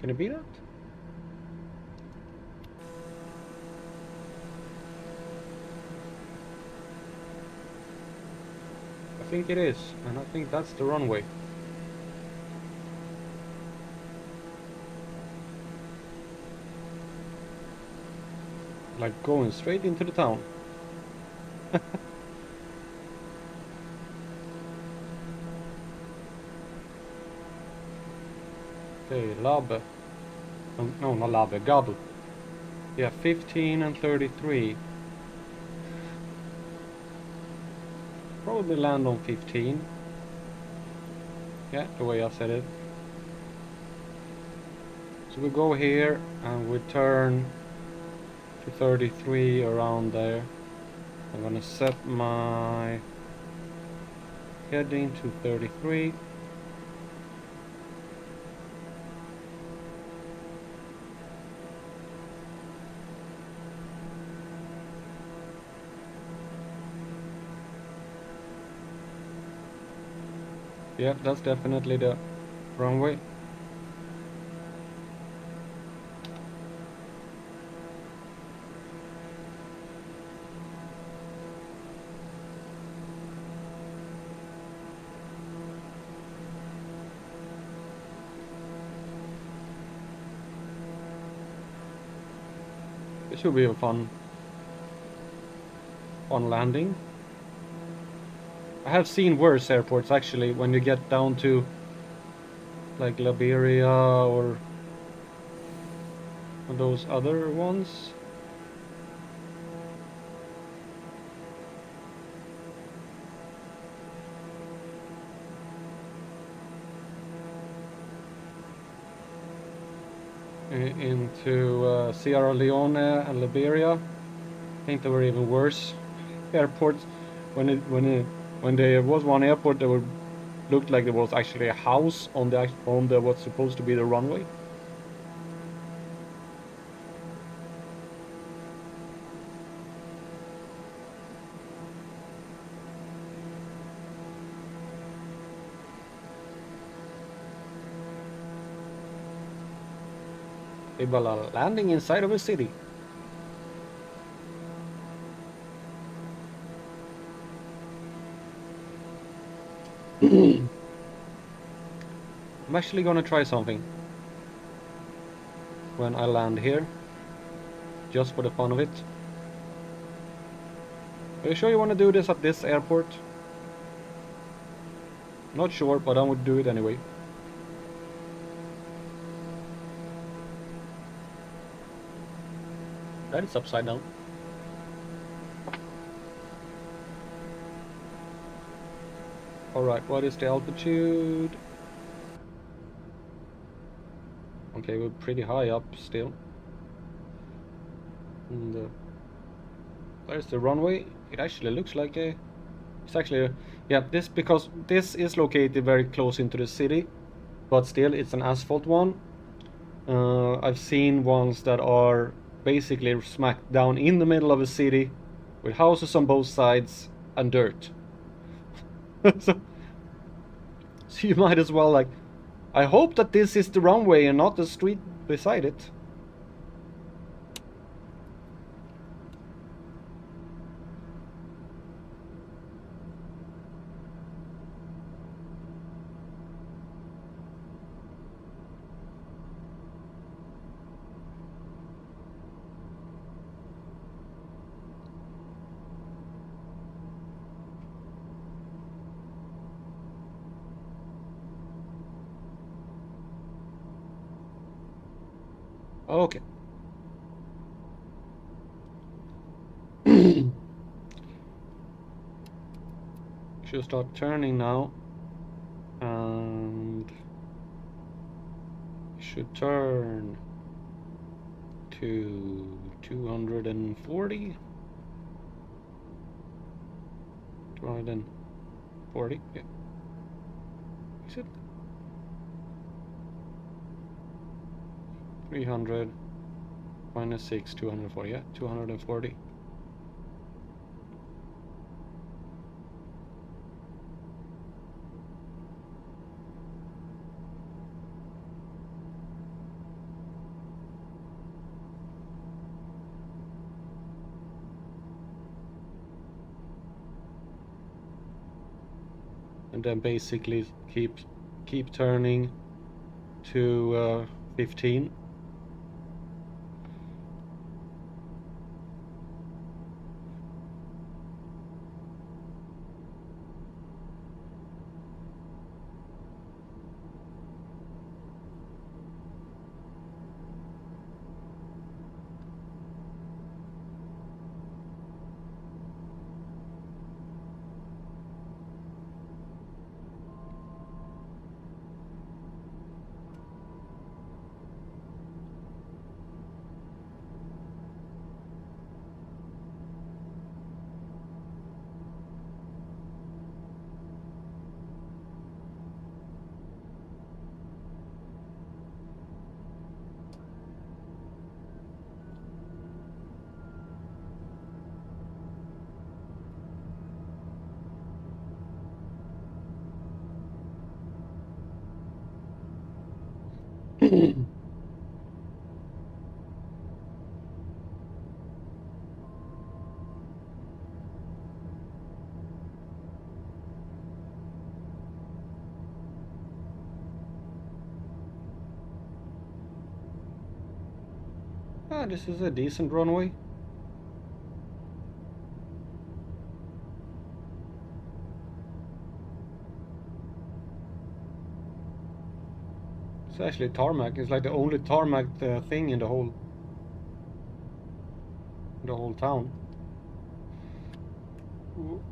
Can it be that? I think it is, and I think that's the runway. Like going straight into the town. Okay, lava. No, not lava, gobble. Yeah, 15 and 33. Probably land on 15. Yeah, the way I said it. So we go here and we turn to 33 around there. I'm gonna set my heading to 33. Yeah, that's definitely the runway. It should be a fun landing. I have seen worse airports actually when you get down to like Liberia or those other ones. Into Sierra Leone and Liberia. I think they were even worse airports. When there was one airport that looked like there was actually a house on the what's supposed to be the runway. Ebola landing inside of a city. I'm actually gonna try something when I land here, just for the fun of it. Are you sure you want to do this at this airport? Not sure, but I would do it anyway. That is upside down. Alright, what is the altitude? Okay, we're pretty high up still. And there's the runway. It actually looks like a... It's actually... Yeah, because this is located very close into the city. But still, it's an asphalt one. I've seen ones that are basically smack down in the middle of a city with houses on both sides and dirt. so you might as well like, I hope that this is the runway and not the street beside it. Okay. Should start turning now. And should turn to 240. 240, yeah. Is it? 300 minus 6, 240, yeah, 240. and then basically keep turning to 15. This is a decent runway. It's actually tarmac. It's like the only tarmac thing in the whole town. Ooh.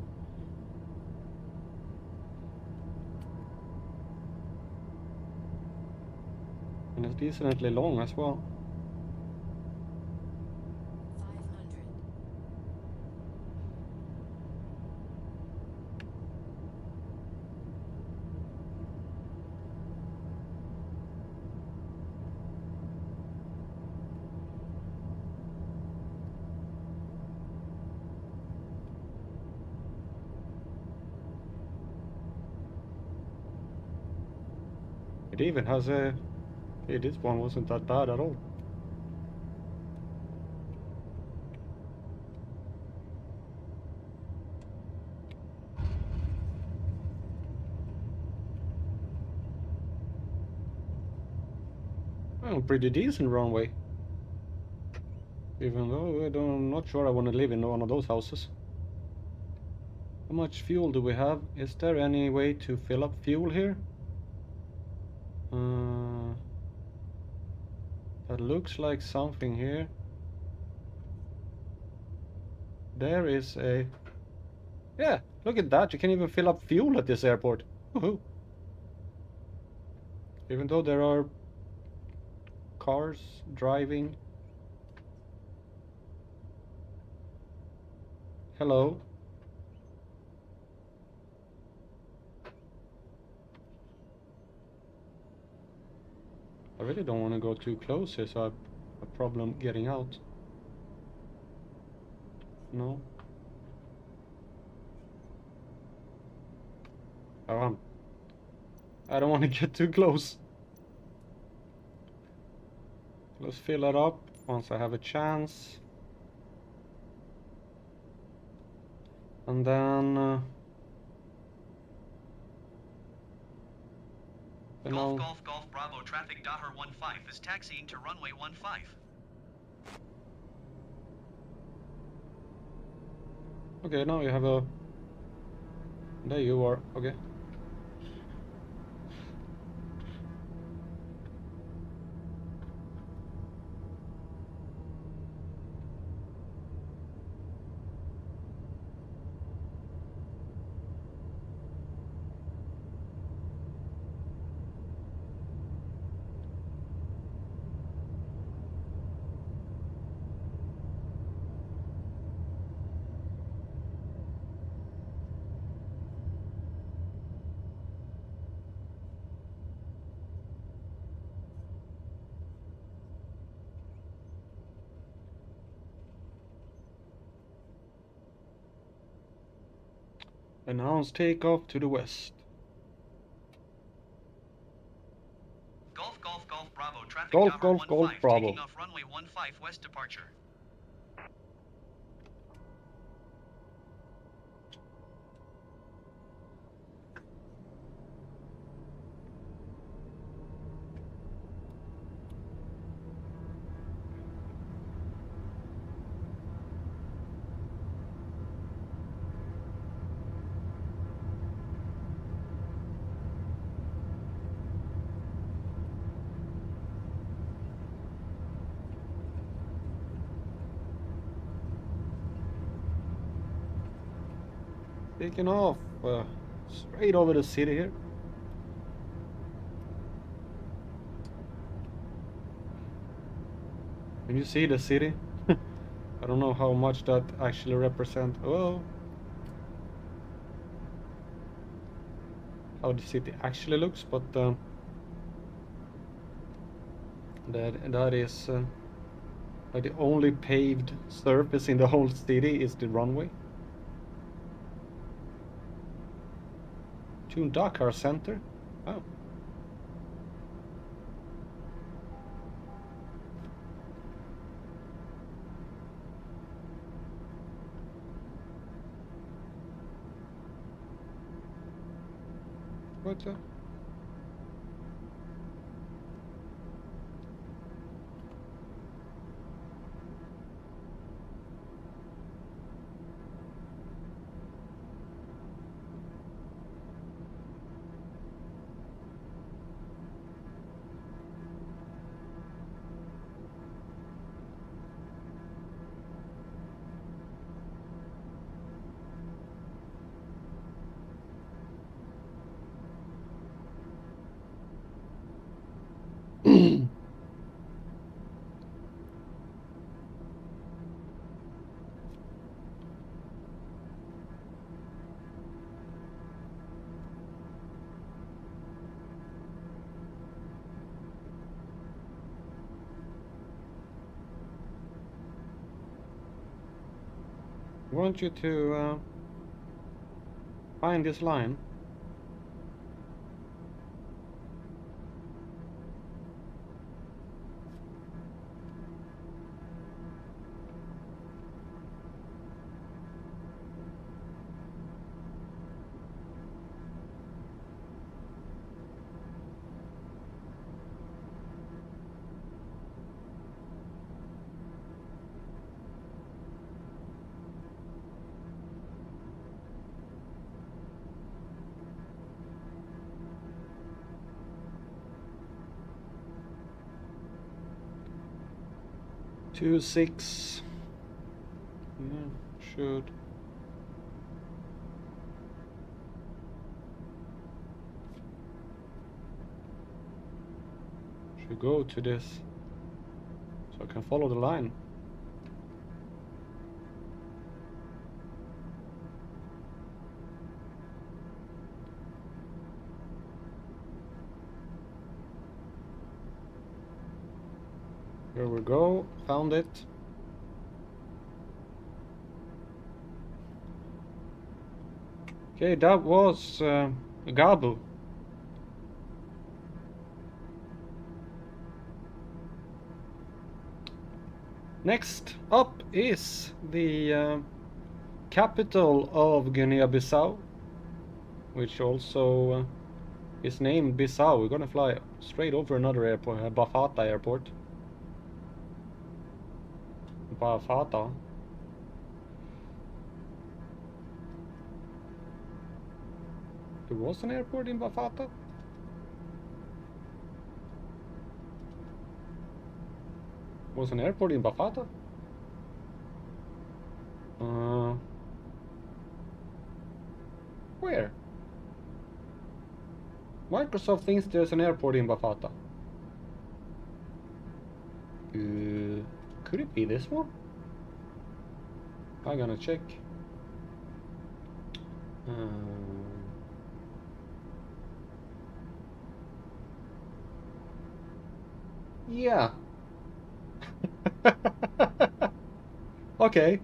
And it's decently long as well. 500. It even has a... Hey, this one wasn't that bad at all. Well, pretty decent runway. Even though I'm not sure I want to live in one of those houses. How much fuel do we have? Is there any way to fill up fuel here? That looks like something here. There is a... Yeah, look at that. You can even fill up fuel at this airport. Woohoo! Even though there are cars driving. Hello. I really don't want to go too close here, so I have a problem getting out. No. Oh, I don't want to get too close. Let's fill it up once I have a chance. And then... Golf, Golf, Golf, Bravo, traffic, Daher 15 is taxiing to runway 15. Okay, now you have a... There you are, okay. Announce takeoff to the west. Golf, Golf, Golf, Bravo, traffic, Golf, Daher Golf, 15, Golf, Bravo. taking off runway 15 west departure. taking off straight over the city here. Can you see the city? I don't know how much that actually represents. Oh, how the city actually looks, but that is like the only paved surface in the whole city is the runway. To Dakar Center. Oh. What the? I want you to find this line. Two six. Yeah, should go to this, so I can follow the line. Here we go. Found it. Okay, that was Gabu. Next up is the capital of Guinea Bissau, which also is named Bissau. We're gonna fly straight over another airport, Bafata Airport. Bafata. There was an airport in Bafata? Was an airport in Bafata? Where? Microsoft thinks there's an airport in Bafata. Could it be this one? I'm gonna check. Yeah. Okay.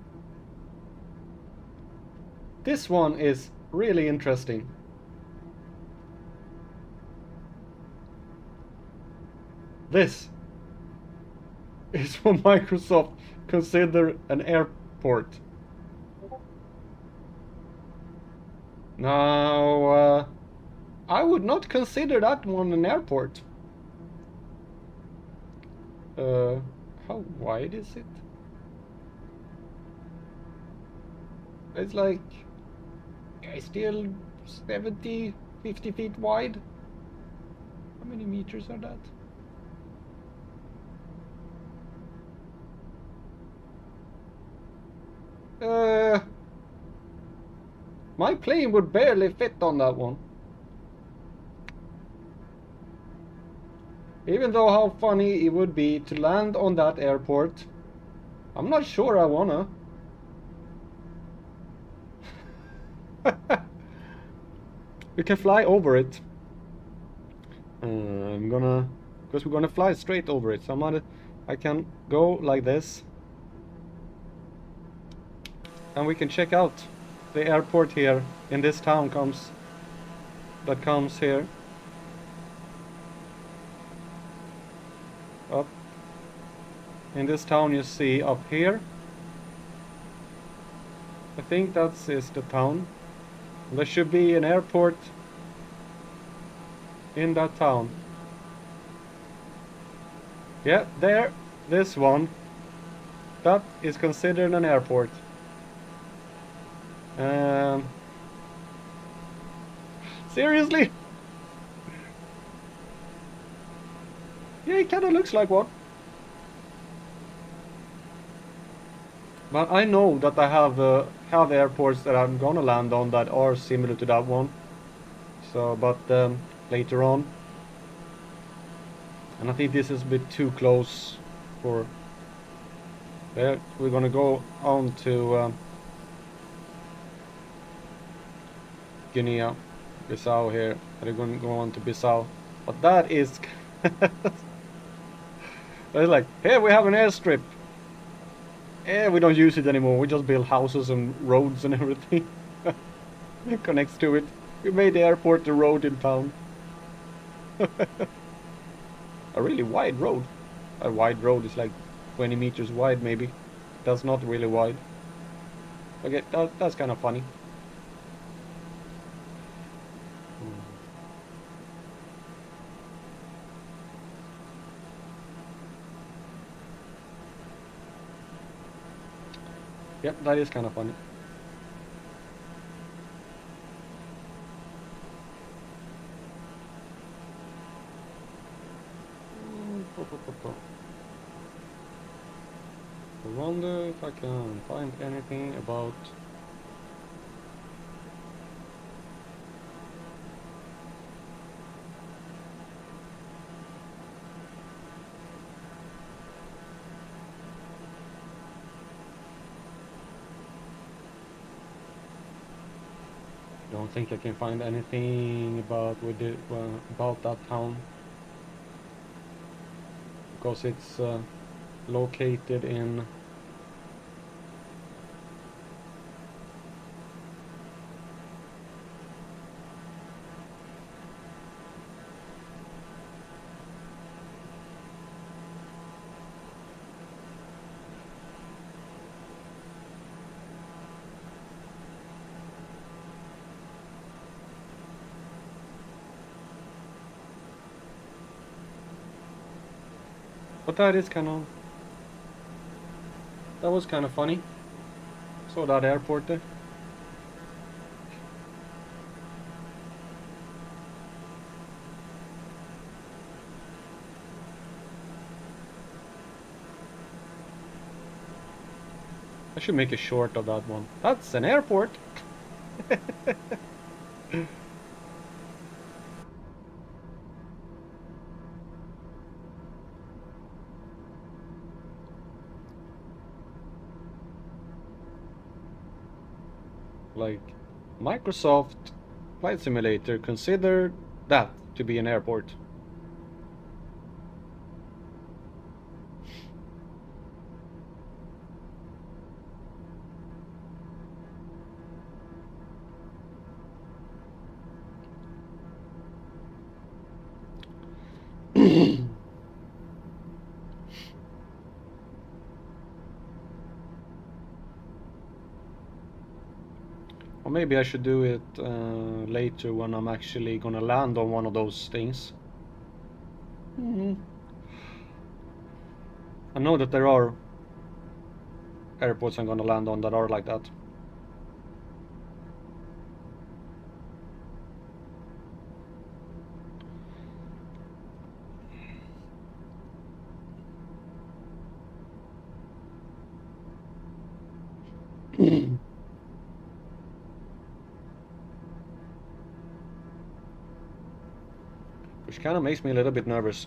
This one is really interesting. This is what Microsoft consider an airport. Now, I would not consider that one an airport. How wide is it? It's like, it's still 70, 50 feet wide. How many meters are that? My plane would barely fit on that one. Even though how funny it would be to land on that airport, I'm not sure I wanna. We can fly over it. I'm gonna, because we're gonna fly straight over it. So I can go like this, and we can check out the airport here in this town that comes here. Up in this town you see up here. I think that is the town. There should be an airport in that town. Yeah, there, this one. That is considered an airport. Seriously? Yeah, it kind of looks like one. But I know that I have airports that I'm gonna land on that are similar to that one. So, but later on. And I think this is a bit too close for. There, we're gonna go on to Guinea Bissau here. We're gonna go on to Bissau, but that is. It's like, here we have an airstrip. Yeah, we don't use it anymore. We just build houses and roads and everything. It connects to it. We made the airport the road in town. A really wide road. A wide road is like 20 meters wide, maybe. That's not really wide. Okay, that's kind of funny. Yep, that is kind of funny. I wonder if I can find anything about. Don't think I can find anything about about that town, because it's located in. But that is kind of. That was kind of funny. Saw that airport there. I should make a short of that one. That's an airport. Like, Microsoft Flight Simulator consider that to be an airport. Or maybe I should do it later when I'm actually gonna land on one of those things. I know that there are airports I'm gonna land on that are like that. Which kind of makes me a little bit nervous.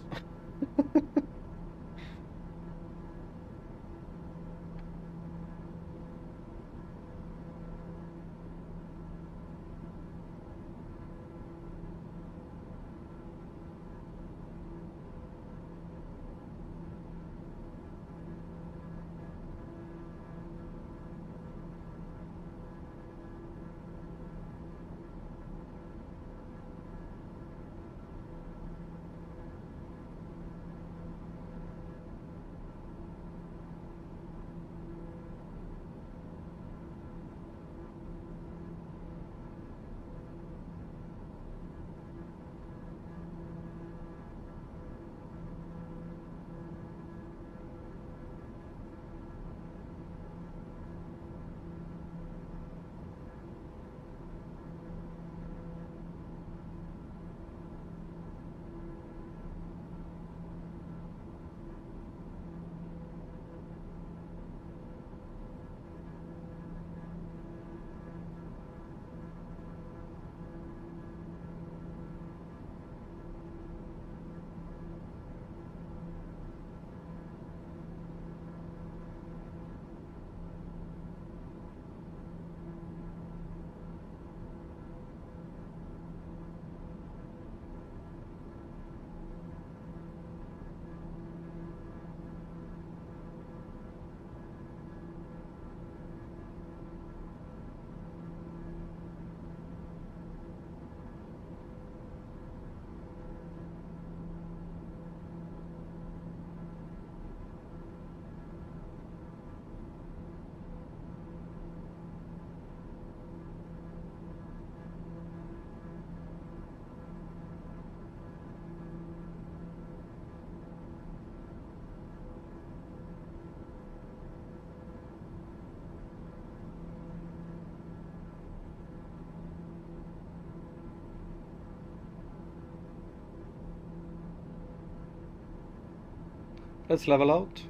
Let's level out.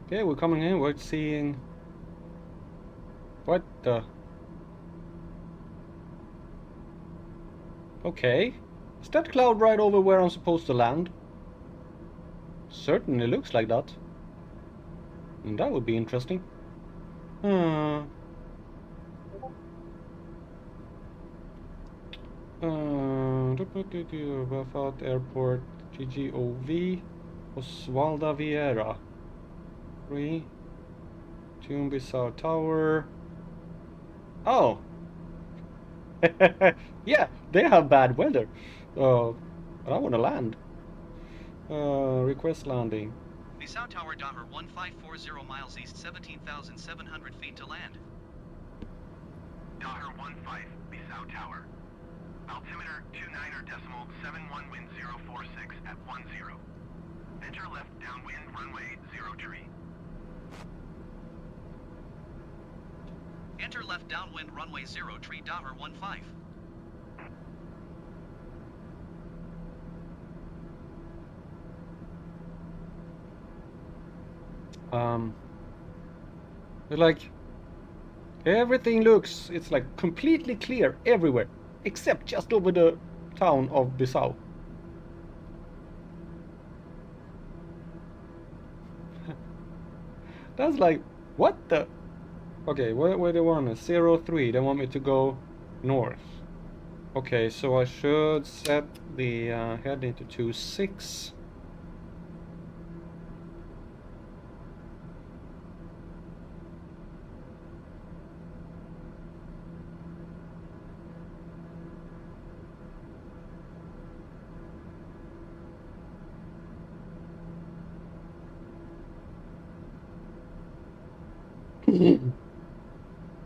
Okay, we're coming in, we're seeing... What the... Okay. Is that cloud right over where I'm supposed to land? Certainly looks like that. And that would be interesting. Rafat Airport, GGOV, Oswalda Vieira. 3. Guinea Bissau Tower. Oh! Yeah, they have bad weather. But I want to land. Request landing. Bissau Tower, Daher 1540 miles east, 17,700 feet to land. Daher 15, Bissau Tower. Altimeter 29.71, wind 046 at 10. Enter left downwind, runway 03. Enter left downwind, runway 03, Daher 15. Like everything looks, it's like completely clear everywhere, except just over the town of Bissau. That's like, what the? Okay, where they want me? 03, they want me to go north. Okay, so I should set the heading to 26.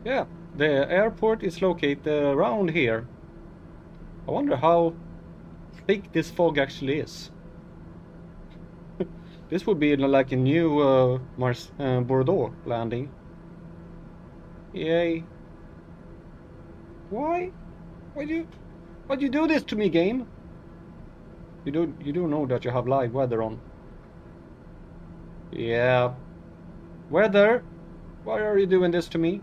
Yeah, the airport is located around here. I wonder how thick this fog actually is. This would be like a new Bordeaux landing. Yay. Why? Why'd you do this to me, game? You do know that you have live weather on. Yeah. Weather? Why are you doing this to me?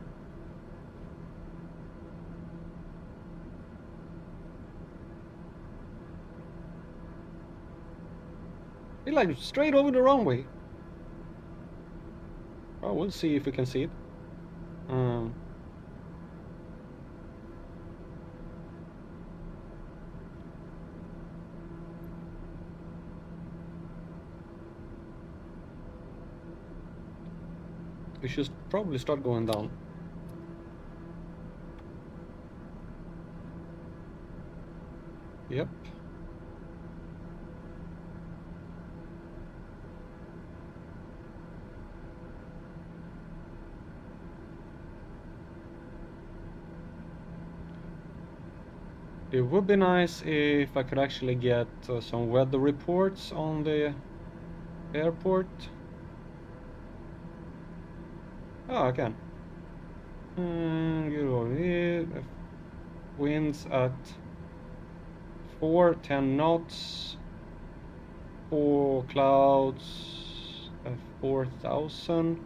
You're like straight over the runway. Oh, we'll see if we can see it. We should probably start going down. Yep. It would be nice if I could actually get some weather reports on the airport. Oh, I can. Winds at 10 knots. 4 clouds at 4,000.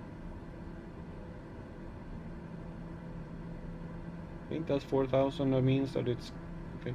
I think that's 4,000. That means that it's okay.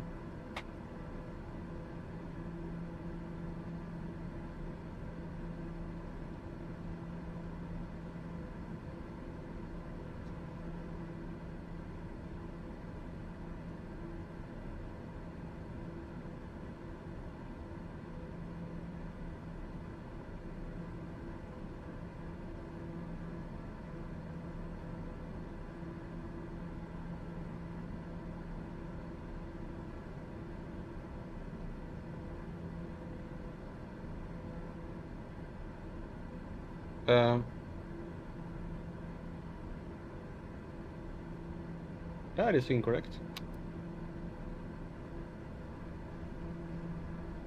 That is incorrect.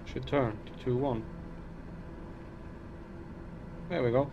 Should turn to 2-1. There we go.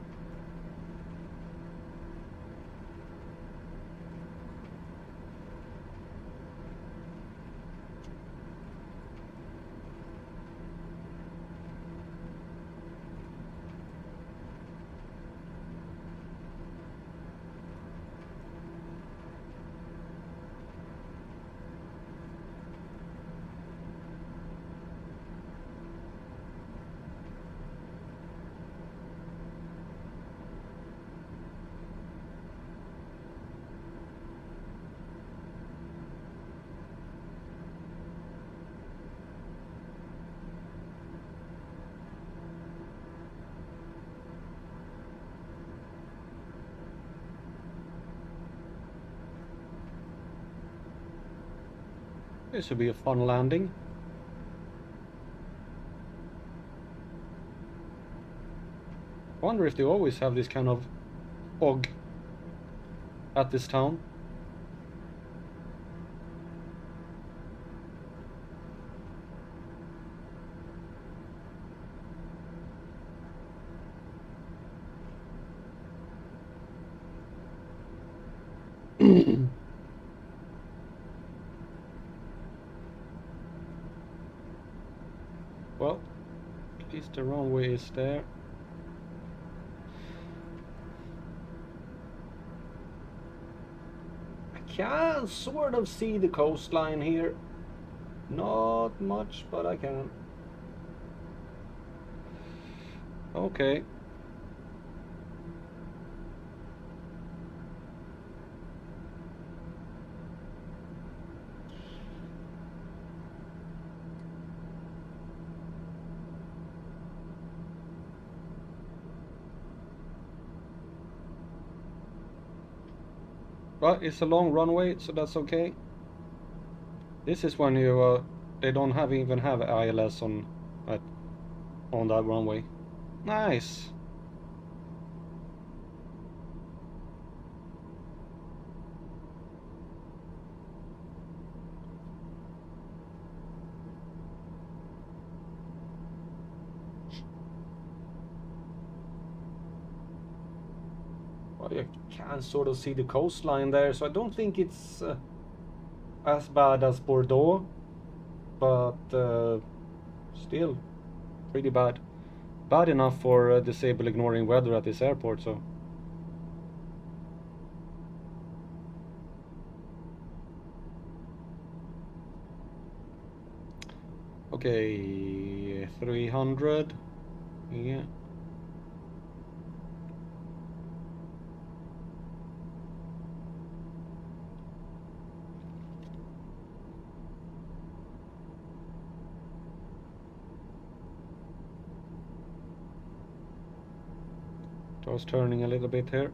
This will be a fun landing. Wonder if they always have this kind of fog at this town. Well, at least the runway is there. I can sort of see the coastline here. Not much, but I can. Okay. But it's a long runway, so that's okay. This is when you they don't even have ILS on that runway. Nice. You can sort of see the coastline there, so I don't think it's as bad as Bordeaux, but still pretty bad. Bad enough for disable ignoring weather at this airport, so. Okay, 300. Yeah. Just turning a little bit here.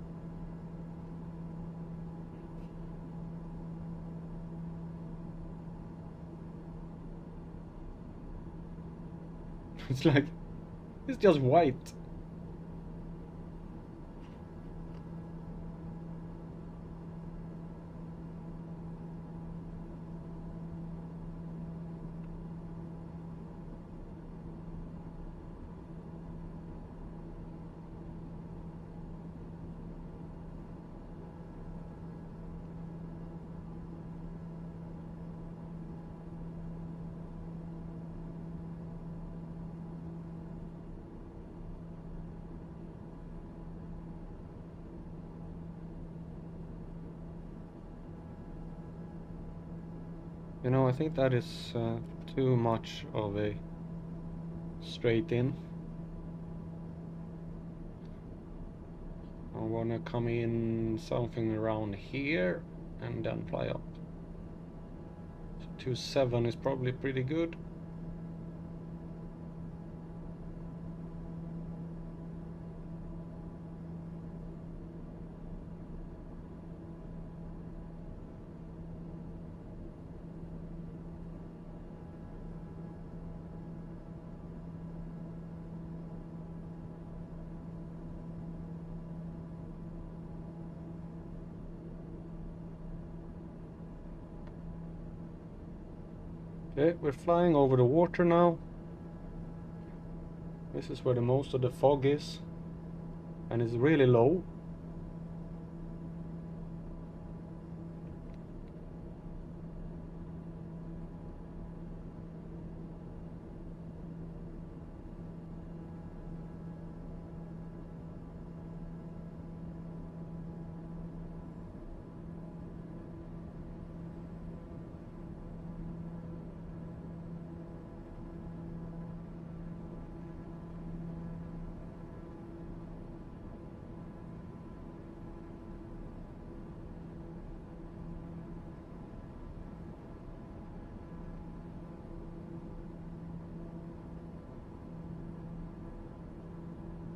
It's like, it's just white. You know, I think that is too much of a straight in. I wanna come in something around here and then fly up. So 27 is probably pretty good. Okay, we're flying over the water now. This is where the most of the fog is, and it's really low.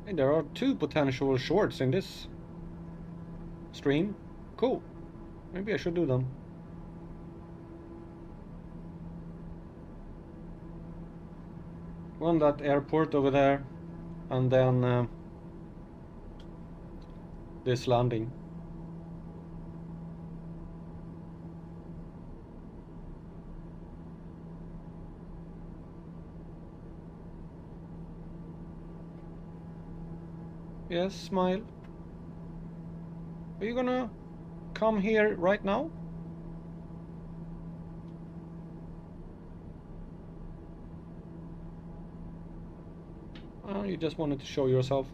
Hey, there are 2 potential shorts in this stream. Cool. Maybe I should do them. One that airport over there, and then this landing. Yes, smile. Are you gonna come here right now? Oh, you just wanted to show yourself.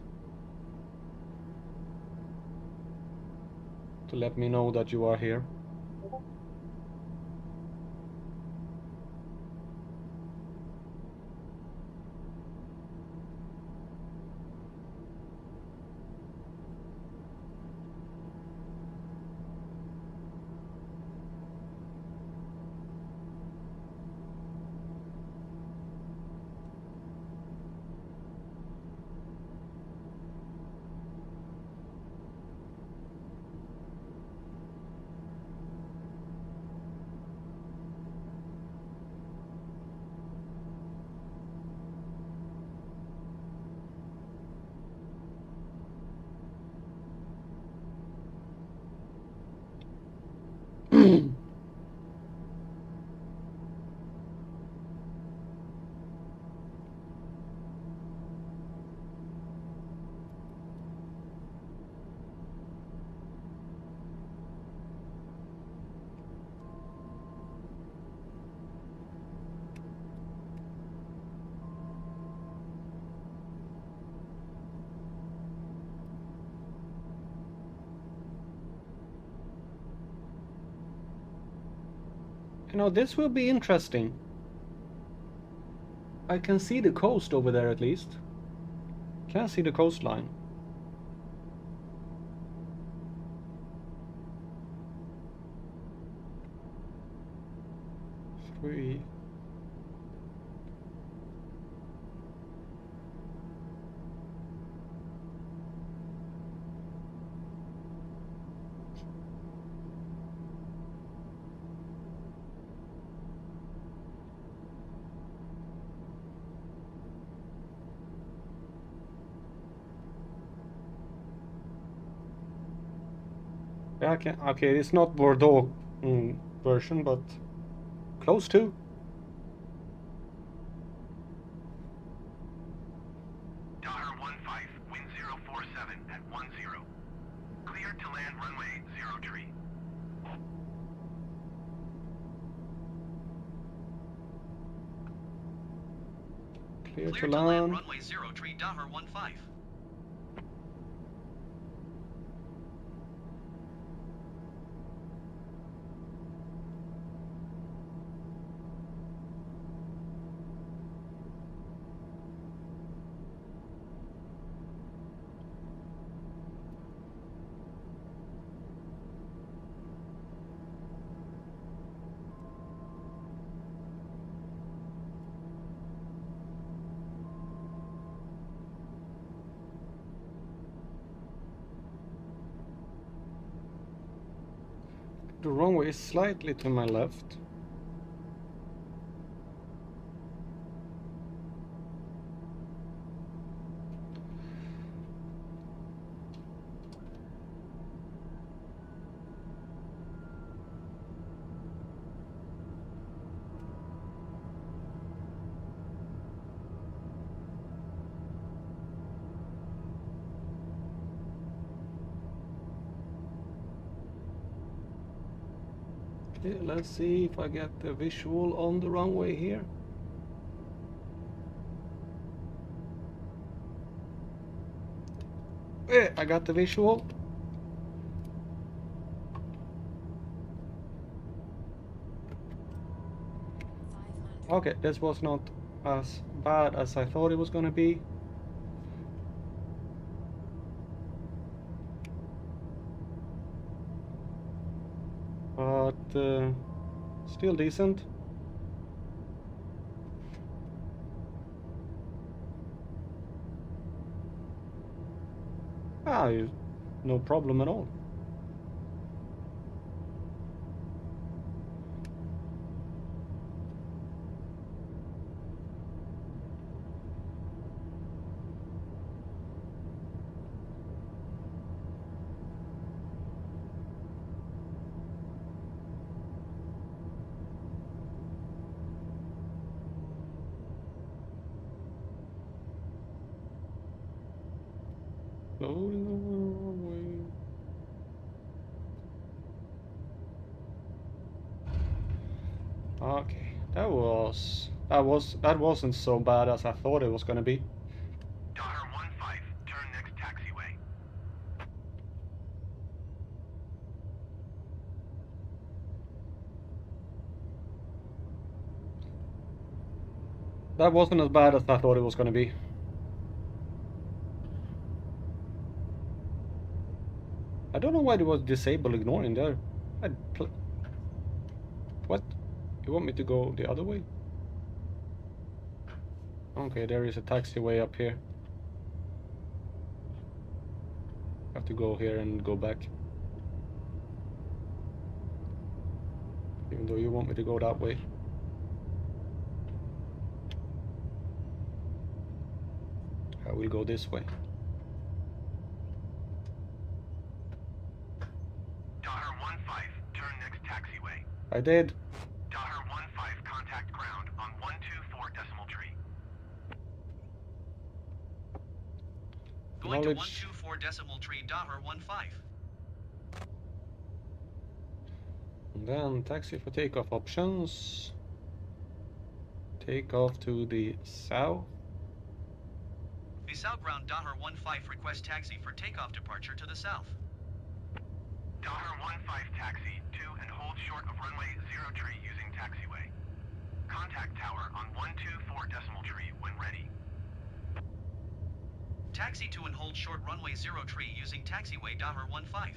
To let me know that you are here. Now this will be interesting. I can see the coast over there at least. Can't see the coastline. Three. Yeah, I can. Okay, it's not Bordeaux version, but close to. Daher 15, wind 047 at 10. Clear to land runway 03. Clear Clear to to land land. runway 03, Daher 15. The runway is slightly to my left. Okay, let's see if I get the visual on the runway here. I got the visual. Okay, this was not as bad as I thought it was gonna be. But still decent. No problem at all. Loading the runway. Okay, that wasn't so bad as I thought it was gonna be. Daher 15, turn next taxiway. That wasn't as bad as I thought it was gonna be. I don't know why it was disabled ignoring there. What? You want me to go the other way? Okay, there is a taxiway up here. Have to go here and go back. Even though you want me to go that way. I will go this way. Daher 15, turn next taxiway. I did. Daher 15, contact ground on 124.3. Going to Knowledge. 124.3, Daher 15. And then taxi for takeoff options. Take off to the south. Bissau ground Daher 15, request taxi for takeoff departure to the south. Daher 15 taxi to and hold hold short of runway 0 tree using taxiway. Contact tower on 124 decimal tree when ready. Taxi to and hold short runway 0 tree using taxiway Daher 15.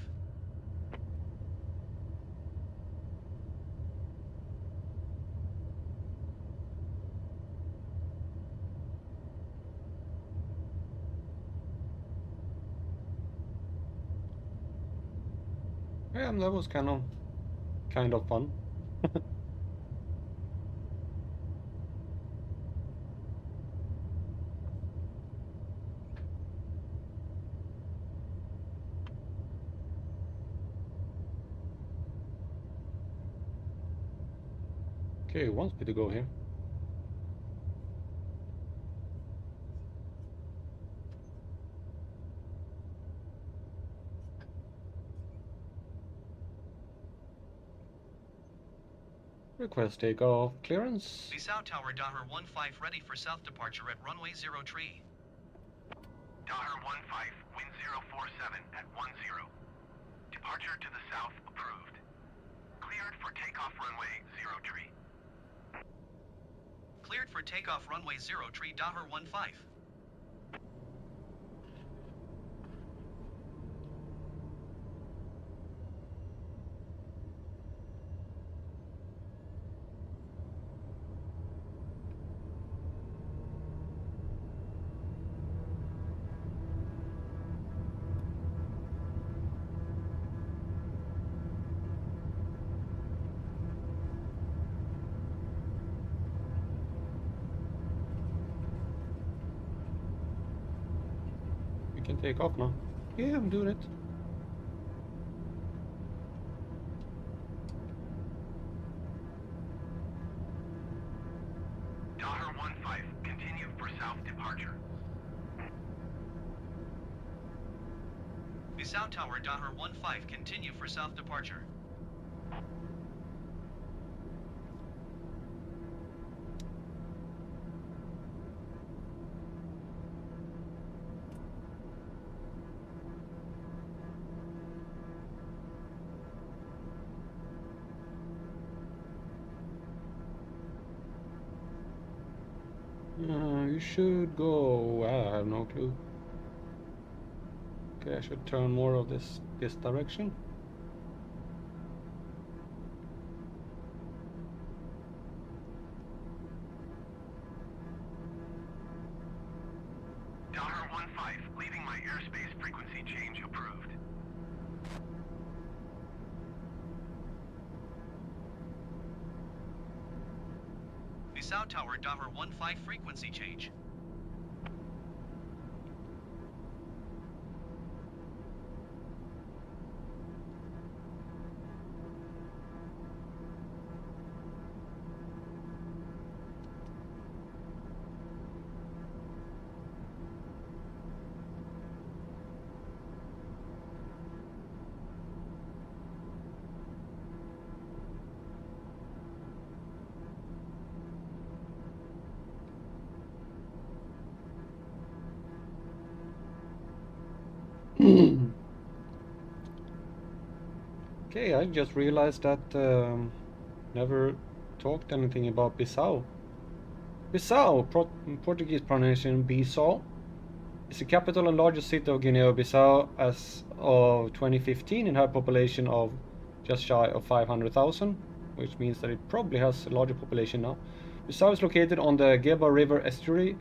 Yeah, that was kind of fun. Okay, it wants me to go here. Request takeoff clearance. Bissau Tower Daher 15 ready for south departure at runway 0 tree. Daher 15, wind 047 at 10. Departure to the south approved. Cleared for takeoff runway 0 tree. Cleared for takeoff runway 0 tree Daher 15. We can take off now. Yeah, I'm doing it. Daher 15, continue for south departure. Bissau Tower Daher 15, continue for south departure. You should go. I have no clue. Okay, I should turn more of this direction. Daher 15, leaving my airspace frequency change approved. Bissau Tower Daher 15 frequency change. Okay, I just realized that never talked anything about Bissau. Bissau, Portuguese pronunciation Bissau, is the capital and largest city of Guinea-Bissau as of 2015 and had a population of just shy of 500,000, which means that it probably has a larger population now. Bissau is located on the Geba River estuary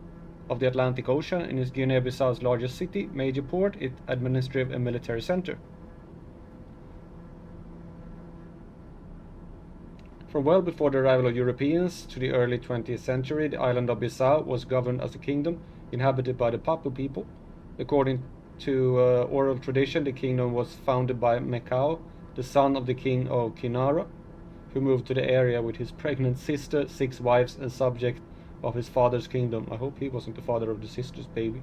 of the Atlantic Ocean and is Guinea-Bissau's largest city, major port, its administrative and military center. From well before the arrival of Europeans to the early 20th century, the island of Bissau was governed as a kingdom inhabited by the Papu people. According to oral tradition, the kingdom was founded by Mekau, the son of the king of Kinara, who moved to the area with his pregnant sister, 6 wives, and subject of his father's kingdom. I hope he wasn't the father of the sister's baby.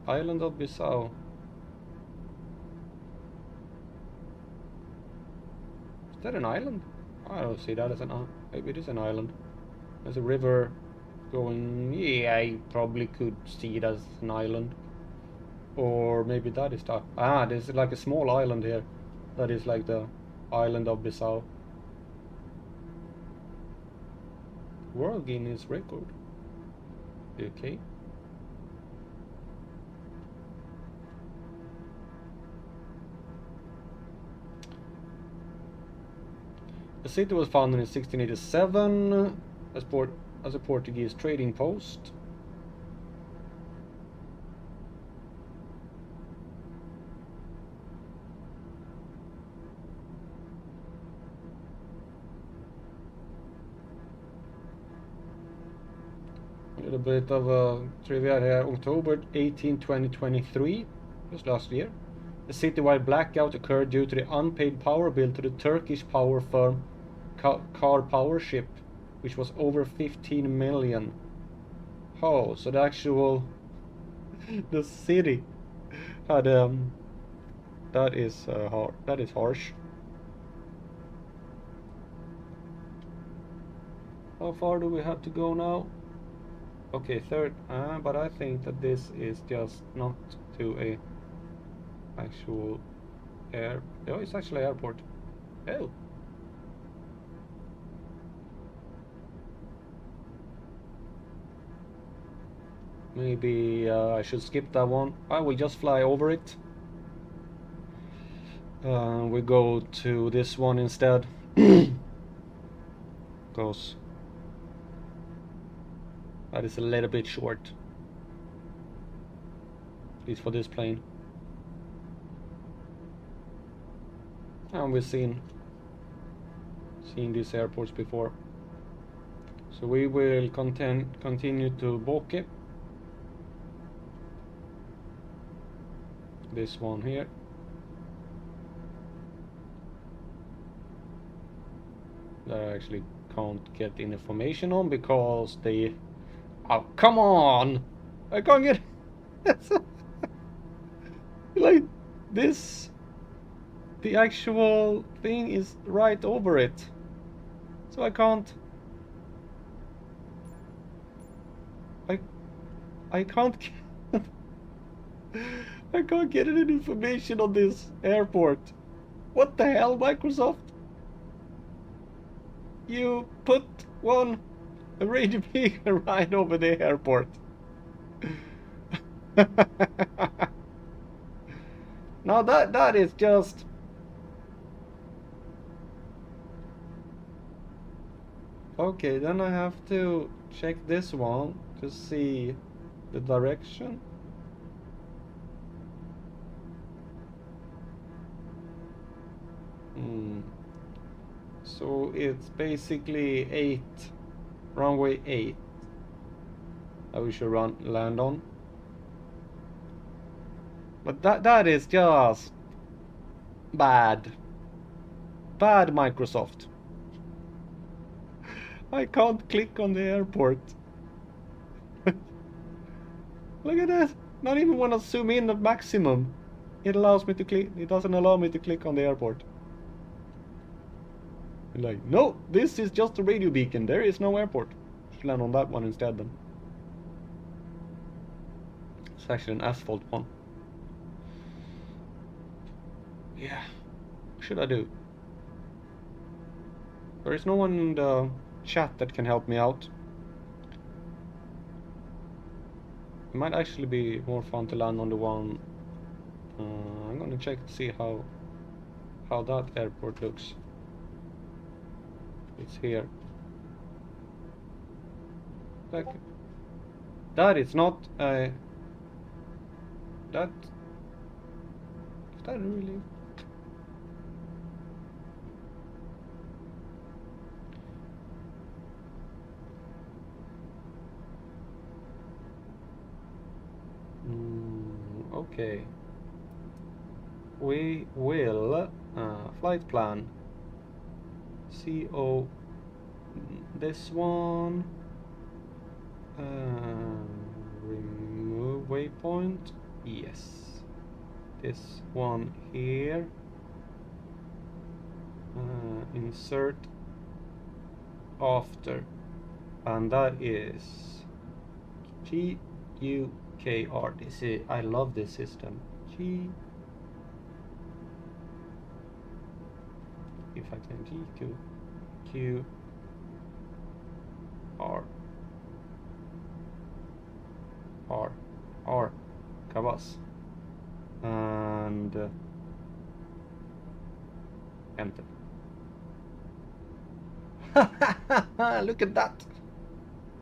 Island of Bissau. Is that an island? I don't see that as an island. Maybe it is an island. There's a river going. Yeah, I probably could see it as an island. Or maybe that is that. Ah, there's like a small island here. That is like the island of Bissau. World Guinness record. Okay. The city was founded in 1687 as a Portuguese trading post. A little bit of a trivia here. October 18, 2023, just last year, a citywide blackout occurred due to the unpaid power bill to the Turkish power firm Car Power Ship, which was over 15 million. Oh, so the actual the city had that is hard. That is harsh. How far do we have to go now? Okay, third. But I think that this is just not to a actual air. Oh, it's actually airport. Oh. Maybe I should skip that one. I will just fly over it. We go to this one instead. Because that is a little bit short. At least for this plane. And we've seen these airports before. So we will continue to Boke. This one here. That I actually can't get information on because they... Oh, come on! I can't get... like, this... The actual thing is right over it. So I can't... I can't... I can't get any information on this airport. What the hell, Microsoft? You put a radio beacon right over the airport. Now that is just... Okay, then I have to check this one to see the direction. So it's basically runway 8 that we should land on. But that is just bad. Bad, Microsoft. I can't click on the airport. Look at that. Not even when I zoom in at maximum, it allows me to click. It doesn't allow me to click on the airport. Like, no, this is just a radio beacon. There is no airport. Should land on that one instead then. It's actually an asphalt one. Yeah. What should I do? There is no one in the chat that can help me out. It might actually be more fun to land on the one. I'm gonna check to see how that airport looks. It's here. Like, that is not a... That... Is that really... Okay. We will... flight plan. CO... This one... remove waypoint. Yes. This one here. Insert after. And that is GUK. KR. This is, I love this system. G. If I can G Q Q R R R Kavas and enter. Look at that!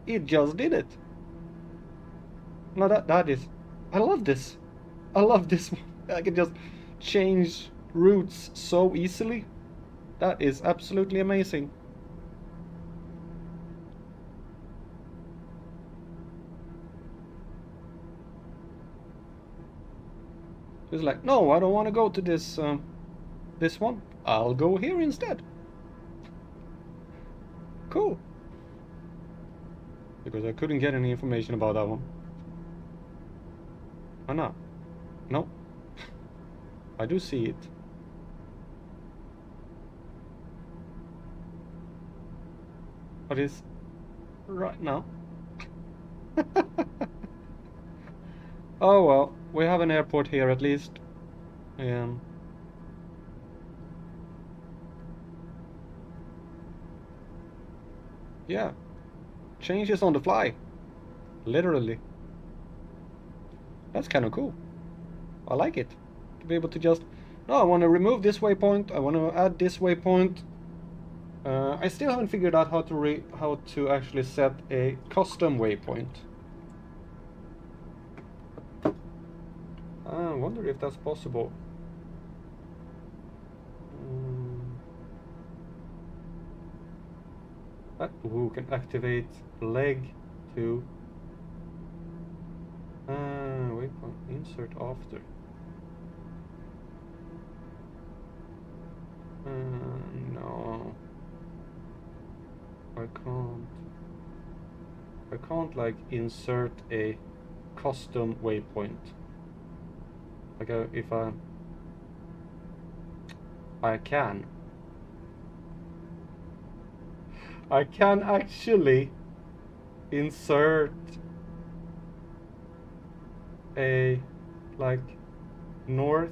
It just did it. No, that is. I love this. I love this. I can just change routes so easily. That is absolutely amazing. It's like, no, I don't want to go to this one. I'll go here instead. Cool. Because I couldn't get any information about that one. Oh no. No. I do see it. But it's right now. Oh well, we have an airport here at least. Yeah. Changes on the fly. Literally. That's kind of cool. I like it. To be able to just... No, I want to remove this waypoint. I want to add this waypoint. I still haven't figured out how to actually set a custom waypoint. I wonder if that's possible. Ooh, can activate leg to waypoint insert after. No, I can't like insert a custom waypoint. Like if I can actually insert a like north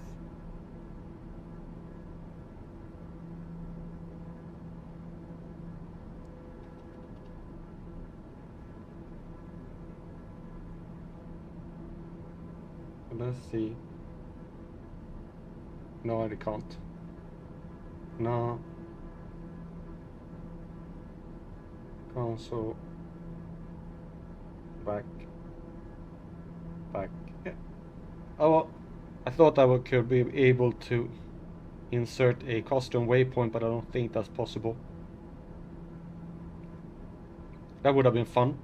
let's see. No, I can't. No. Console. Back. Yeah. Oh, well, I thought I could be able to insert a custom waypoint, but I don't think that's possible. That would have been fun.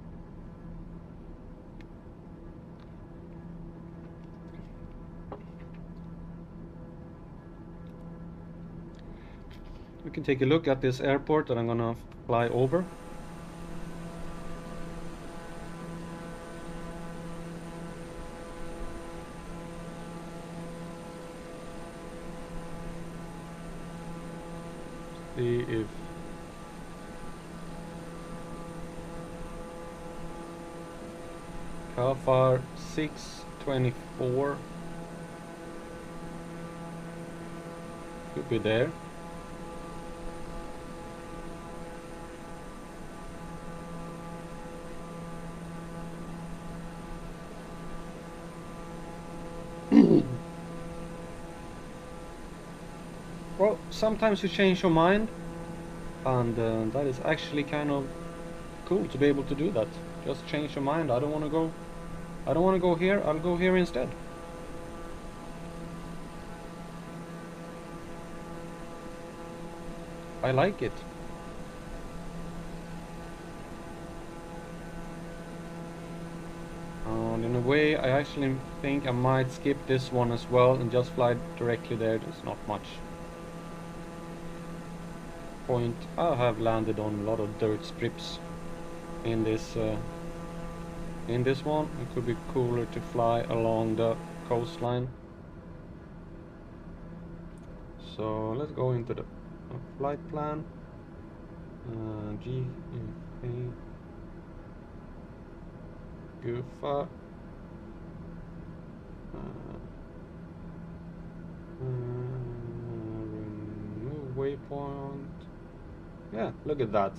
We can take a look at this airport that I'm gonna fly over. See if how far 624 could be there. Well, sometimes you change your mind, and that is actually kind of cool to be able to do that. Just change your mind. I don't want to go here. I'll go here instead. I like it. And in a way, I actually think I might skip this one as well and just fly directly there. There's not much point. I have landed on a lot of dirt strips in this one. It could be cooler to fly along the coastline. So let's go into the flight plan. G Gufa Remove waypoint. Yeah, look at that.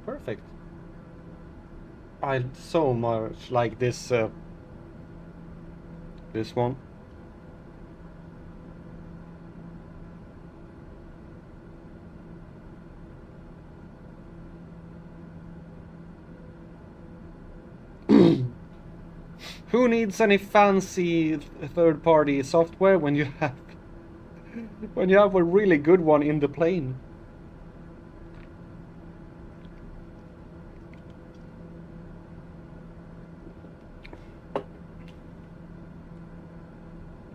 Perfect. I so much like this this one. Who needs any fancy third-party software when you have a really good one in the plane?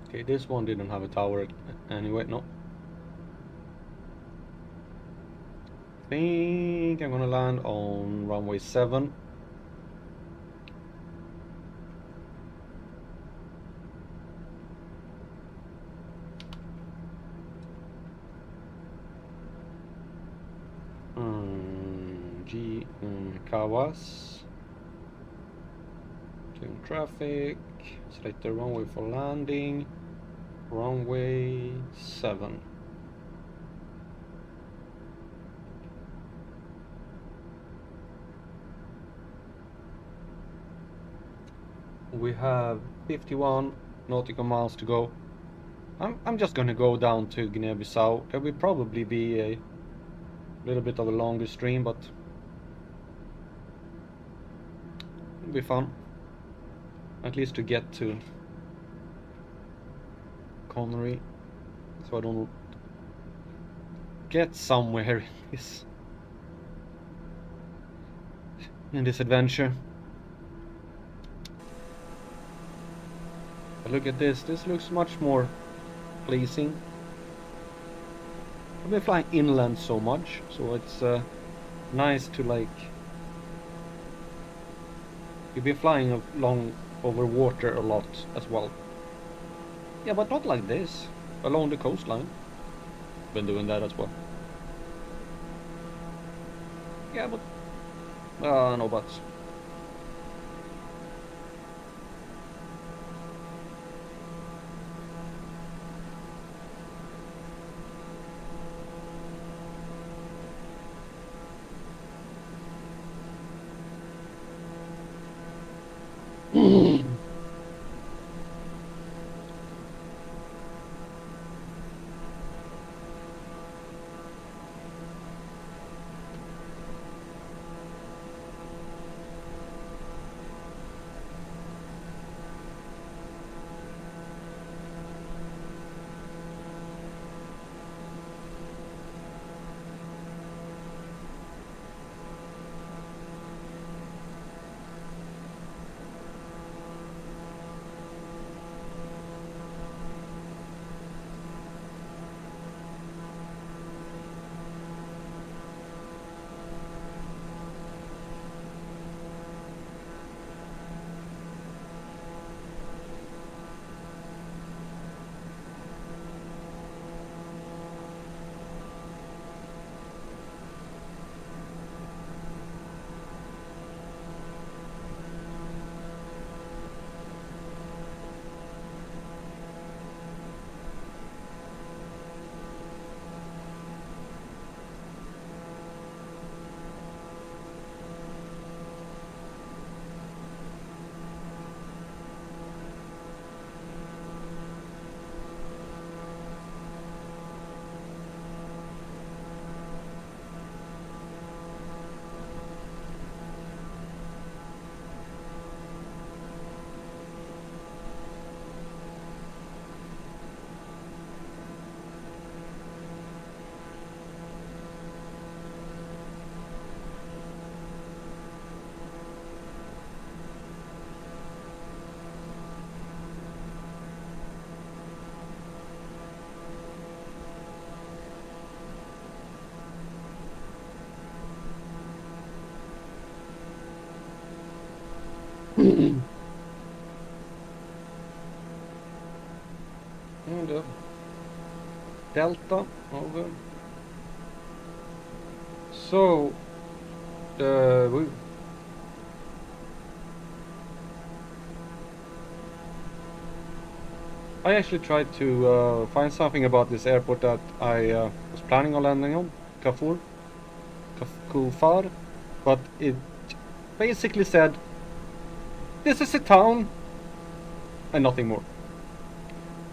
Okay, this one didn't have a tower anyway, no. I think I'm gonna land on runway 7. Kawas. Doing traffic. Select the runway for landing. Runway 7. We have 51 nautical miles to go. I'm just gonna go down to Guinea Bissau. There will probably be a little bit of a longer stream, but it'll be fun. At least to get to Connery, so I don't get somewhere in this adventure. But look at this. This looks much more pleasing. I've been flying inland so much, so it's nice to like. You've been flying along over water a lot as well. Yeah, but not like this. Along the coastline. Been doing that as well. Yeah, but no buts. And Delta over. So I actually tried to find something about this airport that I was planning on landing on, Kufar, but it basically said, this is a town, and nothing more.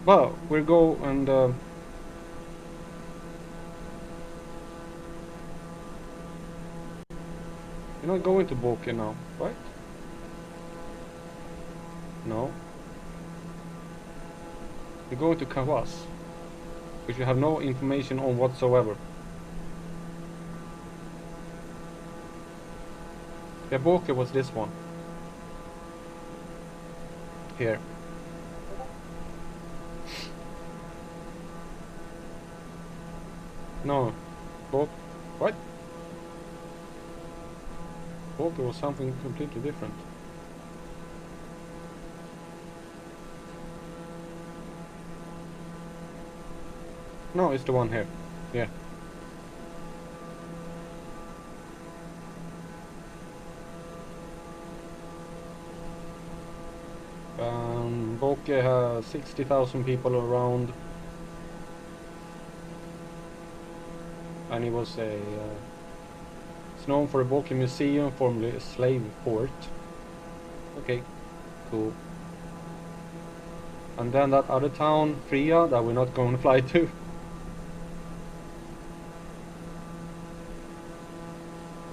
But we'll go and you're not going to Boke now, right? No. You're going to Kawas, which you have no information on whatsoever. Yeah, Boke was this one. Here. No. Boke. What? Boke was something completely different. No, it's the one here. Yeah. Boke has 60,000 people around. And it was a... it's known for a Boke museum, formerly a slave port. Okay, cool. And then that other town, Fria, that we're not going to fly to.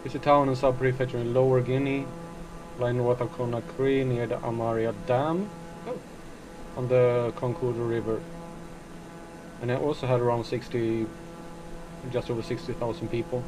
It's a town and sub-prefecture in Lower Guinea, lying north of Conakry near the Amaria Dam, on the Concours River. And it also had around just over 60,000 people.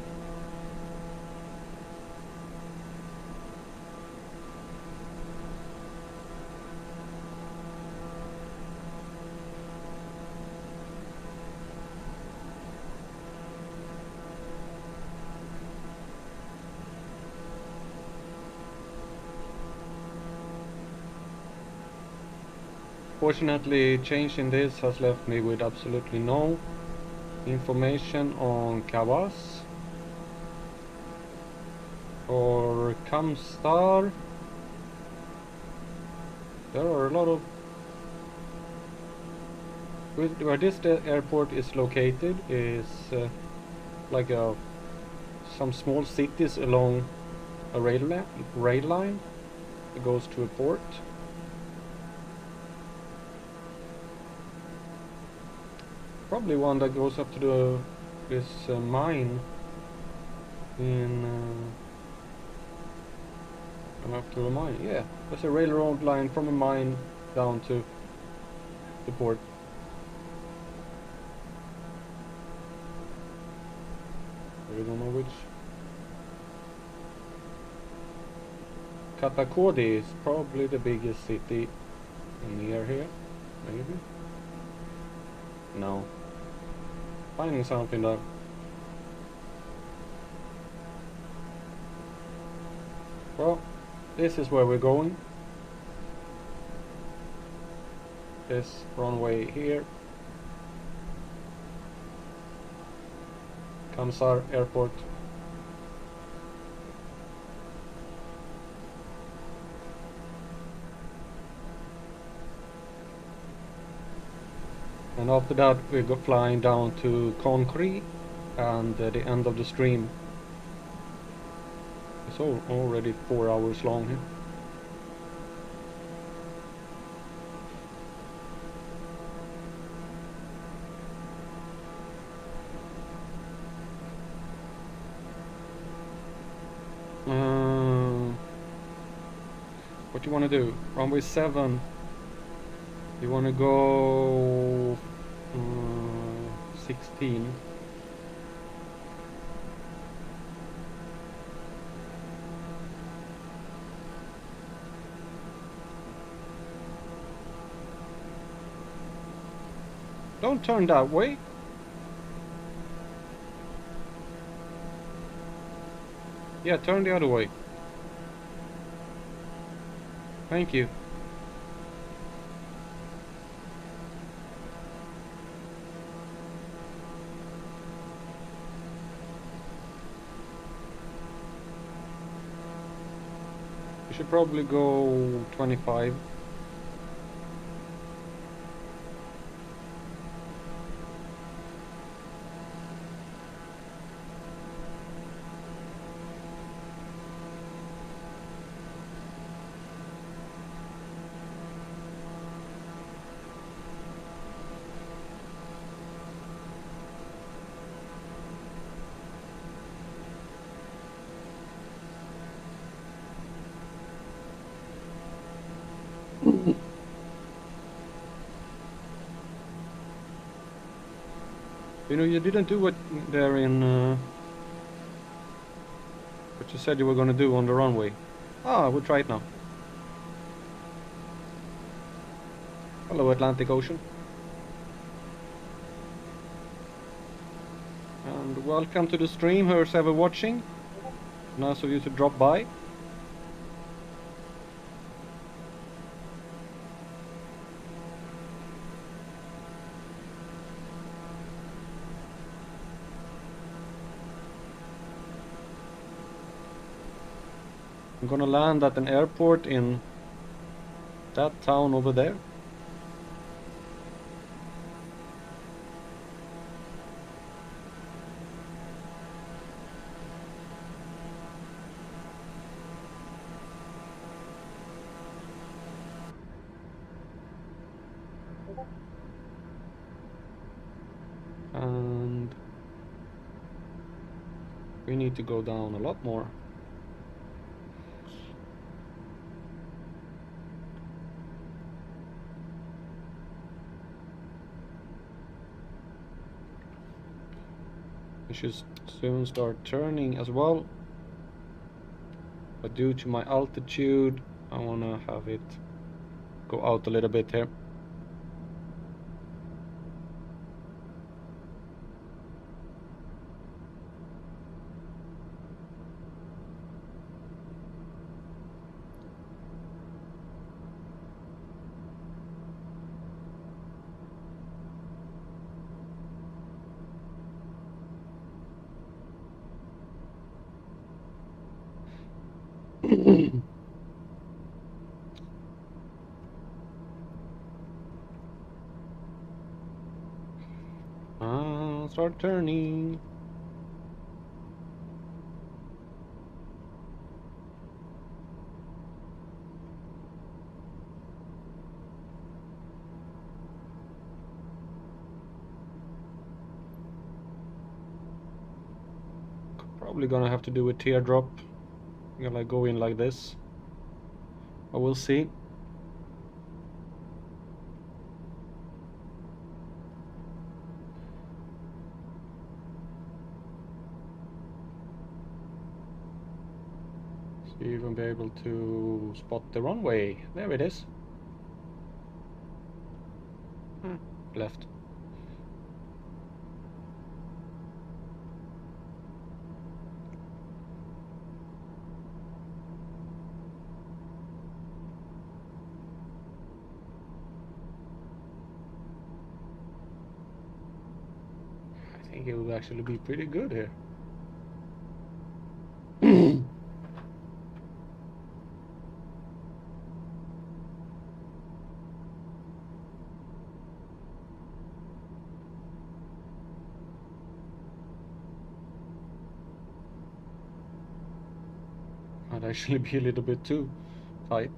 Fortunately, changing this has left me with absolutely no information on Kawas or Kamstar. There are a lot of... where this airport is located is like some small cities along a rail line that goes to a port. Probably one that goes up to this mine in up to a mine. Yeah, there's a railroad line from a mine down to the port. I don't know which. Katakodi is probably the biggest city near here, maybe? No. Finding something though. Well, this is where we're going. This runway here. Kamsar Airport. And after that we go flying down to Conakry and the end of the stream. It's already 4 hours long here. What do you want to do? Runway 7. You want to go 16. Don't turn that way. Yeah, turn the other way. Thank you. You should probably go 25. You know, you didn't do what there in what you said you were gonna do on the runway. Ah, we'll try it now. Hello, Atlantic Ocean. And welcome to the stream, whoever's ever watching. Nice of you to drop by. I'm gonna land at an airport in that town over there. And we need to go down a lot more. We should soon start turning as well. But due to my altitude, I wanna have it go out a little bit here. Start turning. Probably gonna have to do a teardrop. I'm gonna go in like this. But we'll see. See if I'll be able to spot the runway. There it is. Left. I think it will actually be pretty good here. Might actually be a little bit too tight.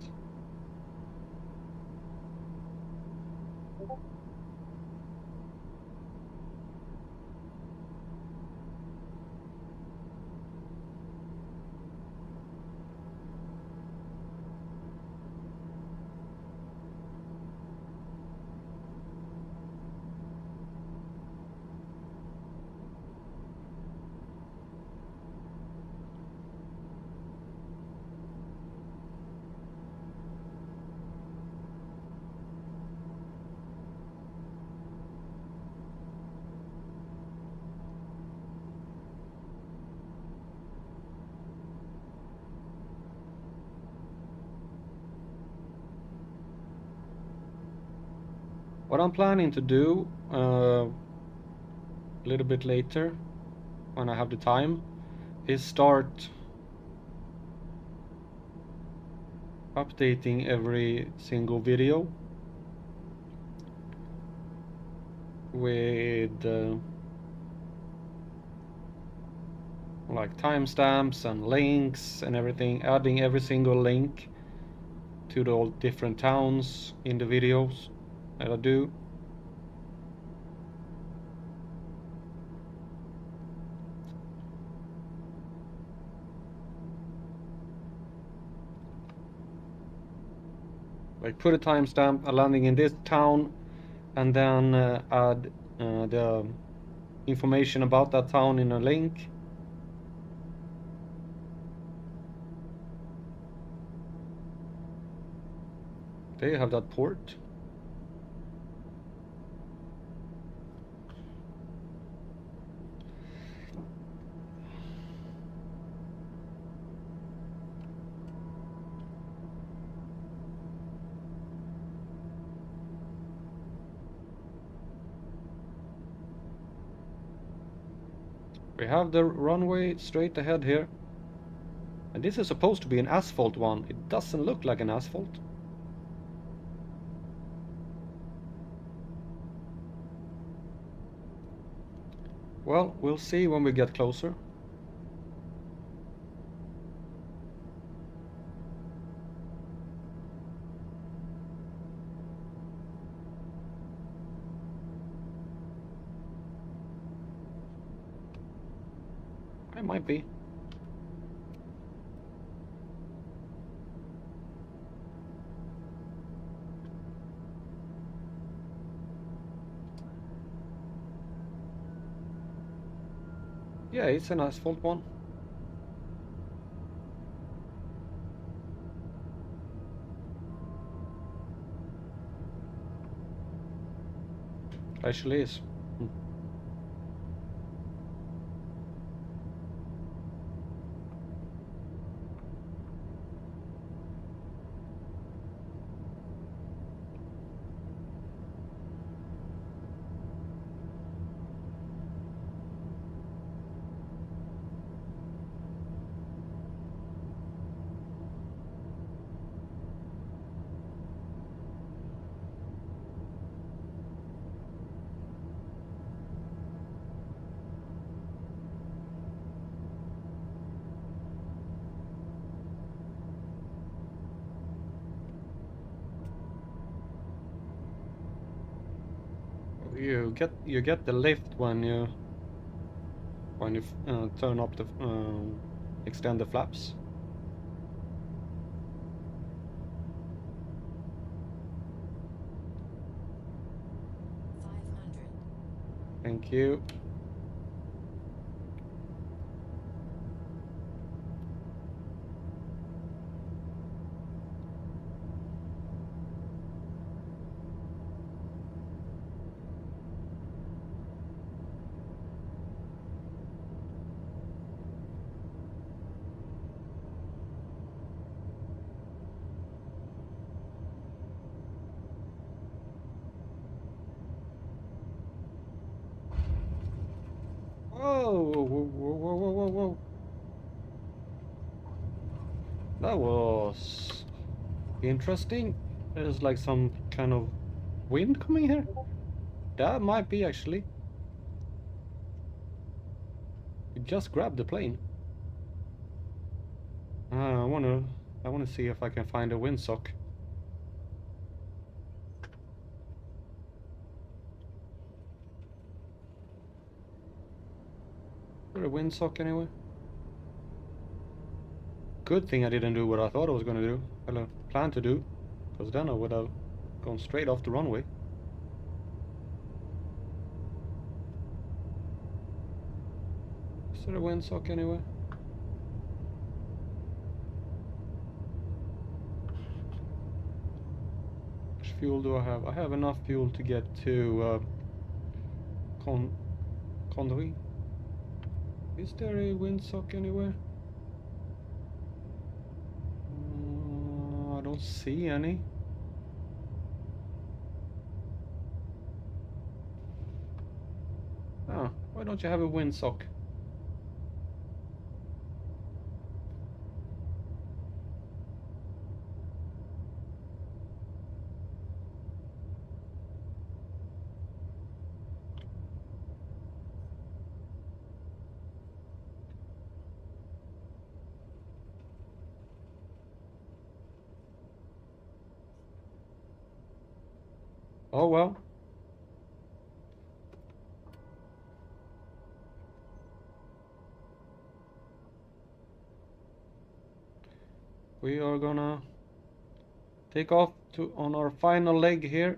What I'm planning to do a little bit later, when I have the time, is start updating every single video with like timestamps and links and everything, adding every single link to the all different towns in the videos that I do. Like put a timestamp landing in this town, and then add the information about that town in a link. There you have that port. We have the runway straight ahead here. And this is supposed to be an asphalt one. It doesn't look like an asphalt. Well, we'll see when we get closer. It might be. Yeah, it's an asphalt one. Actually is. You get the lift when you turn up the extend the flaps. Thank you. Whoa, whoa, whoa, whoa, whoa, whoa, whoa. That was interesting. There's like some kind of wind coming here. That might be actually. You just grabbed the plane. I wanna see if I can find a windsock. Is there a windsock anyway? Good thing I didn't do what I thought I was gonna do. Well, plan to do, because then I would have gone straight off the runway. Is there a windsock anyway? Which fuel do I have? I have enough fuel to get to Condoy. Is there a windsock anywhere? I don't see any. Oh, why don't you have a windsock? Oh well. We are gonna take off on our final leg here.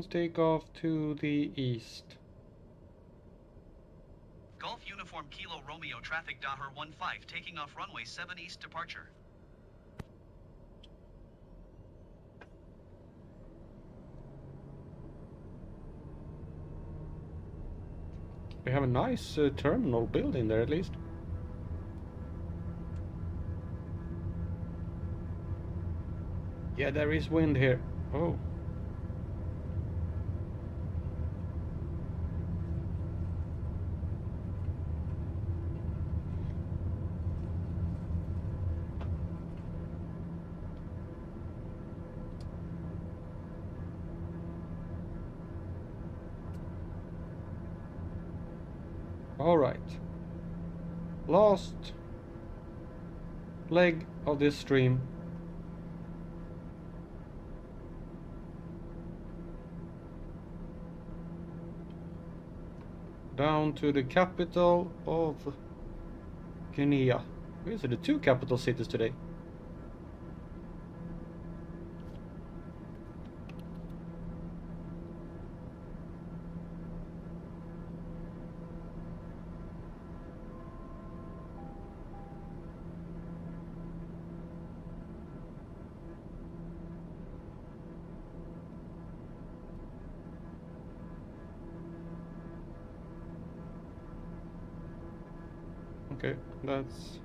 Let's take off to the east. Golf Uniform Kilo Romeo traffic Dahar 15 taking off runway 7 east departure. We have a nice terminal building there at least. Yeah, there is wind here. Oh. All right. Last leg of this stream. Down to the capital of Guinea. These are the two capital cities today. Okay, that's...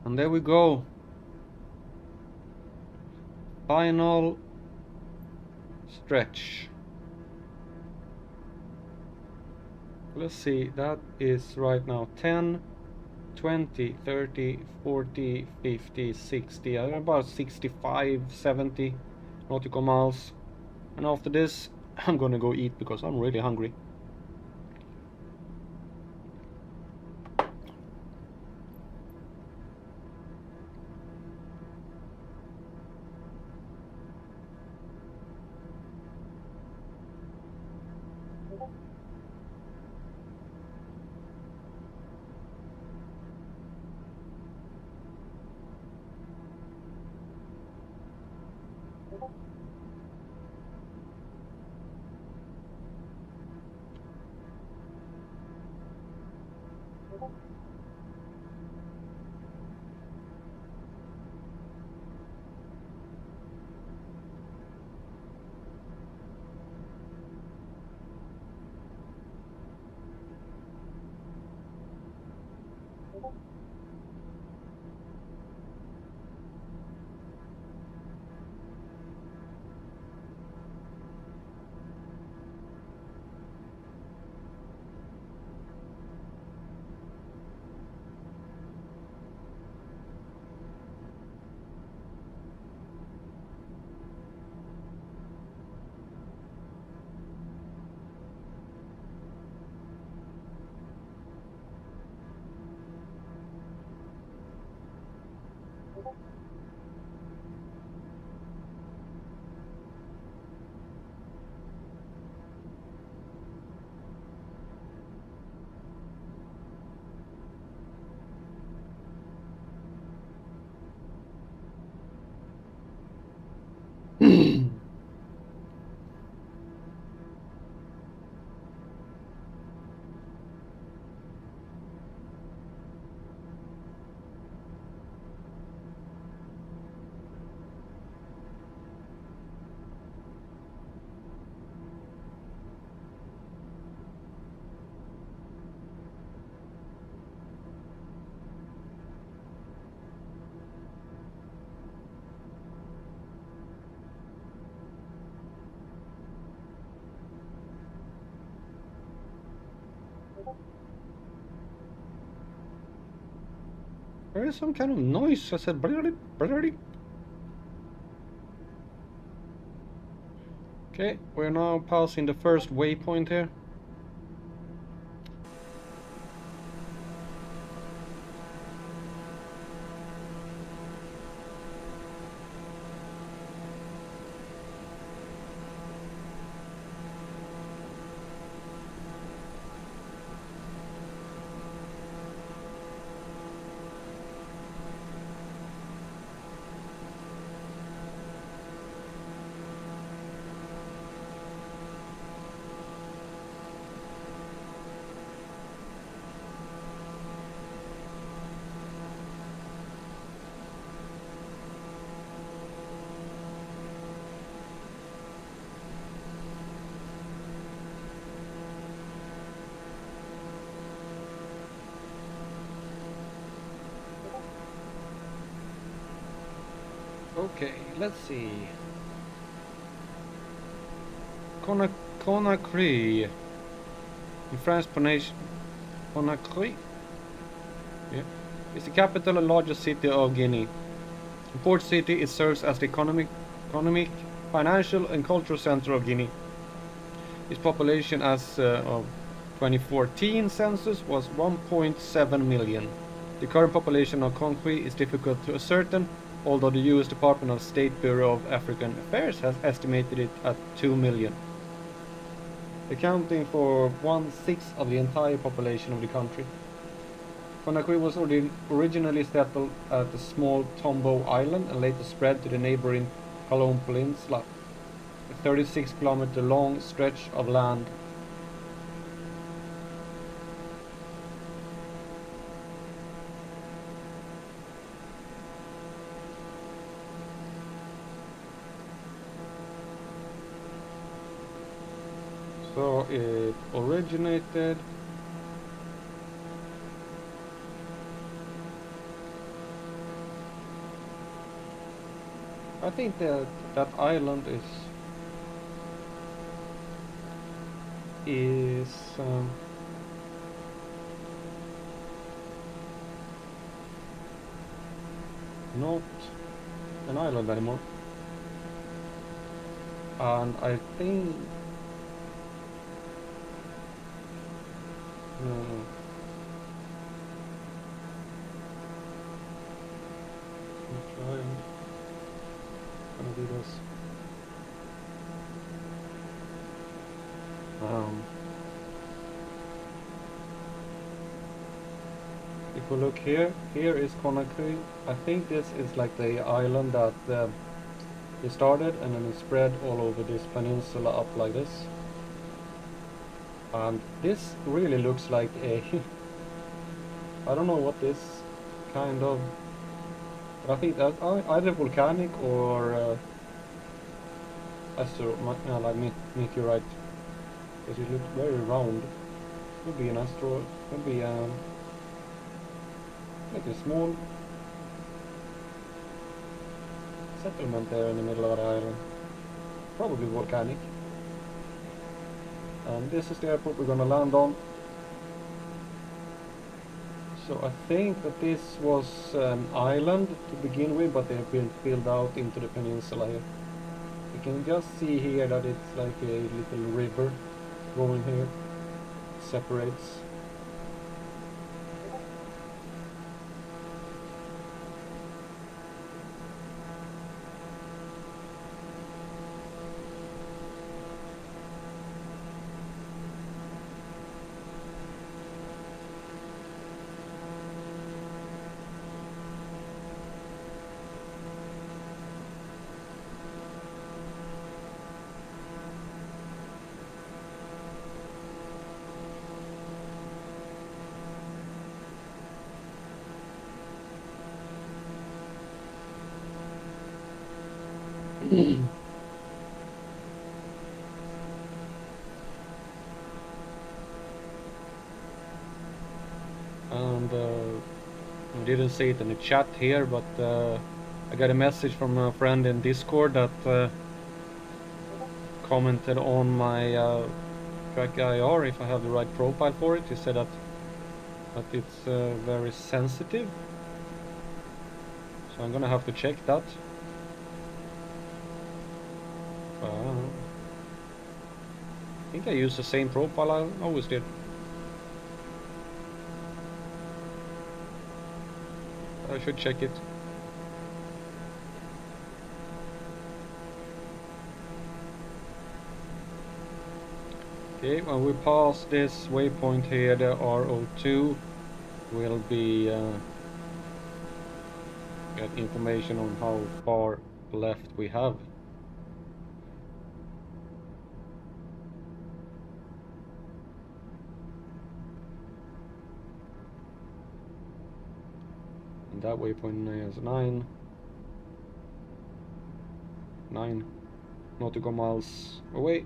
And there we go. Final stretch. Let's see, that is right now 10, 20, 30, 40, 50, 60, about 65, 70 nautical miles. And after this, I'm gonna go eat because I'm really hungry. There is some kind of noise. I said, "Blurry, blurry." Okay, we're now passing the first waypoint here. Okay, let's see. Conakry. In French pronunciation, Conakry. Yeah. It's the capital and largest city of Guinea. The port city, it serves as the economic, financial, and cultural center of Guinea. Its population as of 2014 census was 1.7 million. The current population of Conakry is difficult to ascertain, although the US Department of State Bureau of African Affairs has estimated it at 2 million, accounting for 1/6 of the entire population of the country. Conakry was originally settled at the small Tombo Island and later spread to the neighboring Calon Peninsula, a 36-kilometer long stretch of land. So it originated I think that island is not an island anymore, and I think uh, gonna do this. If we look here is Conakry. I think this is like the island that it started, and then it spread all over this peninsula up like this. And this really looks like a I don't know what this kind of, but I think that's either volcanic or like meteorite, because it looks very round. Could be an asteroid, could be like a small settlement there in the middle of the island. Probably volcanic. And this is the airport we're gonna land on. So I think that this was an island to begin with, but they have been filled out into the peninsula here. You can just see here that it's like a little river going here. It separates. And I didn't say it in the chat here, but I got a message from a friend in Discord that commented on my track IR if I have the right profile for it. He said that it's very sensitive, so I'm gonna have to check that. I think I used the same profile I always did. I should check it. Okay, when we pass this waypoint here, the RO2 will be get information on how far left we have. And that waypoint is 9 nautical miles away.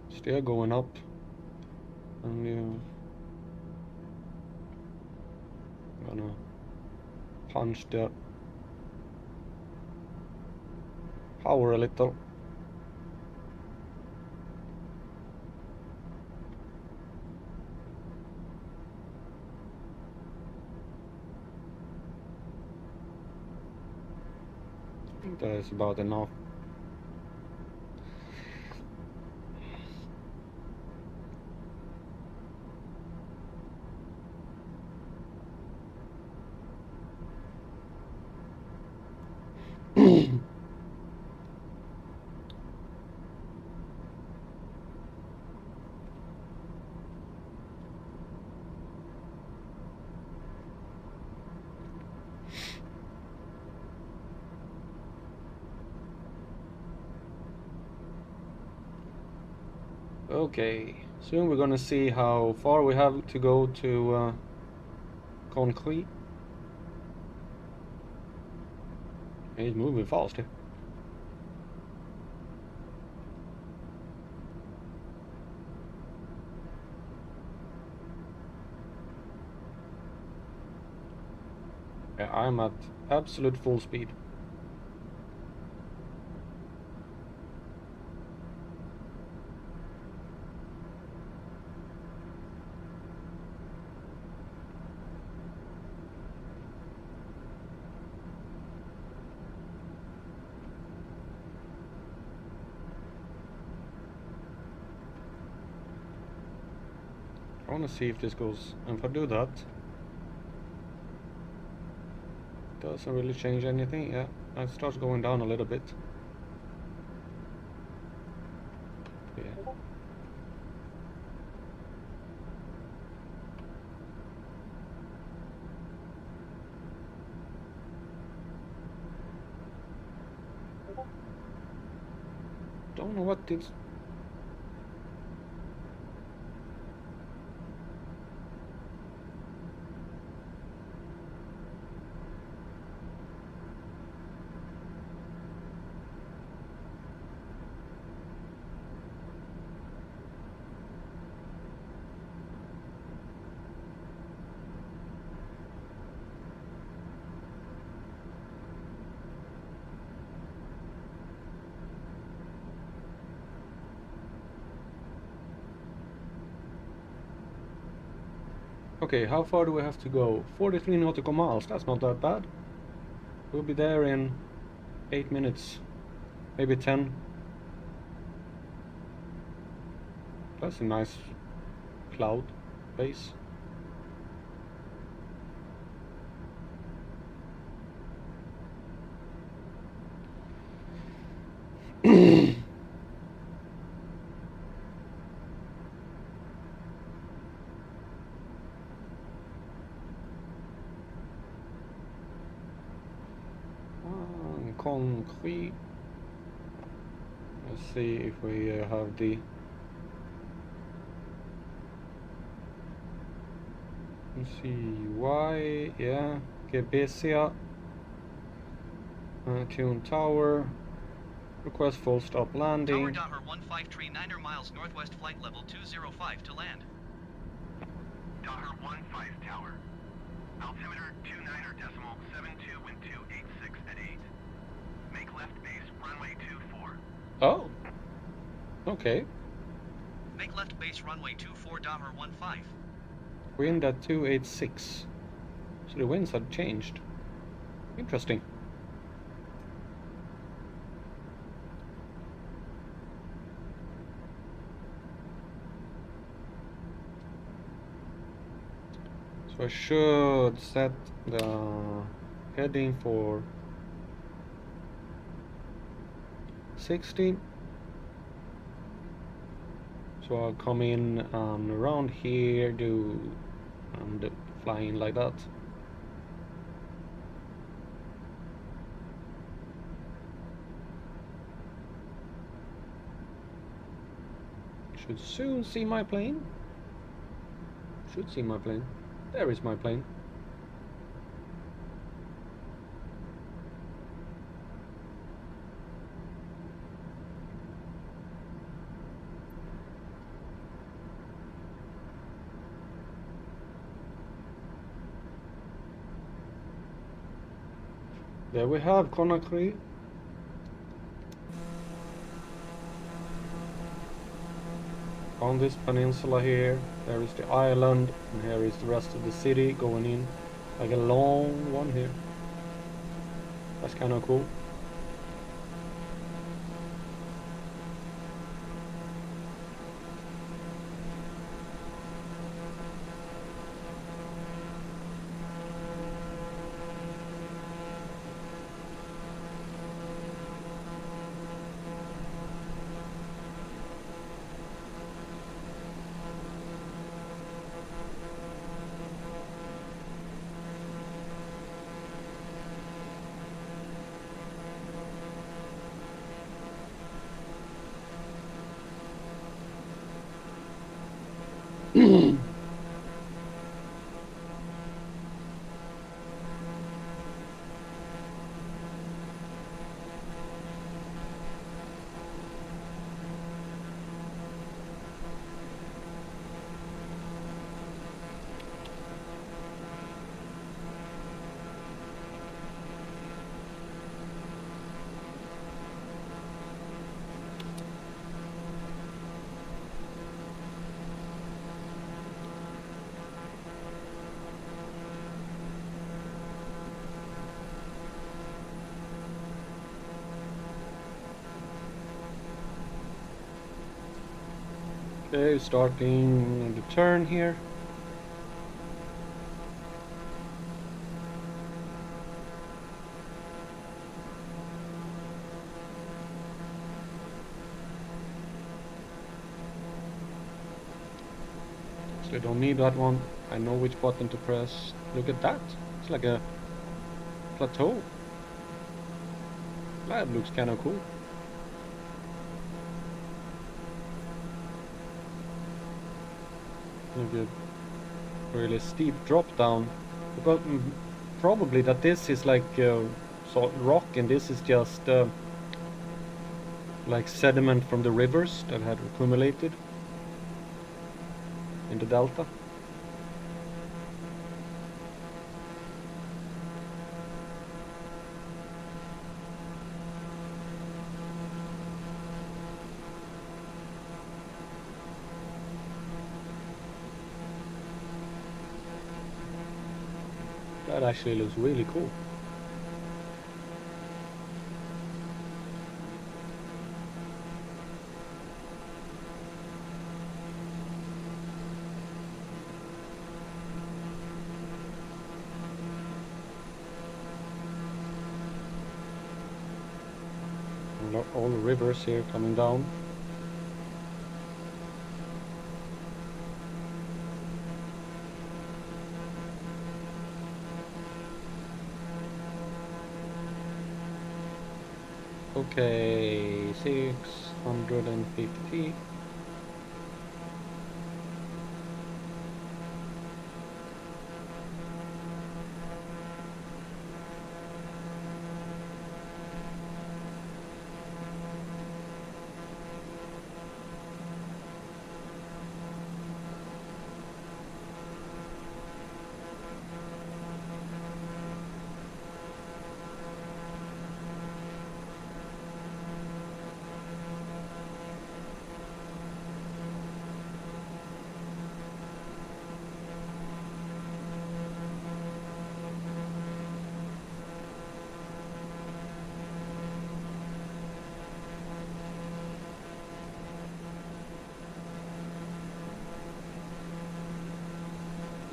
Still going up, and gonna punch the power a little. I think that is about enough. Okay, soon we're gonna see how far we have to go to concrete. He's moving fast here. Yeah, I'm at absolute full speed. I want to see if this goes, and if I do that, doesn't really change anything. Yeah, it starts going down a little bit. Yeah. Don't know what it's. Okay, how far do we have to go? 43 nautical miles, that's not that bad. We'll be there in 8 minutes, maybe 10. That's a nice cloud base. Concrete. Let's see if we have the. Let's see why. Yeah, Guinea Bissou. Tune tower. Request full stop landing. Tower 1539 miles northwest, flight level 205 to land. Tower 15 tower. Altimeter 29.72, wind 286 at 8. Make left base runway 24. Oh. Okay. Make left base runway 24 Domer 15. Wind at 286. So the winds had changed. Interesting. So I should set the heading for 60. So I'll come in around here, do flying like that. Should soon see my plane. Should see my plane. There is my plane. There we have Conakry. On this peninsula here, there is the island, and here is the rest of the city going in, like a long one here. That's kind of cool. Okay, starting the turn here. So I don't need that one. I know which button to press. Look at that. It's like a plateau. That looks kind of cool. Look at really steep drop down. But probably that this is like salt rock, and this is just like sediment from the rivers that had accumulated in the delta. That actually looks really cool. All the rivers here coming down. Okay, 650.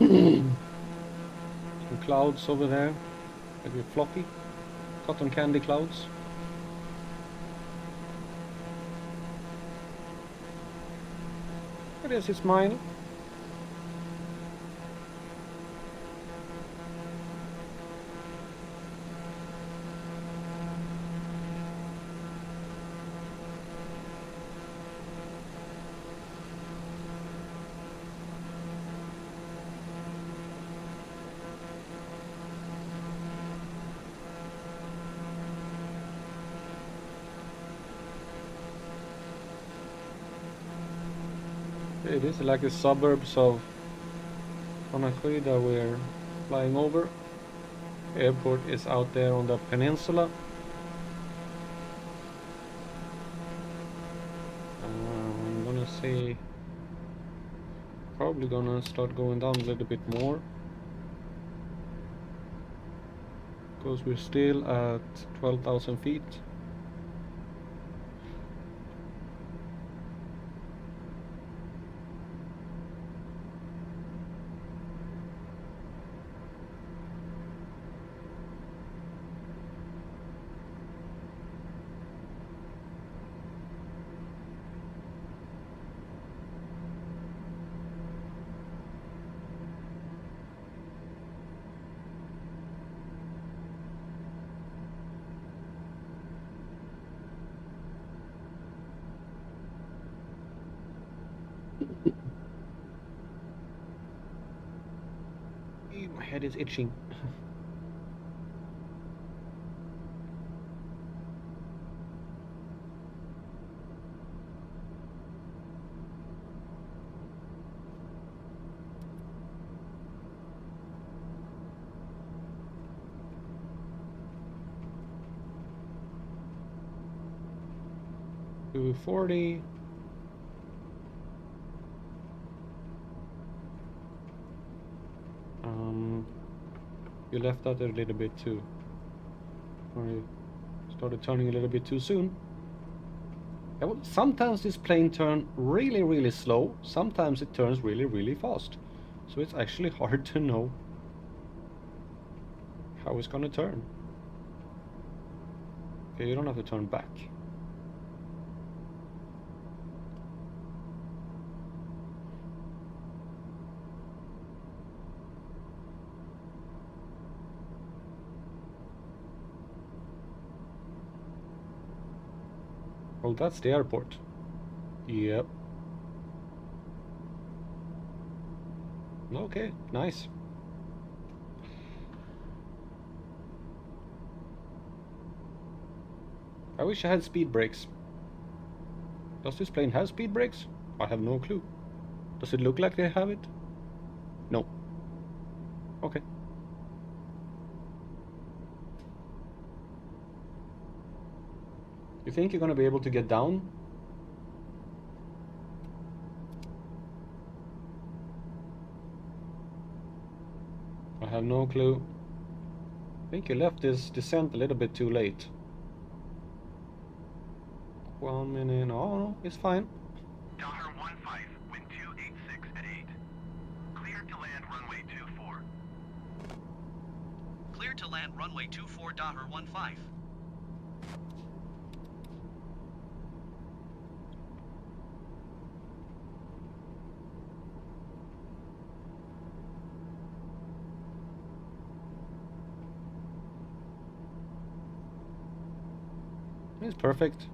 Some clouds over there, maybe floppy, cotton candy clouds. But yes, it's mine. It is like the suburbs of Conakry that we're flying over. The airport is out there on the peninsula. I'm gonna say probably gonna start going down a little bit more, because we're still at 12,000 feet. My head is itching. To 40. You left out a little bit too. Or you started turning a little bit too soon. Yeah, well, sometimes this plane turns really, really slow. Sometimes it turns really, really fast. So it's actually hard to know how it's gonna turn. Okay, you don't have to turn back. Oh, that's the airport. Yep. Okay, nice. I wish I had speed brakes. Does this plane have speed brakes? I have no clue. Does it look like they have it? No. Okay. You think you're gonna be able to get down? I have no clue. I think you left this descent a little bit too late. 1 minute. Oh no, it's fine. Daher 15, wind 286 at 8. Clear to land runway 24. Clear to land runway 24, Daher 15. It's perfect.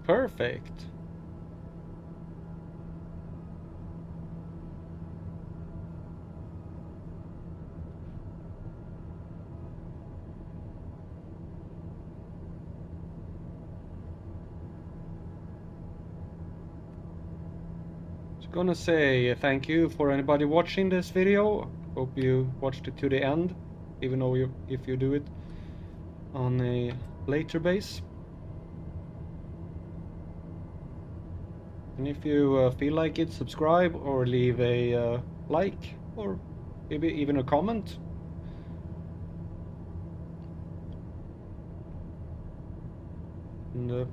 Perfect. Gonna say thank you for anybody watching this video. Hope you watched it to the end. even though if you do it on a later base. And if you feel like it, subscribe or leave a like or maybe even a comment. And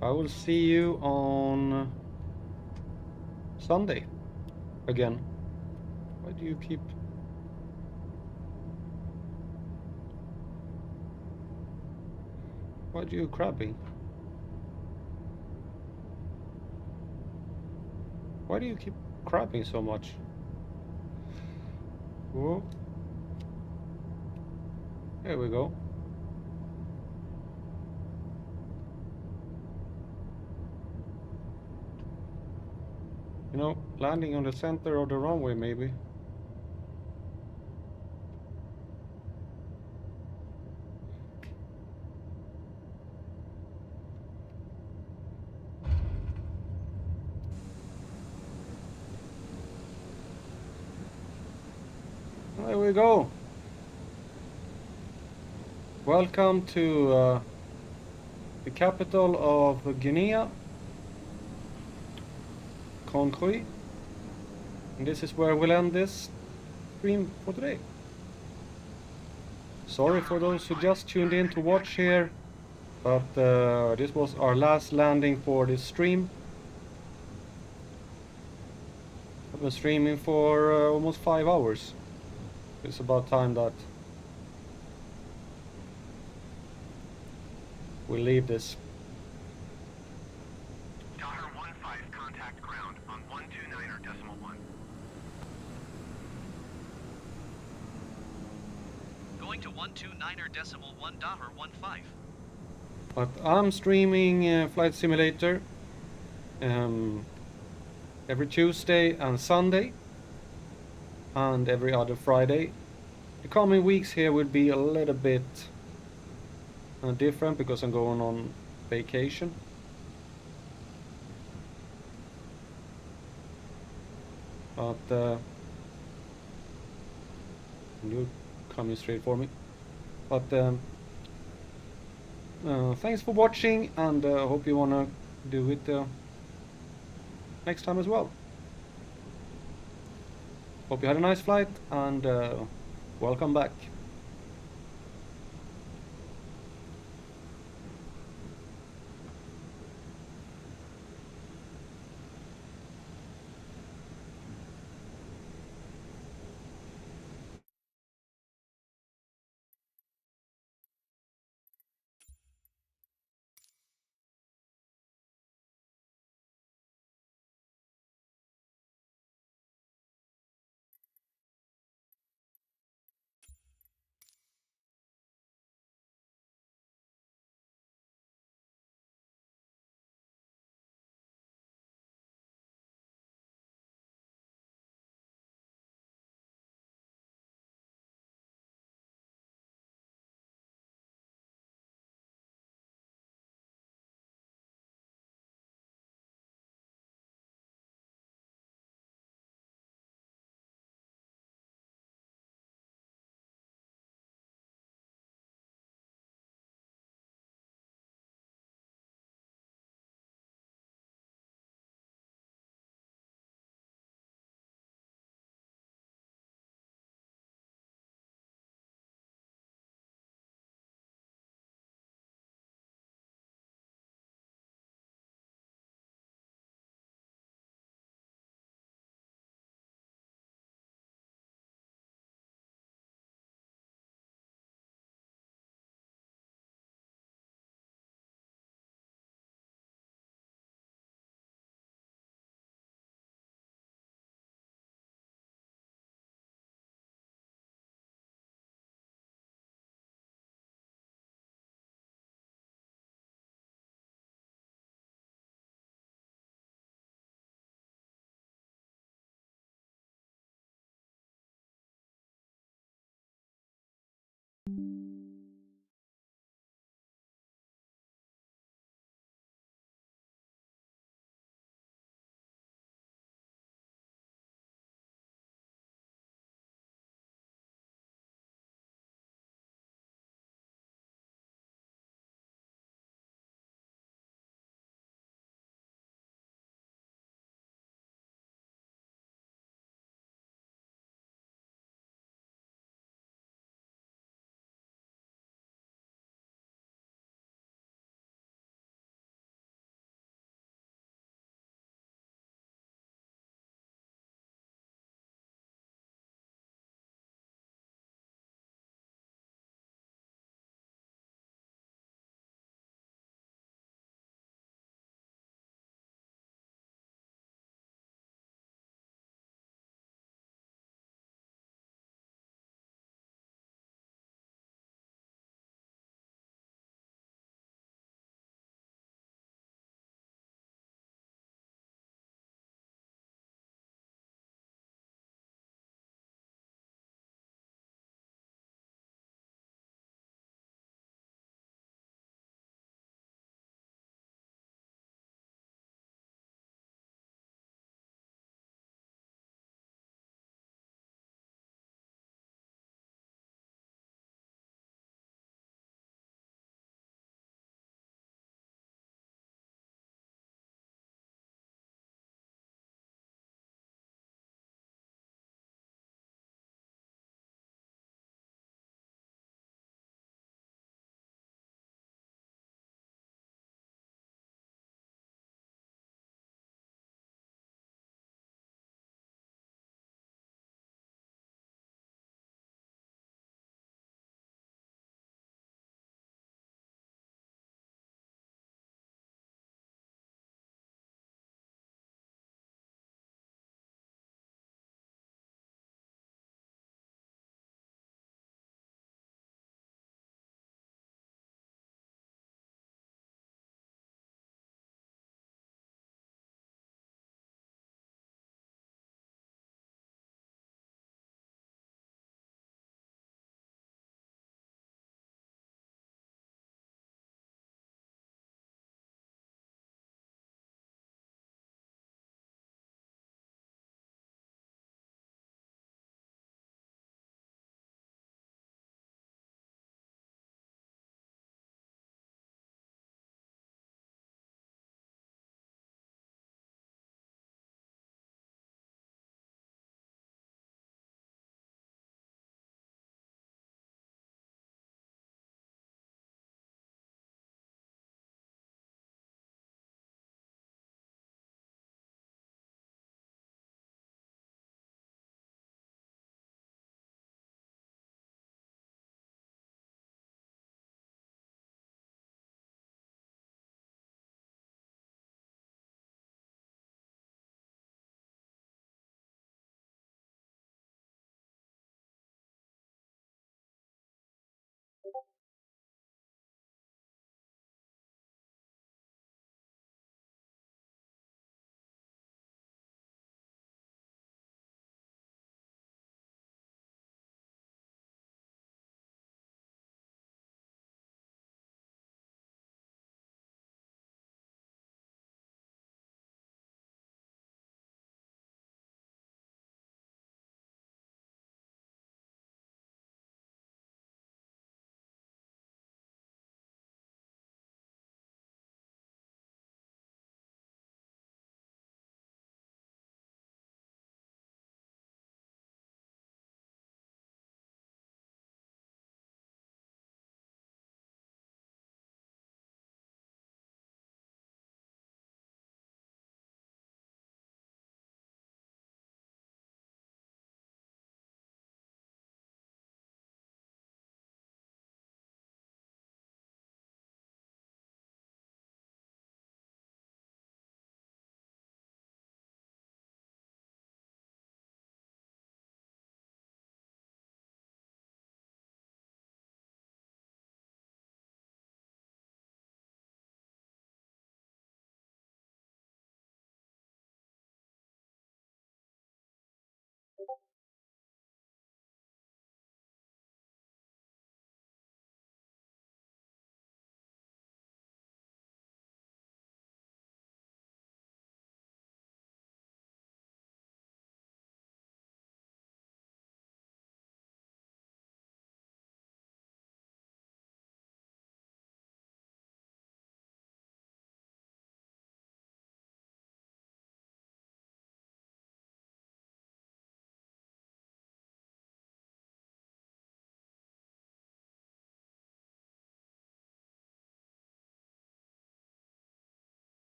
I will see you on Sunday again. Why do you keep... Why are you crabbing? Why do you keep crabbing so much? Whoa. There we go. You know, landing on the center of the runway maybe. There we go. Welcome to the capital of Guinea, Conakry. And this is where we'll end this stream for today. Sorry for those who just tuned in to watch here, but this was our last landing for this stream. I've been streaming for almost 5 hours. It's about time that we leave this. Daher 1-5, contact ground on 129.1. Going to 129.1 Daher 1-5. But I'm streaming Flight Simulator every Tuesday and Sunday, and every other Friday. The coming weeks here will be a little bit different because I'm going on vacation. But you're coming straight for me. But thanks for watching, and hope you wanna do it next time as well. Hope you had a nice flight, and welcome back.